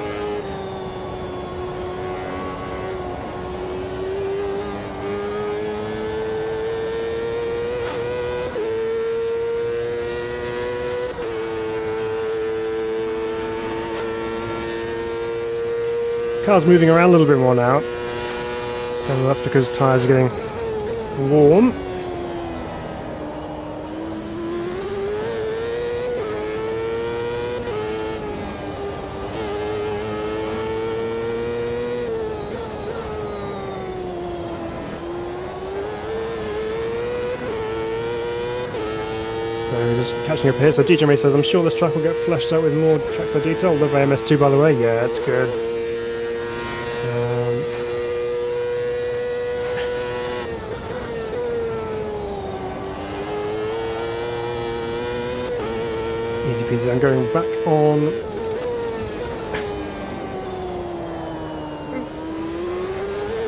Car's moving around a little bit more now, and that's because tyres are getting warm. We're just catching up here. So DJ May says, I'm sure this track will get fleshed out with more trackside detail. Love AMS2 by the way. Yeah, it's good. Easy peasy. I'm going back on.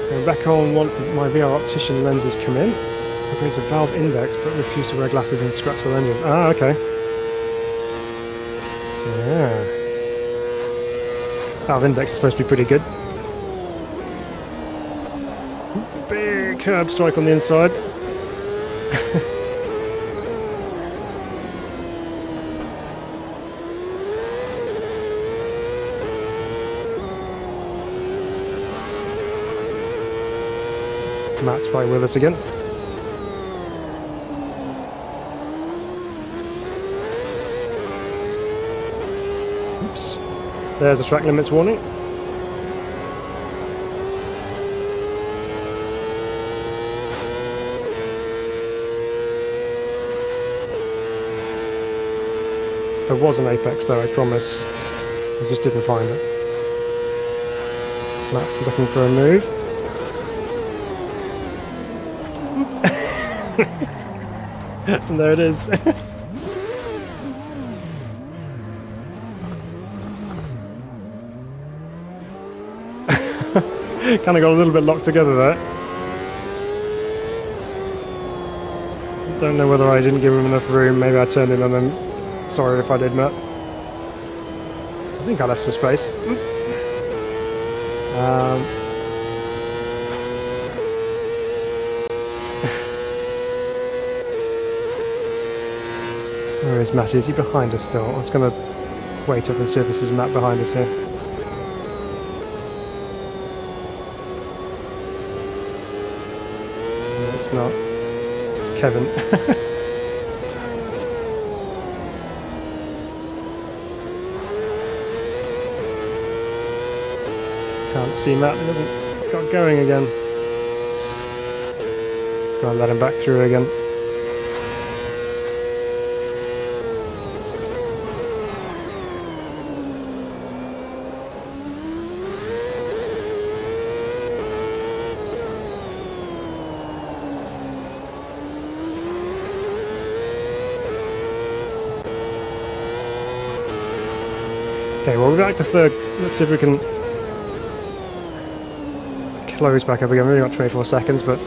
Going back on once my VR optician lenses come in. I'm going to Valve Index, but refuse to wear glasses and scratch the lenses. Ah, okay. Yeah. Valve Index is supposed to be pretty good. Big curb strike on the inside. Matt's right with us again. Oops. There's a track limits warning. There was an apex though, I promise. I just didn't find it. Matt's looking for a move. And there it is. Kind of got a little bit locked together there. Don't know whether I didn't give him enough room. Maybe I turned in on him. Sorry if I did, Matt. I think I left some space. Where is Matt? Is he behind us still? I was going to wait up and see if this is Matt behind us here. No, it's not. It's Kevin. Can't see Matt. He hasn't got going again. Let's go and let him back through again. Okay, well, we're back to third. Let's see if we can close back up again. We've only got 24 seconds, but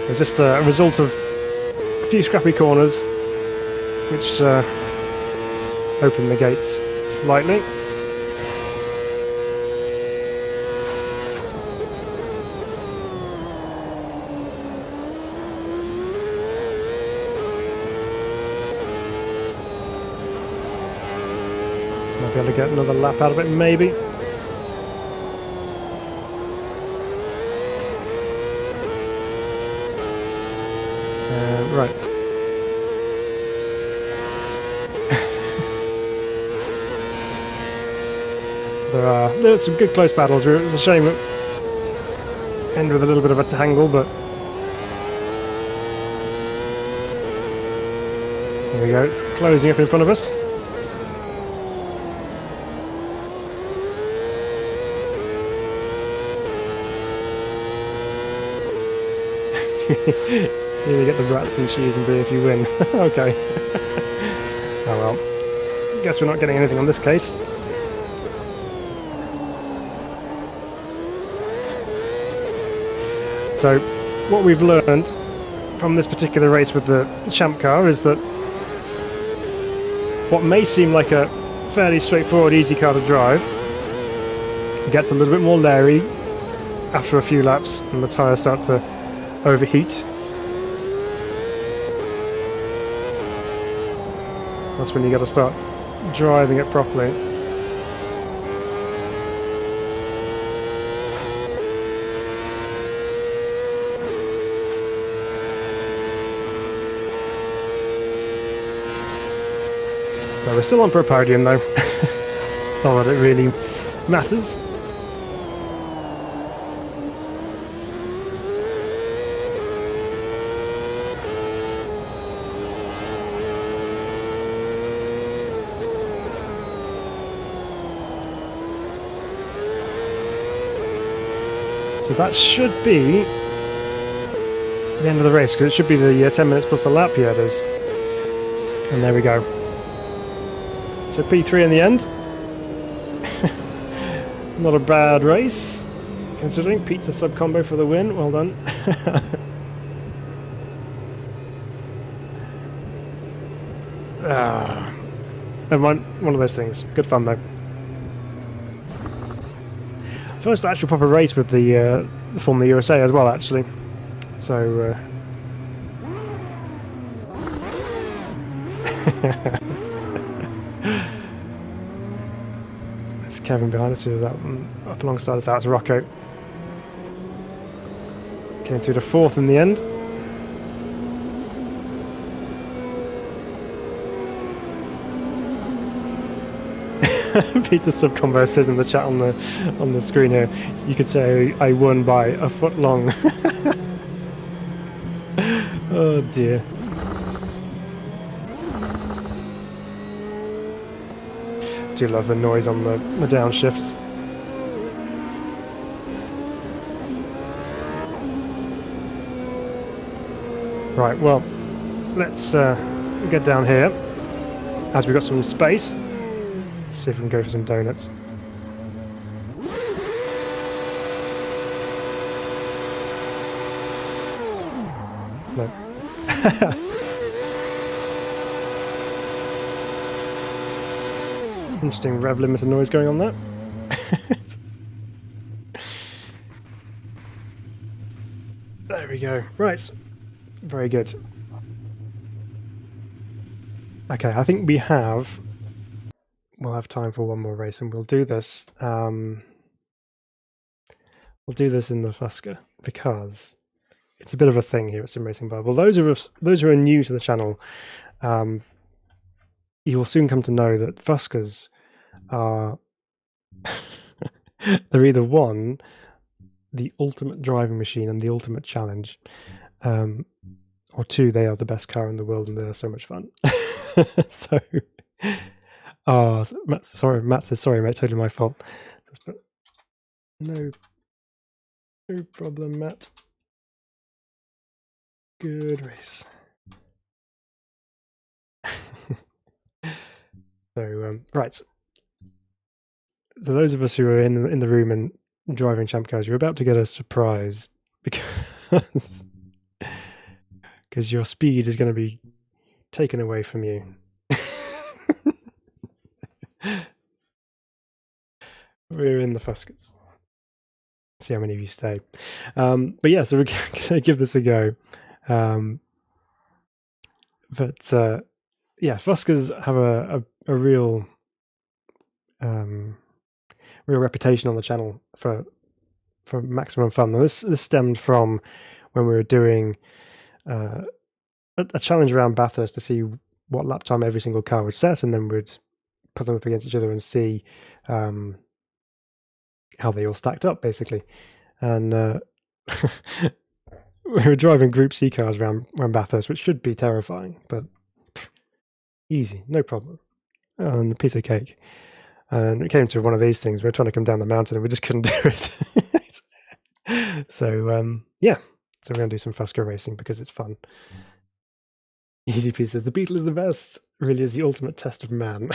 it's just a result of a few scrappy corners, which open the gates slightly. Might be able to get another lap out of it, maybe. Right. There's some good close battles. It's a shame that end with a little bit of a tangle, but here we go. It's closing up in front of us. You either get the brats and cheese and beer if you win. Okay. Oh well. Guess we're not getting anything on this case. So, what we've learned from this particular race with the Champ car is that what may seem like a fairly straightforward, easy car to drive gets a little bit more leery after a few laps and the tyres start to overheat. That's when you got to start driving it properly. So we're still on for a podium though. Not that it really matters. So that should be the end of the race, because it should be the 10 minutes plus a lap. Yeah, it is. And there we go. So P3 in the end. Not a bad race, considering. Pizza sub combo for the win. Well done. Never mind. One of those things. Good fun though. First actual proper race with the Formula USA as well, actually. So. It's Kevin behind us. Who's that one? Up alongside us? That's Rocco. Came through to fourth in the end. Peter Subcombo says in the chat on the screen here, you could say I won by a foot long. Oh dear. Do love the noise on the downshifts. Right, well, let's get down here as we've got some space. Let's see if we can go for some donuts. No. Interesting rev limiter noise going on there. There we go. Right. Very good. Okay, I think we'll have time for one more race, and we'll do this. We'll do this in the Fusker because it's a bit of a thing here at Sim Racing Bible. Those who are new to the channel, you will soon come to know that Fuskers are they're either one, the ultimate driving machine and the ultimate challenge, or two, they are the best car in the world and they are so much fun. So, Matt says sorry, mate, totally my fault. No problem, Matt. Good race. So, right. So those of us who are in the room and driving champ cars, you're about to get a surprise because your speed is going to be taken away from you. We're in the Fuskers. See how many of you stay. But yeah, so we're going to give this a go. But yeah, Fuskers have a real reputation on the channel for maximum fun. Now this stemmed from when we were doing a challenge around Bathurst to see what lap time every single car would set, and then we'd put them up against each other and see how they all stacked up, basically. And we were driving Group C cars around Bathurst, which should be terrifying, but easy, no problem, and a piece of cake. And it came to one of these things. We were trying to come down the mountain and we just couldn't do it. So, yeah. So we're going to do some Fusker racing because it's fun. Easy Peasy says, the Beetle is the best. It really is the ultimate test of man.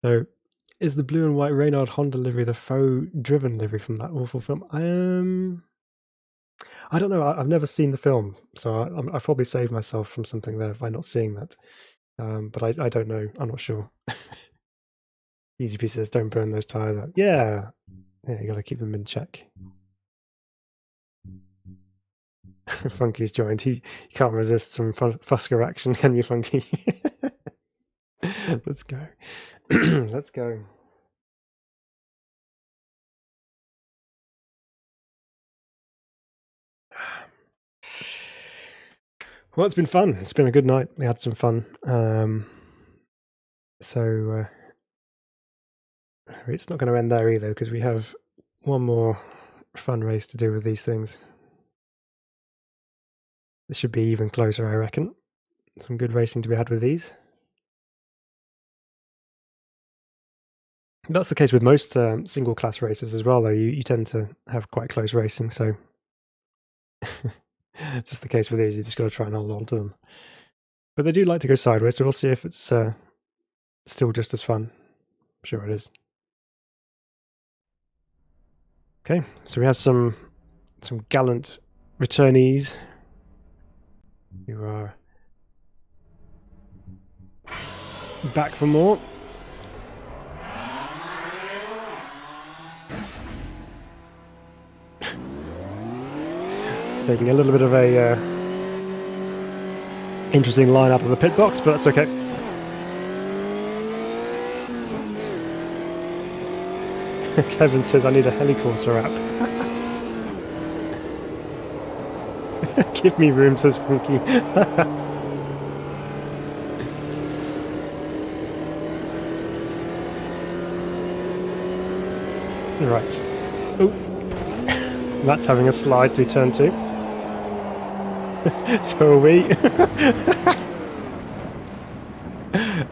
So, is the blue and white Reynard Honda livery the faux driven livery from that awful film? I don't know. I've never seen the film. So I've probably saved myself from something there by not seeing that. But I don't know. I'm not sure. Easy Peasy says, don't burn those tyres out. Yeah. Yeah, you got to keep them in check. Funky's joined. He can't resist some Fusker action, can you, Funky? Let's go. Let's go. Well, it's been fun. It's been a good night. We had some fun. So it's not going to end there either because we have one more fun race to do with these things. This should be even closer, I reckon. Some good racing to be had with these. That's the case with most single class races as well, though. You tend to have quite close racing, so it's just the case with these. You just got to try and hold on to them. But they do like to go sideways, so we'll see if it's still just as fun. I'm sure it is. Okay, so we have some gallant returnees who are back for more. Taking a little bit of a interesting line out of the pit box, but that's okay. Kevin says, I need a helicourser app. Give me room, says Funky. Right. Oh, that's having a slide through turn 2. So are we.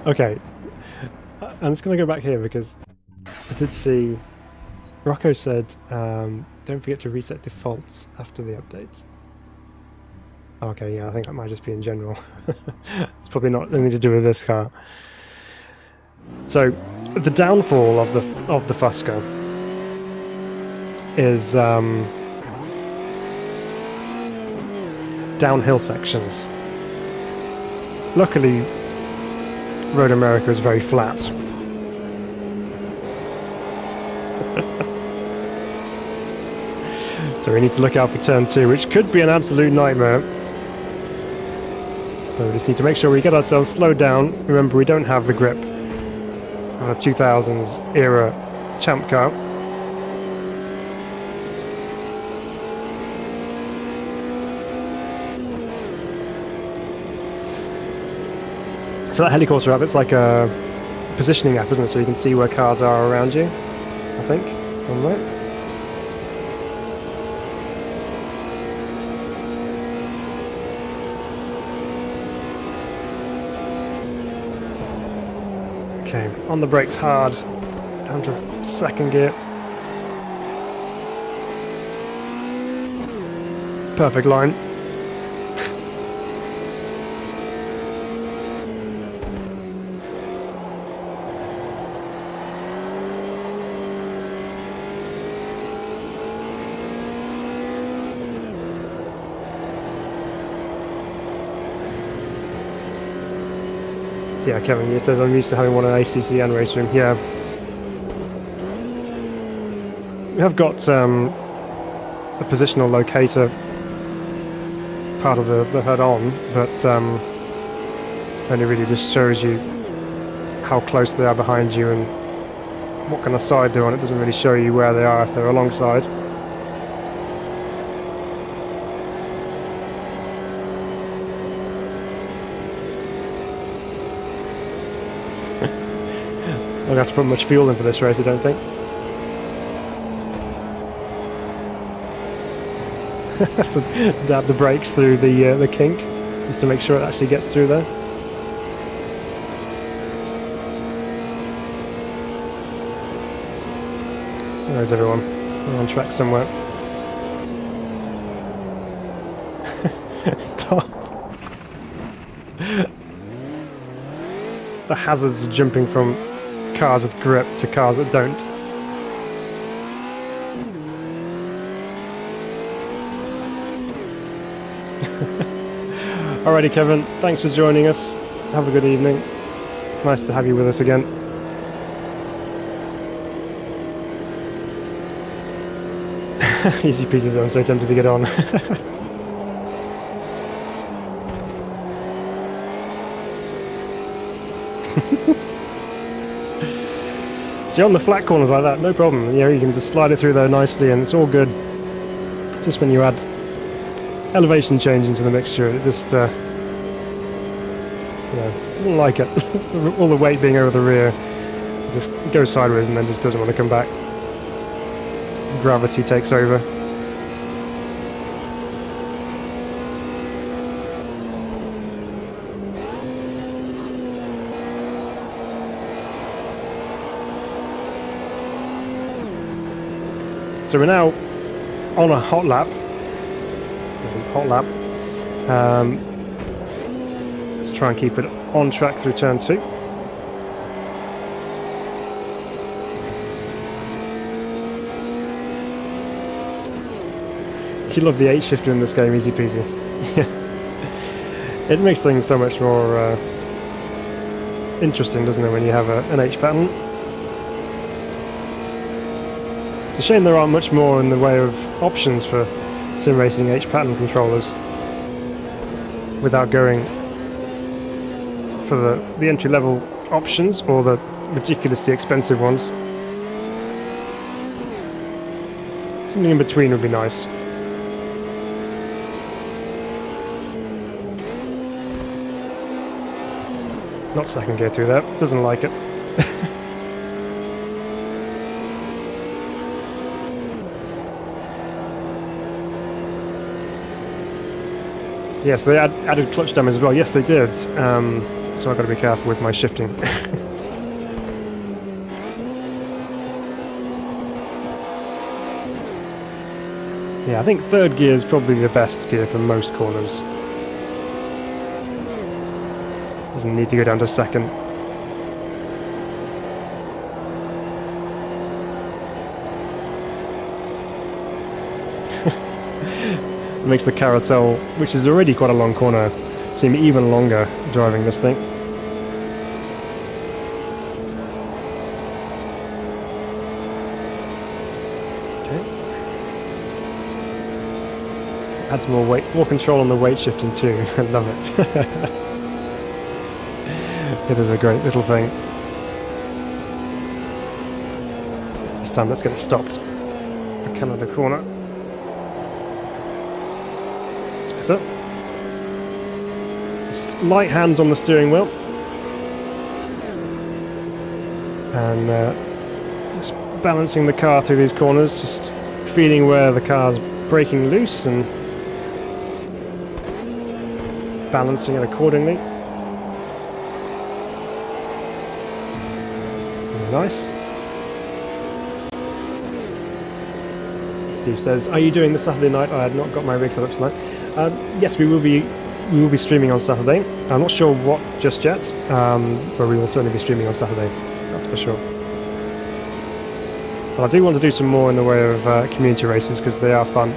Okay. I'm just going to go back here because I did see Rocco said don't forget to reset defaults after the update. Okay, yeah, I think that might just be in general. It's probably not anything to do with this car. So the downfall of the Fusca is downhill sections. Luckily, Road America is very flat. So we need to look out for turn 2, which could be an absolute nightmare. But we just need to make sure we get ourselves slowed down. Remember, we don't have the grip on a 2000s era champ car. So that helicopter app, it's like a positioning app, isn't it? So you can see where cars are around you, I think. I'm right. Okay, on the brakes hard, down to second gear. Perfect line. Yeah, Kevin, he says I'm used to having one in ACC and race room. Yeah. We have got a positional locator part of the HUD on, but only really just shows you how close they are behind you and what kind of side they're on. It doesn't really show you where they are if they're alongside. I don't have to put much fuel in for this race, I don't think. Have to dab the brakes through the kink just to make sure it actually gets through there. There's everyone. We're on track somewhere. Stop. The hazards of jumping from cars with grip to cars that don't. Alrighty, Kevin, thanks for joining us. Have a good evening. Nice to have you with us again. Easy pieces, I'm so tempted to get on. See, on the flat corners like that, no problem. You know, you can just slide it through there nicely and it's all good. It's just when you add elevation change into the mixture, it just doesn't like it. All the weight being over the rear, it just goes sideways and then just doesn't want to come back. Gravity takes over. So we're now on a hot lap. Let's try and keep it on track through turn 2. You love the H-shifter in this game, easy peasy. It makes things so much more interesting, doesn't it, when you have an H pattern? It's a shame there aren't much more in the way of options for sim racing H pattern controllers without going for the entry level options or the ridiculously expensive ones. Something in between would be nice. Not second gear through there, doesn't like it. Yes, they added clutch damage as well. Yes, they did. So I've got to be careful with my shifting. Yeah, I think third gear is probably the best gear for most corners. Doesn't need to go down to second. It makes the carousel, which is already quite a long corner, seem even longer driving this thing. Adds more weight, more control on the weight shifting too. I love it. It is a great little thing. This time let's get it stopped. The Canada corner. It's better. Just light hands on the steering wheel. And just balancing the car through these corners, just feeling where the car's breaking loose and balancing it accordingly. Very nice. Steve says, "Are you doing the Saturday night? I had not got my rig set up tonight." Yes, we will be streaming on Saturday. I'm not sure what just yet, but we will certainly be streaming on Saturday. That's for sure. But I do want to do some more in the way of community races because they are fun.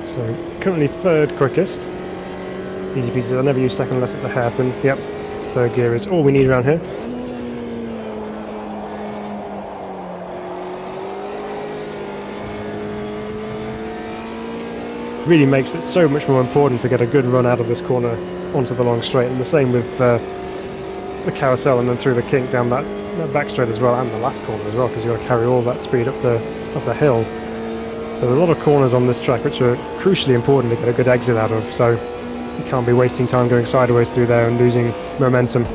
So, currently third quickest. Easy peasy, I'll never use second unless it's a hairpin. Yep, third gear is all we need around here. Really makes it so much more important to get a good run out of this corner onto the long straight, and the same with the carousel and then through the kink down that back straight as well, and the last corner as well, because you've got to carry all that speed up the hill. So there's a lot of corners on this track which are crucially important to get a good exit out of, so you can't be wasting time going sideways through there and losing momentum.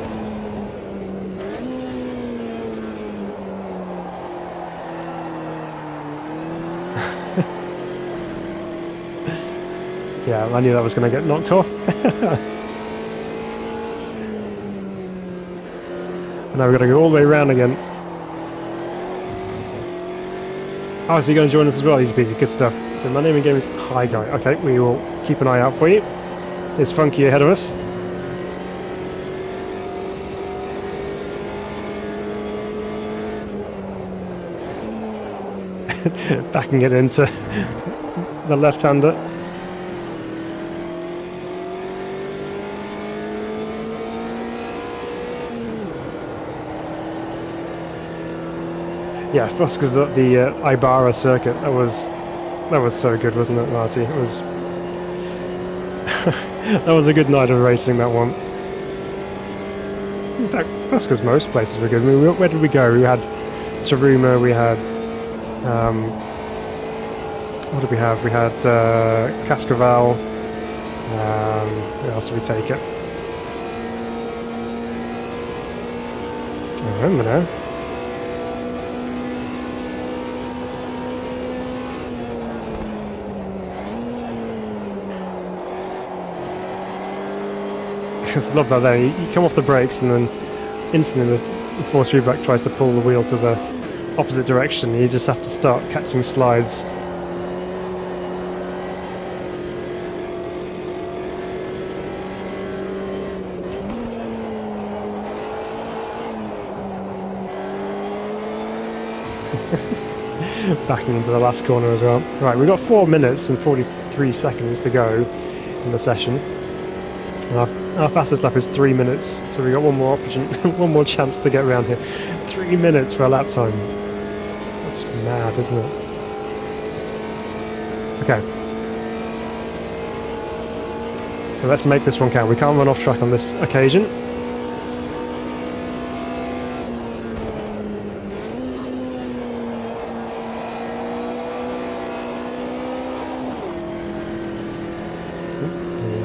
Yeah, I knew that was going to get knocked off. And now we've got to go all the way around again. Oh, so you're going to join us as well? Easy peasy, good stuff. So my name in game is Hi Guy. Okay, we will keep an eye out for you. There's Funky ahead of us. Backing it into the left-hander. Yeah, first because the Ibarra circuit, that was so good, wasn't it, Marty? It was that was a good night of racing, that one. In fact, that's because most places were good. I mean, where did we go? We had Taruma, we had what did we have? We had Cascavel. Where else did we take it? I don't remember now. I love that there. You come off the brakes and then instantly the force feedback tries to pull the wheel to the opposite direction. You just have to start catching slides. Backing into the last corner as well. Right, we've got 4 minutes and 43 seconds to go in the session. And our fastest lap is 3 minutes, so we've got one more option, one more chance to get around here. 3 minutes for a lap time. That's mad, isn't it? Okay. So let's make this one count. We can't run off track on this occasion.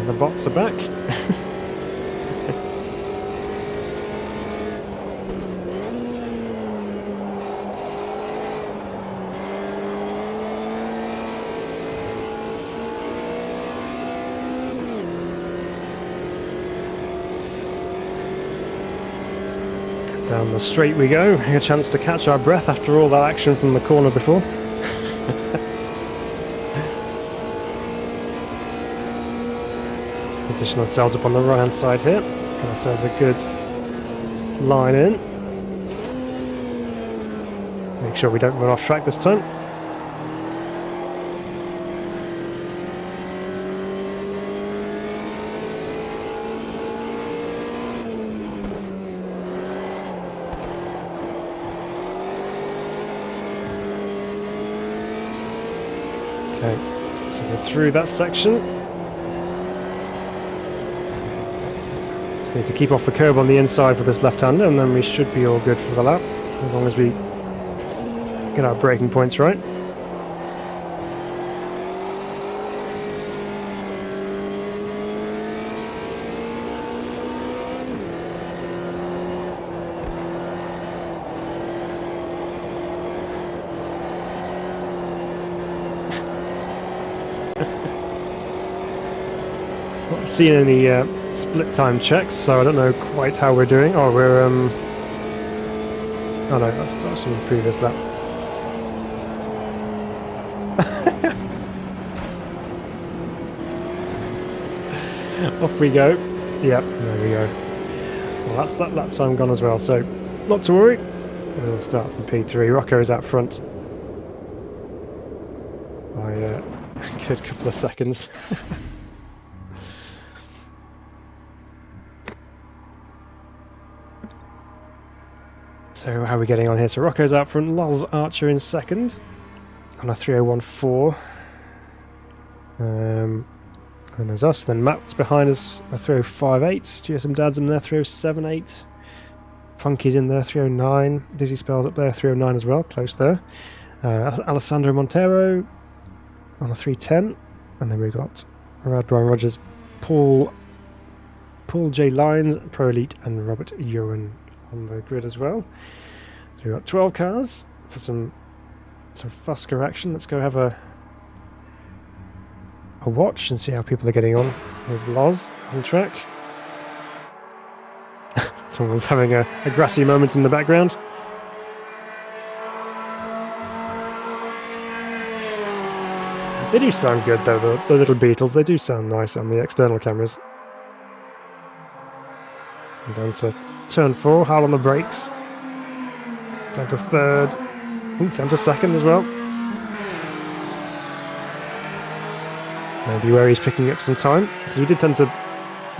The bots are back. Down the straight we go, a chance to catch our breath after all that action from the corner before. Position ourselves up on the right hand side here, get ourselves a good line in. Make sure we don't run off track this time. Okay, so we're through that section. Just need to keep off the curb on the inside for this left-hander, and then we should be all good for the lap, as long as we get our braking points right. Not seen any split time checks, so I don't know quite how we're doing. Oh, we're oh no, that's from the previous lap. Off we go. Yep, there we go. Well, that's that lap time gone as well, so not to worry. We'll start from P3. Rocco is out front by a good couple of seconds. So how are we getting on here? So Rocco's out front, Loz Archer in second on a 3:01.4. And there's us, then Matt's behind us, a 3:05.8. GSM Dad's in there, 3:07.8. Funky's in there, 3:09. Dizzy Spells up there, 3:09 as well, close there. Alessandro Montero on a 3:10. And then we've got Brian Rogers, Paul J. Lyons, Pro Elite, and Robert Ewan on the grid as well. So we've got 12 cars for some Fusker action. Let's go have a watch and see how people are getting on. There's Loz on track. Someone's having a grassy moment in the background. They do sound good though, the little Beetles. They do sound nice on the external cameras. And down to turn 4, hard on the brakes. Down to third. Down to second as well. Maybe where he's picking up some time, because we did tend to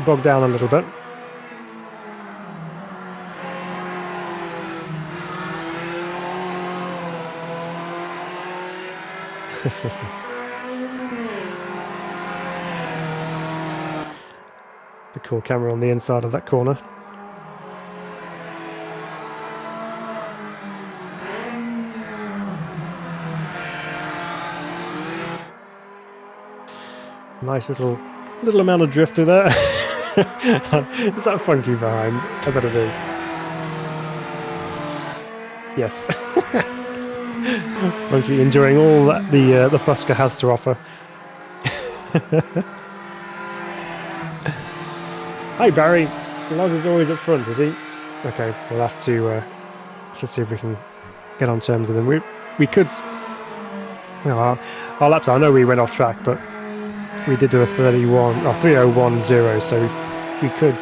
bog down a little bit. The cool camera on the inside of that corner. Nice little amount of drifter there. Is that Funky behind? I bet it is. Yes. Funky enjoying all that the Fusker has to offer. Hi Barry, Loz is always up front, is he? Okay, we'll have to see if we can get on terms with him. We could, you know, our laps. I know we went off track, but we did do a 3:01.0, so we could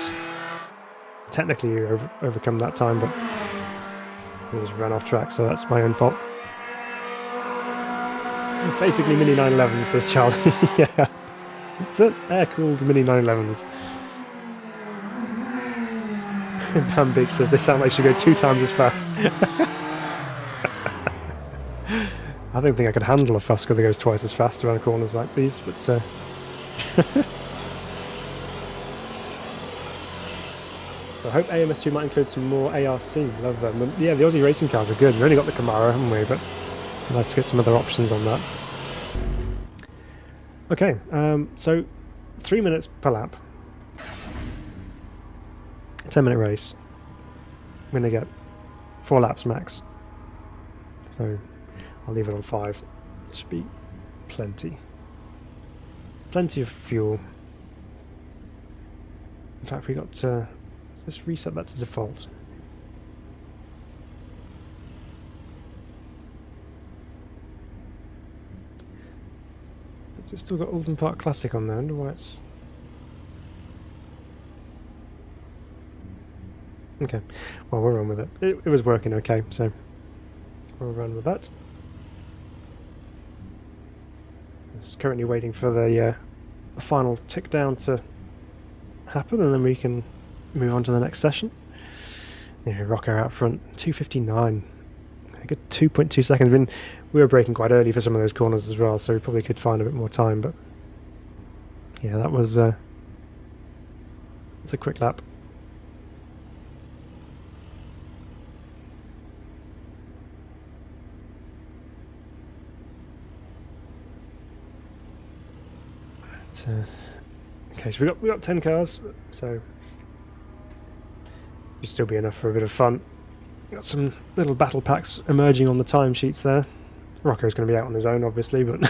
technically overcome that time, but we just ran off track, so that's my own fault. Basically Mini 911s, says Charlie. Yeah, it's an air-cooled Mini 911s. Bambig says they sound like they should go 2 times as fast. I don't think I could handle a Fusker that goes twice as fast around corners like these, but I hope AMS2 might include some more ARC. Love them. Yeah, the Aussie racing cars are good. We've only got the Camaro, haven't we? But nice to get some other options on that. Okay, so 3 minutes per lap. 10-minute race. I'm going to get 4 laps max. So I'll leave it on 5. Should be plenty. Plenty of fuel. In fact, we got let's reset that to default. It's still got Alton Park Classic on there. I wonder why it's... Okay, well, we'll run with it. It was working okay, so we'll run with that. Just currently waiting for the final tick down to happen, and then we can move on to the next session. Yeah, Rocco out front, 2:59. A good 2.2 seconds. I mean, we were braking quite early for some of those corners as well, so we probably could find a bit more time, but yeah, that was it's a quick lap. Okay, so we got 10 cars, so should still be enough for a bit of fun. Got some little battle packs emerging on the timesheets there. Rocco's going to be out on his own, obviously, but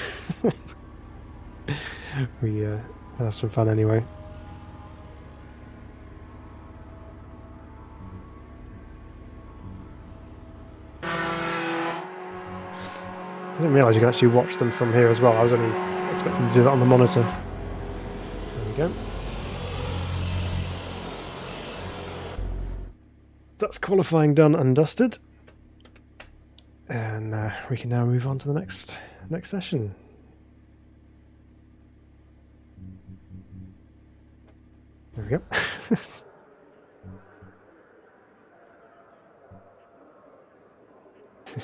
we'll have some fun anyway. I didn't realise you could actually watch them from here as well. I was only expecting to do that on the monitor. There we go. That's qualifying done and dusted, and we can now move on to the next session. There we go.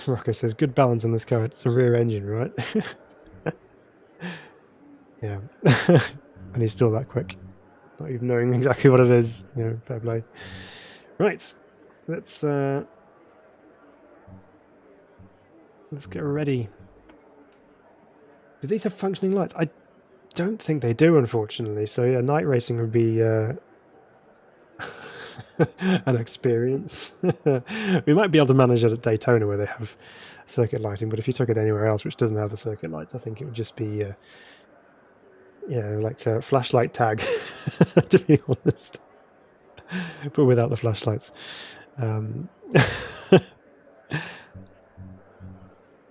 Rocco says, good balance on this car, it's a rear engine, right? Yeah. And he's still that quick. Not even knowing exactly what it is, you know, fair play. Right, let's get ready. Do these have functioning lights? I don't think they do, unfortunately, so yeah, night racing would be an experience. We might be able to manage it at Daytona where they have circuit lighting, but if you took it anywhere else which doesn't have the circuit lights, I think it would just be like a flashlight tag, to be honest, but without the flashlights.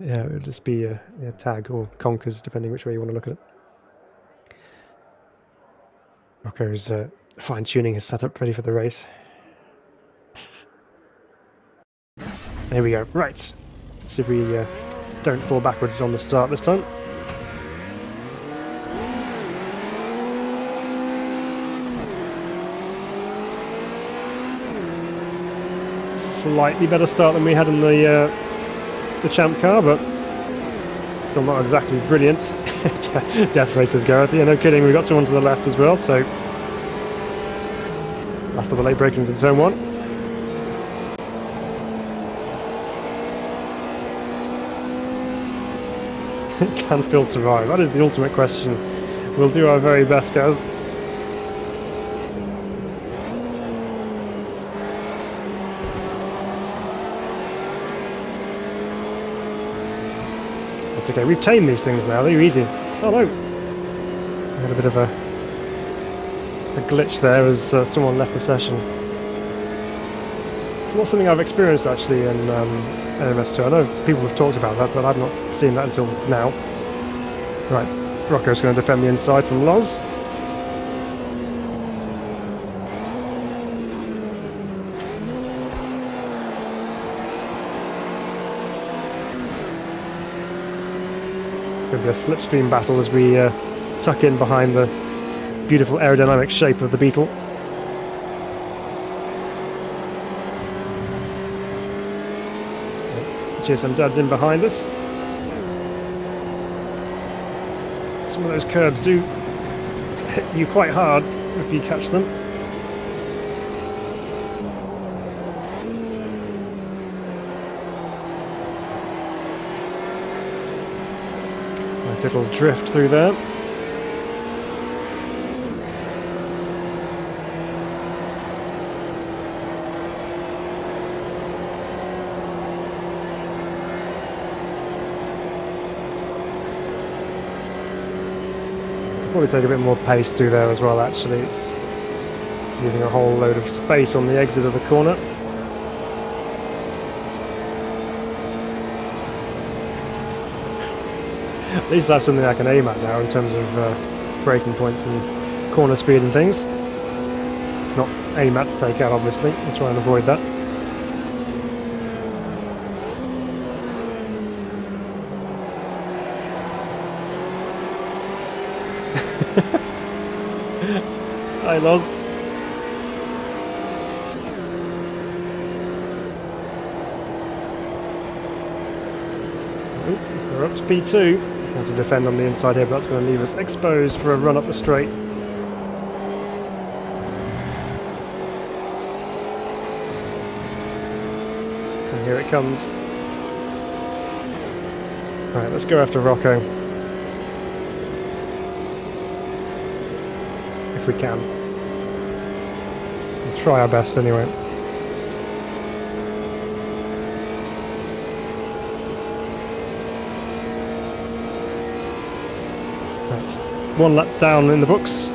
Yeah, it would just be a tag or conkers, depending which way you want to look at it. Rocco's fine-tuning his setup, ready for the race. There we go. Right. Let's see if we don't fall backwards on the start this time. Slightly better start than we had in the champ car, but still not exactly brilliant. Death races, Gareth. Yeah, no kidding. We've got someone to the left as well, so last of the late break-ins in turn 1. Can Phil survive? That is the ultimate question. We'll do our very best, guys. That's okay. We've tamed these things now. They're easy. Oh no! I had a bit of a glitch there as someone left the session. It's not something I've experienced actually in NMS2. I know people have talked about that, but I've not seen that until now. Right, Rocco's going to defend the inside from Loz. It's going to be a slipstream battle as we tuck in behind the beautiful aerodynamic shape of the Beetle. GSM Dad's in behind us. Some of those curbs do hit you quite hard if you catch them. Nice little drift through there. Probably take a bit more pace through there as well, actually. It's leaving a whole load of space on the exit of the corner. At least I have something I can aim at now in terms of braking points and corner speed and things. Not aim at to take out, obviously. I'll try and avoid that. Hi, Loz. We're up to P2. Want to defend on the inside here, but that's going to leave us exposed for a run up the straight. And here it comes. Right, let's go after Rocco. If we can. We'll try our best anyway. Right, one lap down in the books.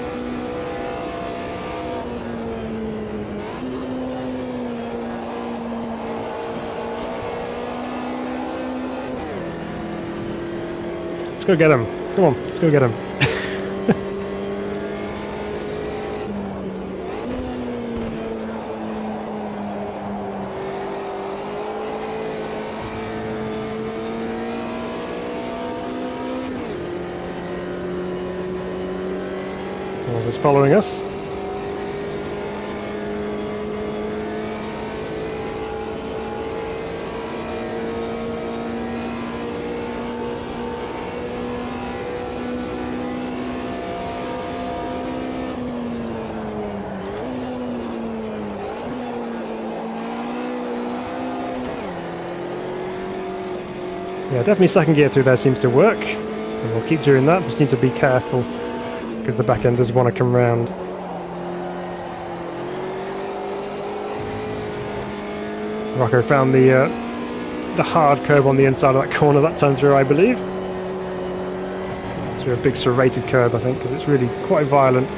Let's go get him. Come on, let's go get him. Oz is following us. Yeah, definitely second gear through there seems to work. And we'll keep doing that. Just need to be careful because the back end does want to come round. Rocco found the hard curb on the inside of that corner that time through, I believe. Through a big serrated curb, I think, because it's really quite violent.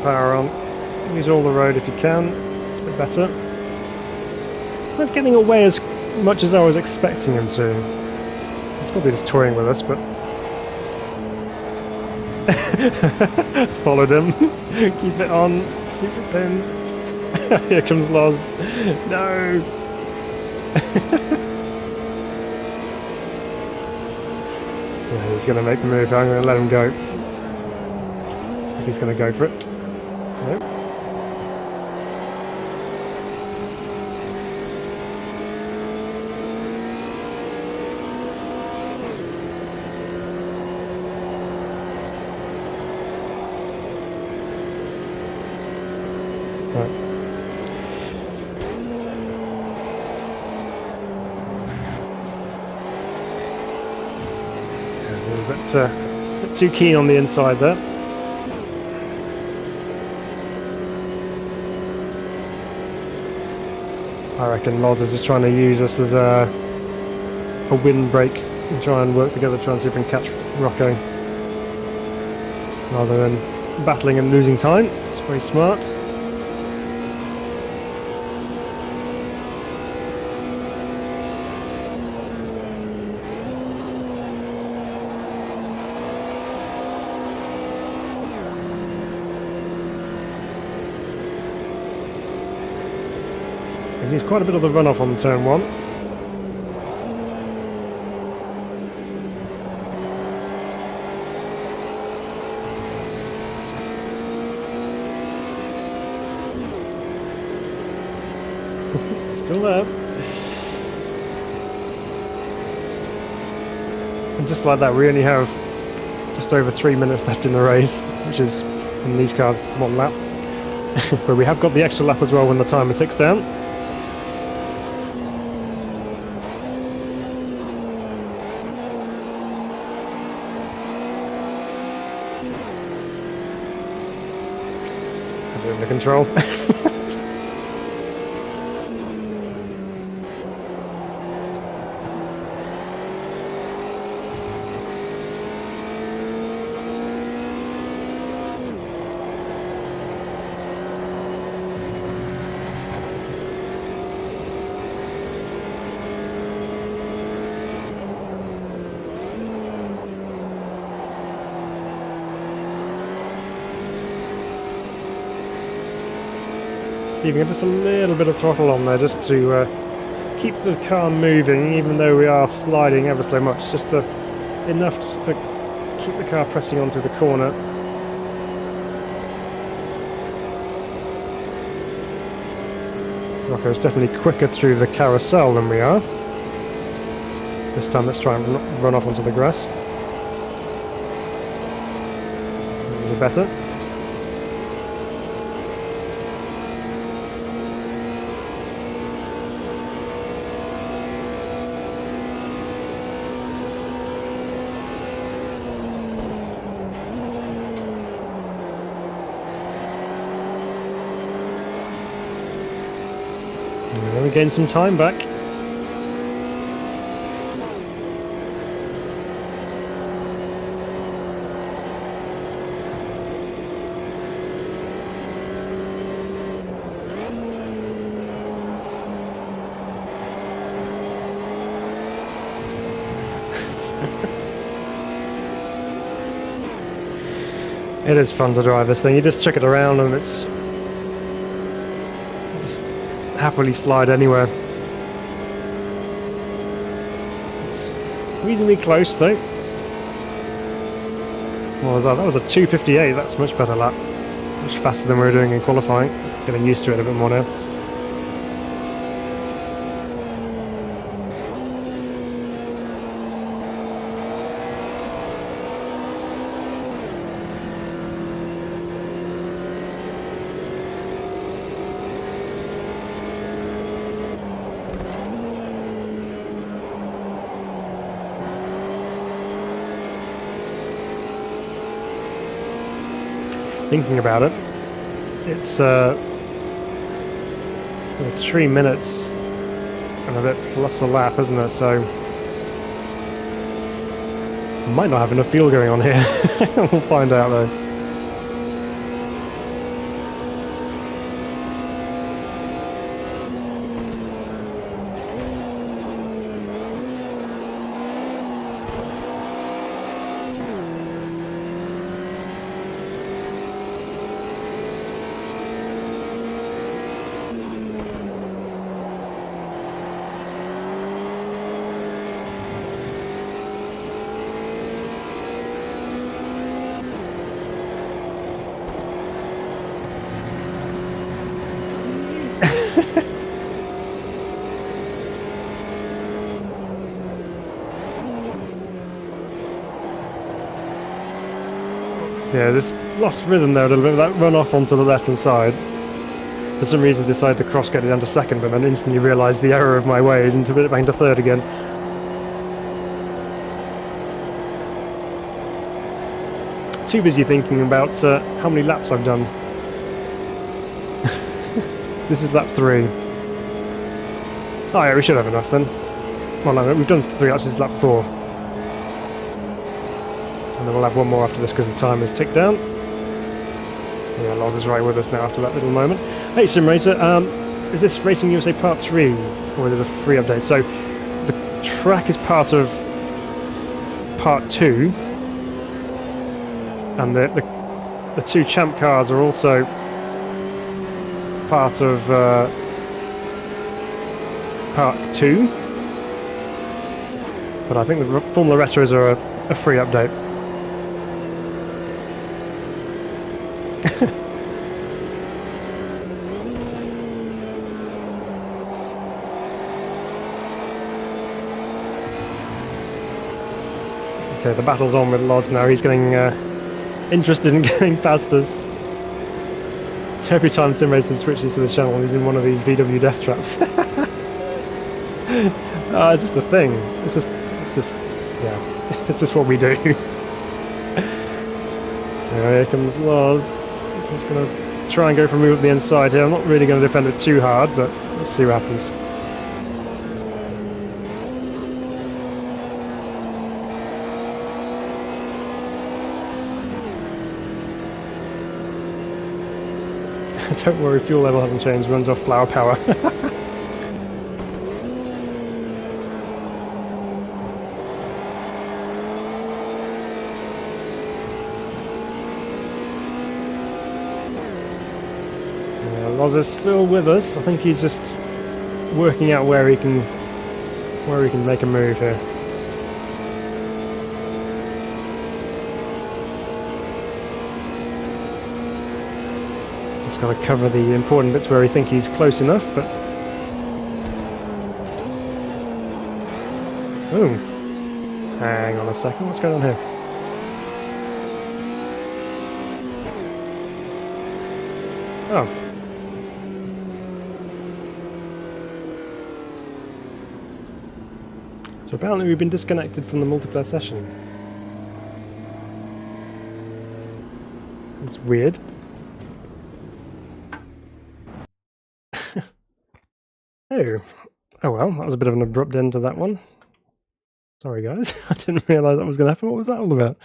Power on. Use all the road if you can. It's a bit better. Not getting away as much as I was expecting him to. He's probably just toying with us, but followed him. Keep it on. Keep it pinned. Here comes Loz. No. Yeah, he's going to make the move. I'm going to let him go. If he's going to go for it. Nope. Right. Yeah, a bit too keen on the inside there. I reckon Loz is just trying to use us as a windbreak and try and work together, try and see if we can catch Rocco rather than battling and losing time. It's very smart. He used quite a bit of the runoff on turn one. Still there. And just like that, we only have just over 3 minutes left in the race, which is, in these cars, 1 lap. But we have got the extra lap as well when the timer ticks down. under control. Leaving just a little bit of throttle on there just to keep the car moving, even though we are sliding ever so much, just enough just to keep the car pressing on through the corner. Rocco's definitely quicker through the carousel than we are. This time let's try and run off onto the grass. These are better. We gain some time back. It is fun to drive this thing. You just chuck it around and it's just happily slide anywhere. It's reasonably close though. What was that? That was a 2:58. That's much better lap. Much faster than we were doing in qualifying. Getting used to it a bit more now. Thinking about it, it's 3 minutes and a bit plus a lap, isn't it? So might not have enough fuel going on here. We'll find out though. Yeah, just lost rhythm there a little bit. That run off onto the left-hand side. For some reason, decided to cross-get it down to second, but then instantly realised the error of my ways and took it back into third again. Too busy thinking about how many laps I've done. This is lap 3. Oh yeah, we should have enough then. Well, no, we've done 3 laps. This is lap 4. And then we'll have one more after this because the time has ticked down. Yeah, Loz is right with us now after that little moment. Hey SimRacer, is this Racing USA Part 3 or is it a free update? So the track is part of Part 2 and the 2 champ cars are also part of Part 2. But I think the Formula Retros are a free update. Okay, the battle's on with Loz now. He's getting interested in getting past us. Every time SimRacer switches to the channel, he's in one of these VW death traps. It's just a thing. It's just, yeah, it's just what we do. Here comes Loz. He's gonna try and go for a move up the inside here. I'm not really going to defend it too hard, but let's see what happens. Don't worry, fuel level hasn't changed, runs off flower power. Loz is still with us. I think he's just working out where he can make a move here. Just got to cover the important bits where he thinks he's close enough, but boom. Hang on a second, what's going on here? Oh. So apparently we've been disconnected from the multiplayer session. It's weird. Oh well, that was a bit of an abrupt end to that one. Sorry guys, I didn't realise that was going to happen. What was that all about?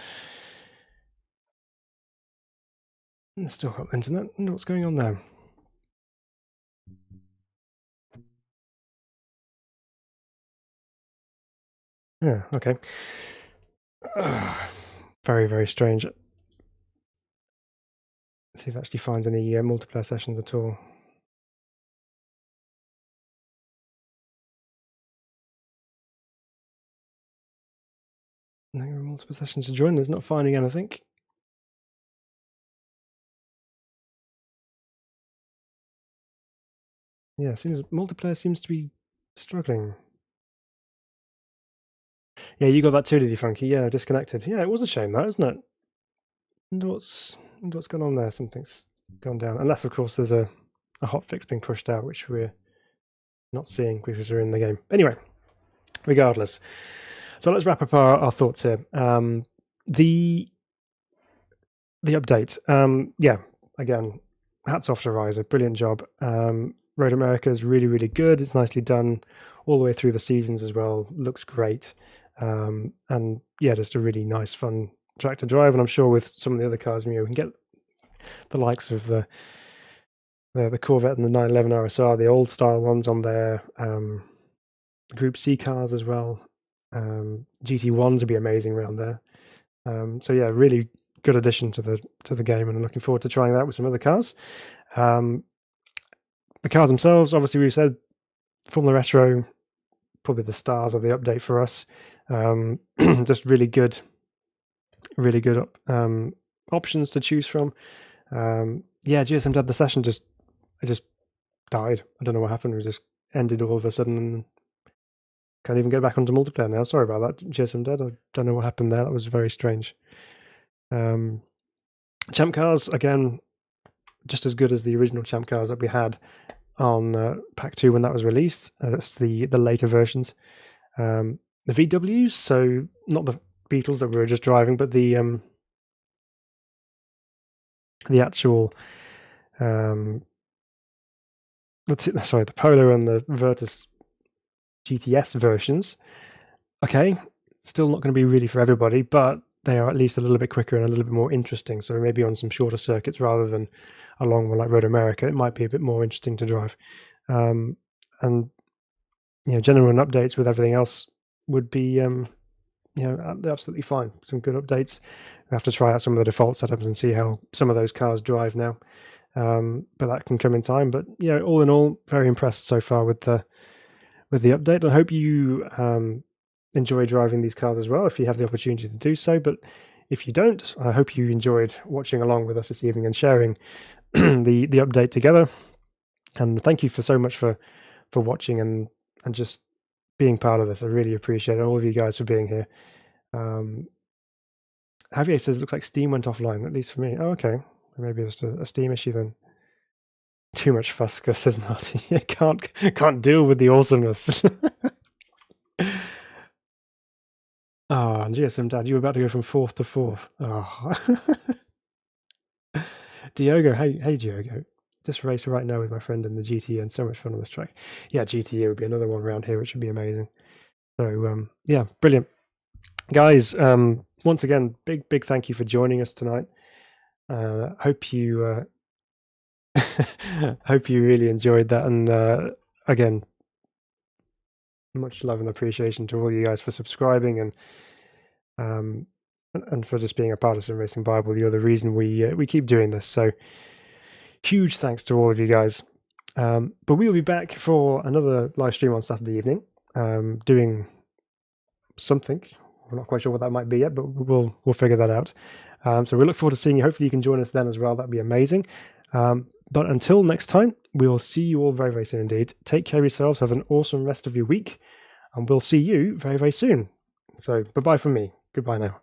Still got the internet. I wonder what's going on there. Yeah, okay. Very, very strange. Let's see if it actually finds any multiplayer sessions at all. No multiple sessions to join. It's not finding anything. Yeah, seems multiplayer seems to be struggling. Yeah, you got that too, did you, Funky? Yeah, disconnected. Yeah, it was a shame, that, isn't it? And what's going on there? Something's gone down. Unless, of course, there's a hotfix being pushed out, which we're not seeing because we're in the game. Anyway, regardless. So let's wrap up our thoughts here. The update. Yeah, again, hats off to Riser. Brilliant job. Road America is really, really good. It's nicely done all the way through the seasons as well. Looks great. And yeah, just a really nice, fun track to drive. And I'm sure with some of the other cars, we can get the likes of the Corvette and the 911 RSR, the old style ones on there. Group C cars as well. GT1s would be amazing around there. So yeah, really good addition to the game, and I'm looking forward to trying that with some other cars. The cars themselves, obviously, we've said Formula Retro, probably the stars of the update for us. Just really good options to choose from. Yeah, GSM Dead, the session just died. I don't know what happened. We just ended all of a sudden and can't even get back onto multiplayer now. Sorry about that, GSM Dead. I don't know what happened there. That was very strange. Champ cars, again, just as good as the original Champ cars that we had on Pack 2 when that was released. That's the later versions. The VWs, so not the Beetles that we were just driving, but the actual the Polo and the Virtus GTS versions. Okay, still not going to be really for everybody, but they are at least a little bit quicker and a little bit more interesting. So maybe on some shorter circuits rather than a long one like Road America, it might be a bit more interesting to drive. And general updates with everything else would be absolutely fine. Some good updates. We have to try out some of the default setups and see how some of those cars drive now. But that can come in time. But all in all, very impressed so far with the update. I hope you enjoy driving these cars as well if you have the opportunity to do so. But if you don't, I hope you enjoyed watching along with us this evening and sharing the update together. And thank you so much for watching and just being part of this. I really appreciate all of you guys for being here. Javier says it looks like Steam went offline, at least for me. Oh, okay. Maybe it's a Steam issue then. Too much Fusca, says Marty. Can't deal with the awesomeness. And GSM Dad, you were about to go from fourth to fourth. Oh. Diogo, hey Diogo. Just race right now with my friend in the GTE and so much fun on this track. Yeah, GTE would be another one around here, which would be amazing. So yeah, brilliant. Guys, once again, big thank you for joining us tonight. Hope you hope you really enjoyed that, and again, much love and appreciation to all you guys for subscribing and for just being a part of Sim Racing Bible. You're the reason we keep doing this. So huge thanks to all of you guys. But we will be back for another live stream on Saturday evening, doing something. We're not quite sure what that might be yet, but we'll figure that out. So we look forward to seeing you. Hopefully you can join us then as well. That'd be amazing. But until next time, we will see you all very, very soon indeed. Take care of yourselves. Have an awesome rest of your week. And we'll see you very, very soon. So bye-bye from me. Goodbye now.